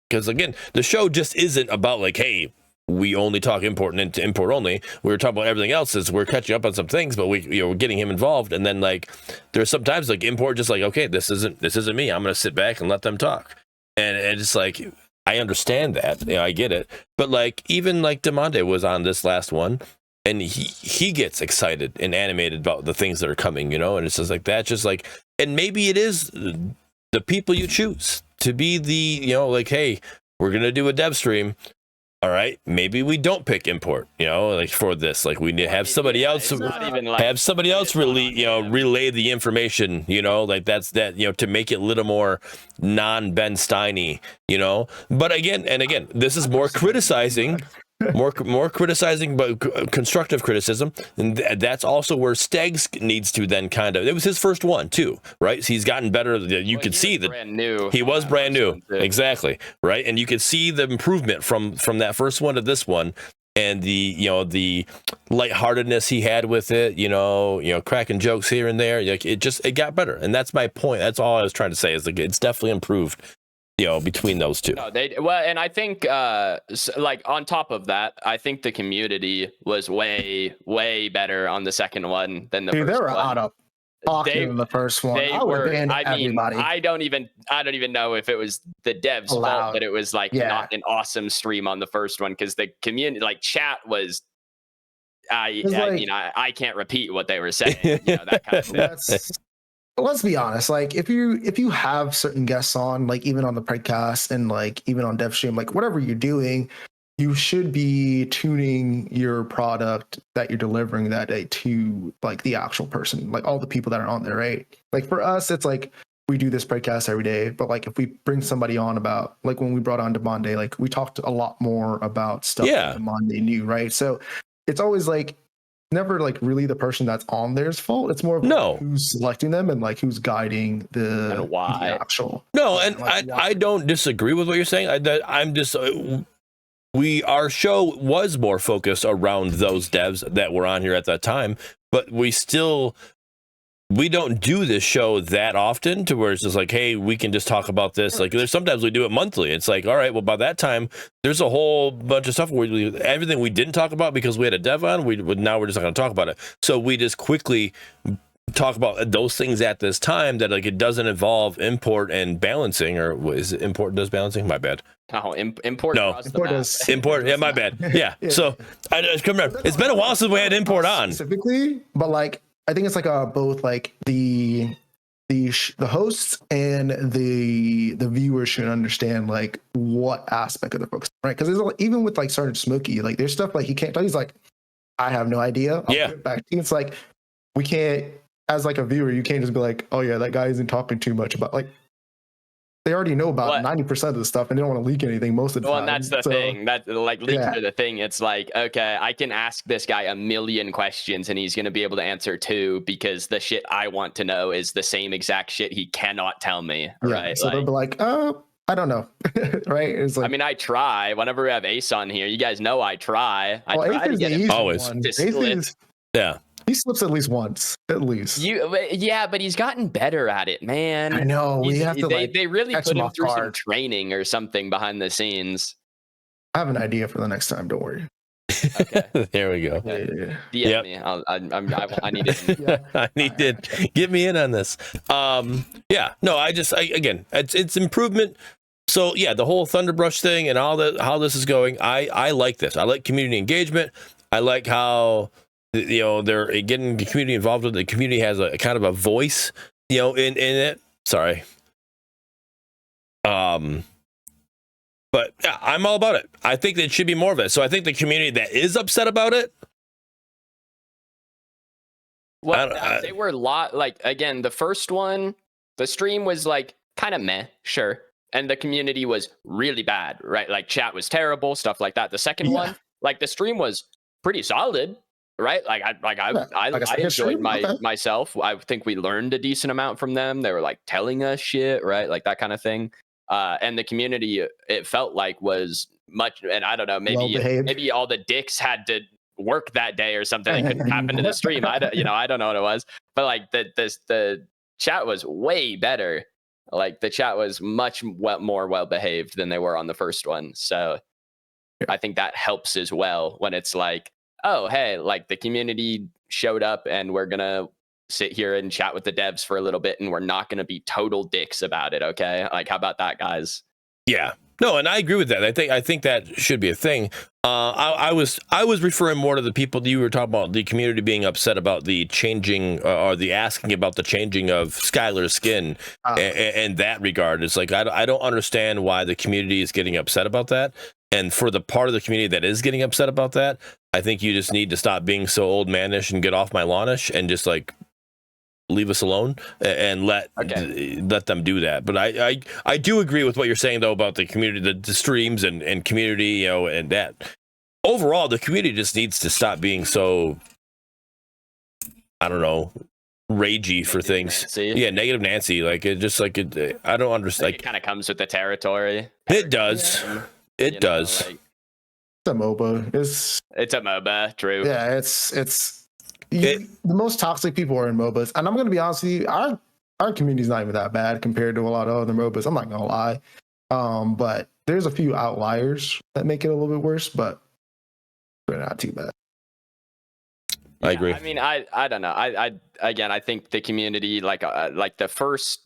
because again, the show just isn't about like, hey, we only talk import and import only. We were talking about everything else as we're catching up on some things, but we're getting him involved. And then like there's sometimes like import just like, okay, this isn't me. I'm gonna sit back and let them talk. And it's like I understand that, I get it. But like even like Demonde was on this last one, and he gets excited and animated about the things that are coming, and it's just like that, just like, and maybe it is the people you choose to be the, like, hey, we're gonna do a dev stream. All right, maybe we don't pick import, like for this, like we need to have somebody else, really, relay the information, like that's that, to make it a little more non-Ben Steiny, But again, this is more criticizing, more criticizing, but constructive criticism, and that's also where Stegs needs to then kind of. It was his first one too, right? So he's gotten better. You could see that brand new. He was brand new, exactly, right? And you could see the improvement from that first one to this one, and the lightheartedness he had with it, cracking jokes here and there. Like it got better, and that's my point. That's all I was trying to say is like it's definitely improved. Between those two. No, and I think like on top of that, I think the community was way better on the second one than the first one. They were out of pocket in the first one. I don't even know if it was the devs' fault that it was like not an awesome stream on the first one, because the community, like chat was. I can't repeat what they were saying. That kind of thing. Let's be honest. Like, if you have certain guests on, like even on the podcast and like even on DevStream, like whatever you're doing, you should be tuning your product that you're delivering that day to like the actual person, like all the people that are on there, right? Like for us, it's like we do this podcast every day, but like if we bring somebody on about, like when we brought on Demonde, like we talked a lot more about stuff that Demonde knew, right? So it's always like never like really the person that's on there's fault. It's more of like who's selecting them and like who's guiding the actual. No, and like, I don't disagree with what you're saying. I'm just our show was more focused around those devs that were on here at that time, but we don't do this show that often to where it's just like, hey, we can just talk about this. Like there's sometimes we do it monthly. It's like, all right, well, by that time, there's a whole bunch of stuff where everything we didn't talk about because we had a dev on, now we're just not going to talk about it. So we just quickly talk about those things at this time that like it doesn't involve import and balancing, or is it import does balancing? My bad. Oh, import. No, import. Yeah, my bad. Yeah. So I just come remember. It's been a while since we had import on specifically, but like. I think it's like both like the hosts and the viewers should understand like what aspect of the focus, right? Because even with like Sergeant Smokey, like there's stuff like he can't tell. He's like, I have no idea. I'll put it back to you. It's like we can't, as like a viewer, you can't just be like, oh yeah, that guy isn't talking too much about like. They already know about 90% of the stuff and they don't want to leak anything most of the time. Well, and that's the thing. That like leaks are the thing. It's like, okay, I can ask this guy a million questions and he's going to be able to answer 2 because the shit I want to know is the same exact shit he cannot tell me. Right. So they'll be like, I don't know. Right. It's like, I mean, I try whenever we have Ace on here. You guys know I try. I try to get him always. Yeah. He slips at least once, at least. But he's gotten better at it, man. I know. They really put him through some training or something behind the scenes. I have an idea for the next time. Don't worry. Okay. There we go. DM me. I need it. I need it. Get me in on this. Again, it's improvement. So yeah, the whole Thunderbrush thing and all that, how this is going. I like this. I like community engagement. I like how. They're getting the community involved with it. The community has a kind of a voice, in it. Sorry. But yeah, I'm all about it. I think there should be more of it. So I think the community that is upset about it. Well, they were again, the first one, the stream was like kind of meh, sure. And the community was really bad, right? Like chat was terrible, stuff like that. The second one, like the stream was pretty solid. Right, I enjoyed myself. I think we learned a decent amount from them. They were like telling us shit, right, like that kind of thing. And the community, it felt like was much. And I don't know, maybe all the dicks had to work that day or something. It couldn't happen to the stream. I don't know what it was, but like the chat was way better. Like the chat was much more well behaved than they were on the first one. So I think that helps as well when it's like, oh, hey, like the community showed up and we're going to sit here and chat with the devs for a little bit and we're not going to be total dicks about it. Okay. Like, how about that, guys? Yeah. No, and I agree with that. I think that should be a thing. I was referring more to the people that you were talking about, the community being upset about the changing or the asking about the changing of Skylar's skin, and that regard. It's like I don't understand why the community is getting upset about that. And for the part of the community that is getting upset about that, I think you just need to stop being so old manish and get off my lawnish and just like leave us alone and let them do that. But I do agree with what you're saying though about the community, the streams and community, and that overall the community just needs to stop being so, I don't know, ragey for things. Nancy. Yeah, negative Nancy. Like it just like it. I don't understand. Like, it kind of comes with the territory. It does. It does. Like, it's a MOBA. It's a MOBA. True. Yeah, it's the most toxic people are in MOBAs, and I'm gonna be honest with you, our community's not even that bad compared to a lot of other MOBAs. I'm not gonna lie, but there's a few outliers that make it a little bit worse, but they're not too bad. I agree. I mean, I don't know. I think the community, like the first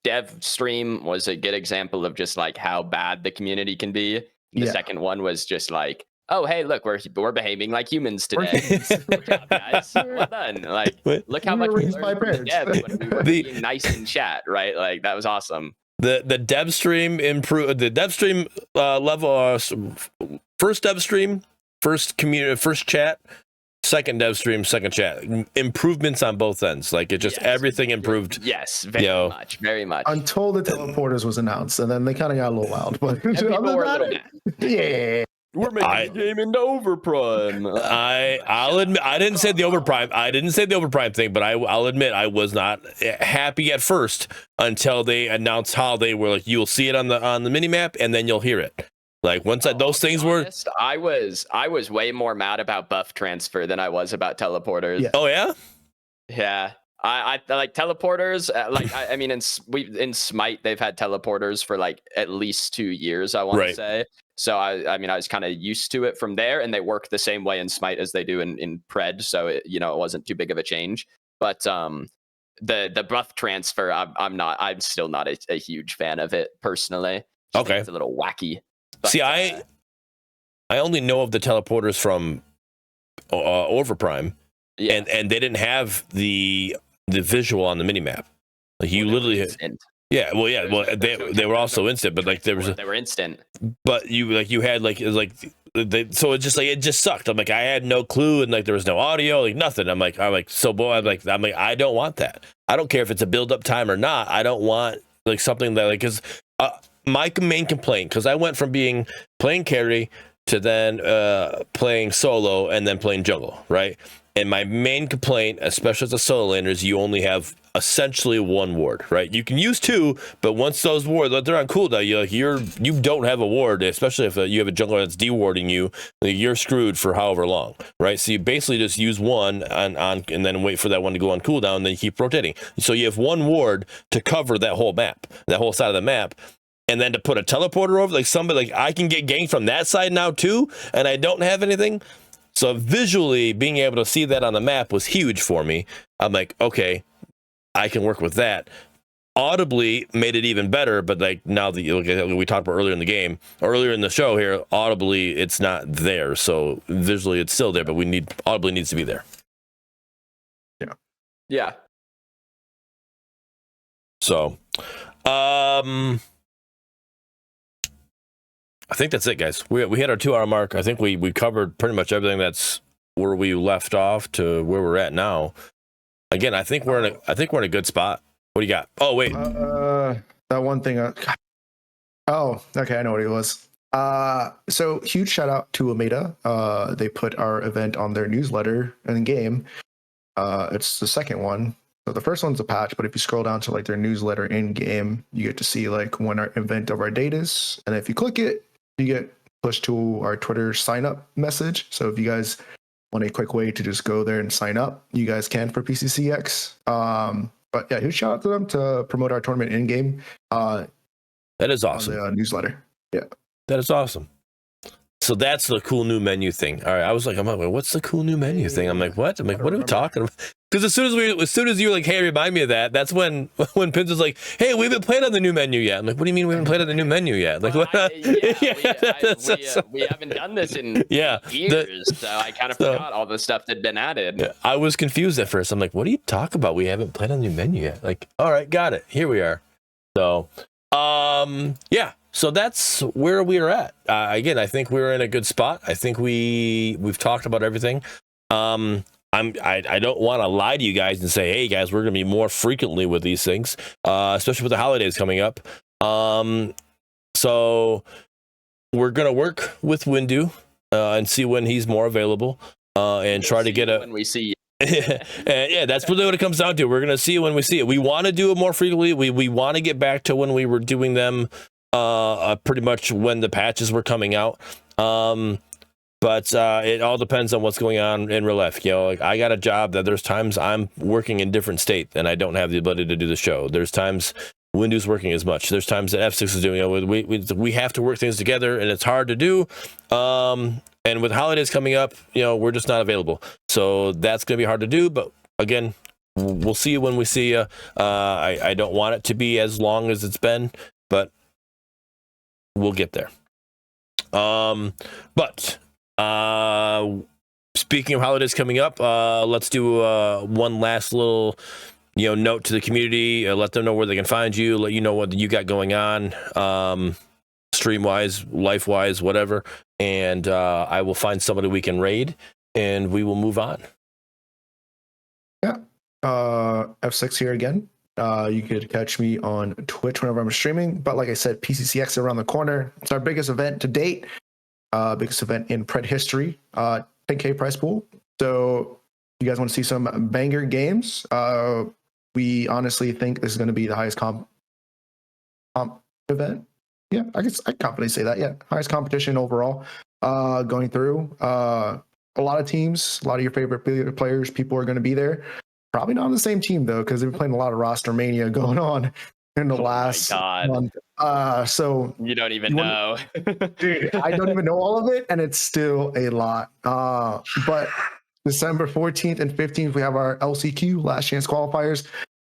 dev stream was a good example of just like how bad the community can be. The second one was just like, oh, hey, look, we're behaving like humans today. Good job, guys. Well done. Like, look how much we learned from when we were being nice in chat, right? Like, that was awesome. The dev stream improved. The dev stream level, first dev stream, first community, first chat, second dev stream, second chat. Improvements on both ends. Like, it just everything improved. Yes, very much. Until the teleporters was announced, and then they kind of got a little wild. But people were a little mad. Yeah. We're making the game into overprime. I'll admit I didn't say the overprime. I didn't say the overprime thing, but I'll admit I was not happy at first until they announced how they were like, you'll see it on the mini map and then you'll hear it. Like once those things were. I was way more mad about buff transfer than I was about teleporters. Yeah. Oh yeah. Yeah. I like teleporters. I mean, in Smite they've had teleporters for like at least 2 years. I want to say. So I mean, I was kind of used to it from there, and they work the same way in Smite as they do in Pred. So it wasn't too big of a change. But the buff transfer, I'm still not a huge fan of it personally. Okay, it's a little wacky. But, see, I only know of the teleporters from Overprime, and they didn't have the visual on the minimap. Like you literally. Yeah, well, yeah, well, they were also instant, but like they were instant. But you had so it just sucked. I'm like, I had no clue, and like there was no audio, like nothing. I'm like, so boy, I'm like, I don't want that. I don't care if it's a build up time or not. I don't want like something that like because my main complaint, because I went from playing carry to then playing solo and then playing jungle, right? And my main complaint, especially as a solo laner, is you only have essentially one ward, right? You can use two, but once those wards, they're on cooldown, you don't have a ward, especially if you have a jungler that's dewarding you, you're screwed for however long, right? So you basically just use one on and then wait for that one to go on cooldown, and then you keep rotating. So you have one ward to cover that whole map, that whole side of the map. And then to put a teleporter over, like somebody, like I can get ganked from that side now too, and I don't have anything. So visually being able to see that on the map was huge for me. I'm like, okay, I can work with that. Audibly made it even better, but like now that you look at we talked about earlier in the game, earlier in the show here, audibly it's not there. So visually it's still there, but audibly needs to be there. Yeah. Yeah. So, I think that's it, guys. We hit our 2 hour mark. I think we covered pretty much everything that's where we left off to where we're at now. Again, I think we're in a good spot. What do you got? Oh wait, that one thing. Oh, okay, I know what it was. So huge shout out to Ameda. They put our event on their newsletter in game. It's the second one. So the first one's a patch, but if you scroll down to like their newsletter in game, you get to see like when our event of our date is, and if you click it, you get pushed to our Twitter sign up message. So if you guys want a quick way to just go there and sign up, you guys can for PCCX. But yeah, huge shout out to them to promote our tournament in game. That is awesome. On the newsletter. Yeah, that is awesome. So that's the cool new menu thing. All right, I'm like, what's the cool new menu thing? I'm like, what? I'm like, what are we talking about? Because as soon as you like, hey, remind me of that. That's when Pins was like, hey, we haven't played on the new menu yet. I'm like, what do you mean we haven't played on the new menu yet? Like, what? We haven't done this in years, so I kind of forgot all the stuff that'd been added. Yeah, I was confused at first. I'm like, what do you talk about? We haven't played on the new menu yet. Like, all right, got it. Here we are. So, yeah. So that's where we are at. Again, I think we're in a good spot. I think we've talked about everything. I don't want to lie to you guys and say, hey guys, we're going to be more frequently with these things, especially with the holidays coming up. So we're going to work with Windu and see when he's more available and try to get when we see you. Yeah, that's really what it comes down to. We're going to see it when we see it. We want to do it more frequently. We want to get back to when we were doing them pretty much when the patches were coming out. But it all depends on what's going on in real life. You know, like I got a job that there's times I'm working in different state and I don't have the ability to do the show. There's times Windows working as much. There's times that F6 is doing it. We have to work things together and it's hard to do. And with holidays coming up, you know, we're just not available. So that's going to be hard to do. But again, we'll see you when we see you. I don't want it to be as long as it's been, but we'll get there. But speaking of holidays coming up, let's do one last little note to the community. Let them know where they can find you, let you know what you got going on, stream wise, life wise, whatever, and I will find somebody we can raid and we will move on. Yeah. F6 here again. You could catch me on Twitch whenever I'm streaming, but like I said, PCCX is around the corner. It's our biggest event to date. Biggest event in Pred history, 10K prize pool. So if you guys want to see some banger games, we honestly think this is going to be the highest comp event. Yeah, I guess I confidently say that. Yeah, highest competition overall going through. A lot of teams, a lot of your favorite players, people are going to be there. Probably not on the same team though, because they've been playing a lot of roster mania going on in the last month. So you don't even know. Dude, I don't even know all of it, and it's still a lot. But December 14th and 15th, we have our LCQ, Last Chance Qualifiers.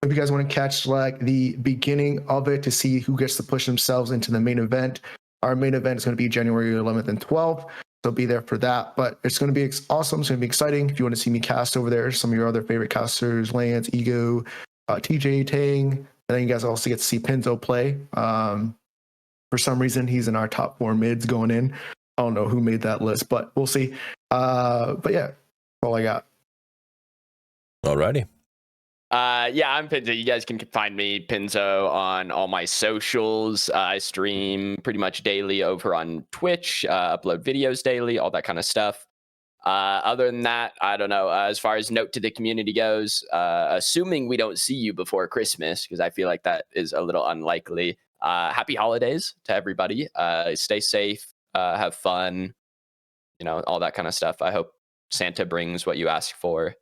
If you guys want to catch like the beginning of it to see who gets to push themselves into the main event, our main event is going to be January 11th and 12th. So be there for that. But it's going to be awesome. It's going to be exciting. If you want to see me cast over there, some of your other favorite casters, Lance, Ego, TJ, Tang, and then you guys also get to see Pinzo play. For some reason, he's in our top 4 mids going in. I don't know who made that list, but we'll see. But yeah, that's all I got. Alrighty. Yeah, I'm Pinzo. You guys can find me, Pinzo, on all my socials. I stream pretty much daily over on Twitch, upload videos daily, all that kind of stuff. Other than that, I don't know. As far as note to the community goes, assuming we don't see you before Christmas, because I feel like that is a little unlikely. Happy holidays to everybody. Stay safe, have fun, all that kind of stuff. I hope Santa brings what you ask for.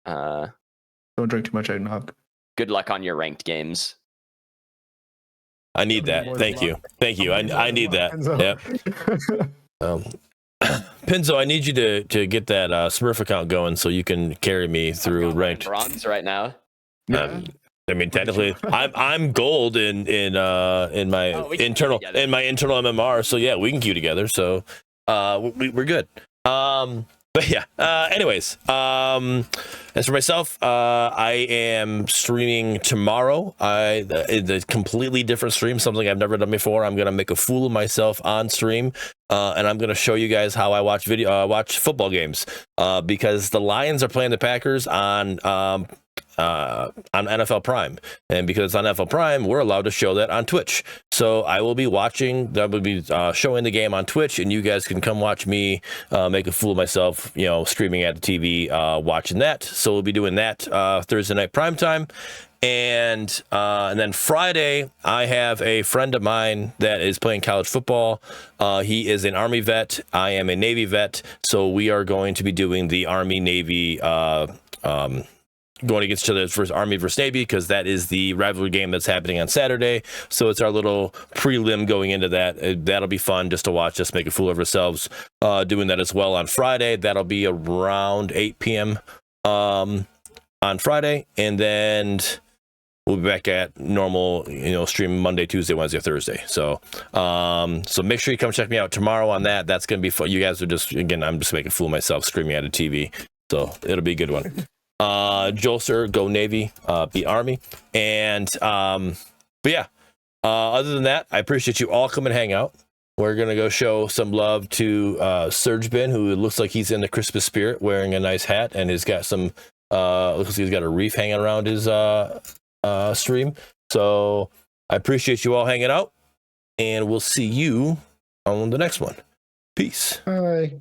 Don't drink too much eggnog. Good luck on your ranked games. I need that. Thank you. I need that. Yep. Pinzo, I need you to get that Smurf account going so you can carry me through ranked bronze right now. I mean, technically, I'm gold in my internal MMR. So yeah, we can queue together. So we're good. But yeah. Anyways, as for myself, I am streaming tomorrow. It's a completely different stream, something I've never done before. I'm gonna make a fool of myself on stream, and I'm gonna show you guys how I watch football games. Because the Lions are playing the Packers on NFL Prime, and because it's on NFL Prime, we're allowed to show that on Twitch. So I will be showing the game on Twitch, and you guys can come watch me make a fool of myself, streaming at the TV, watching that. So we'll be doing that Thursday night prime time. And then Friday, I have a friend of mine that is playing college football. He is an Army vet. I am a Navy vet. So we are going to be doing the Army-Navy going against each other for Army versus Navy, because that is the rivalry game that's happening on Saturday. So it's our little prelim going into that. That'll be fun just to watch us make a fool of ourselves doing that as well on Friday. That'll be around 8 p.m. On Friday, and then we'll be back at normal, stream Monday, Tuesday, Wednesday, Thursday. So make sure you come check me out tomorrow on that. That's going to be fun. You guys are I'm just making a fool of myself screaming at a TV. So it'll be a good one. Jolster, go Navy, beat Army. And, but yeah, other than that, I appreciate you all coming and hang out. We're going to go show some love to Surge Bin, who looks like he's in the Christmas spirit, wearing a nice hat, and he's got some, looks like he's got a reef hanging around his stream. So I appreciate you all hanging out, and we'll see you on the next one. Peace. Bye.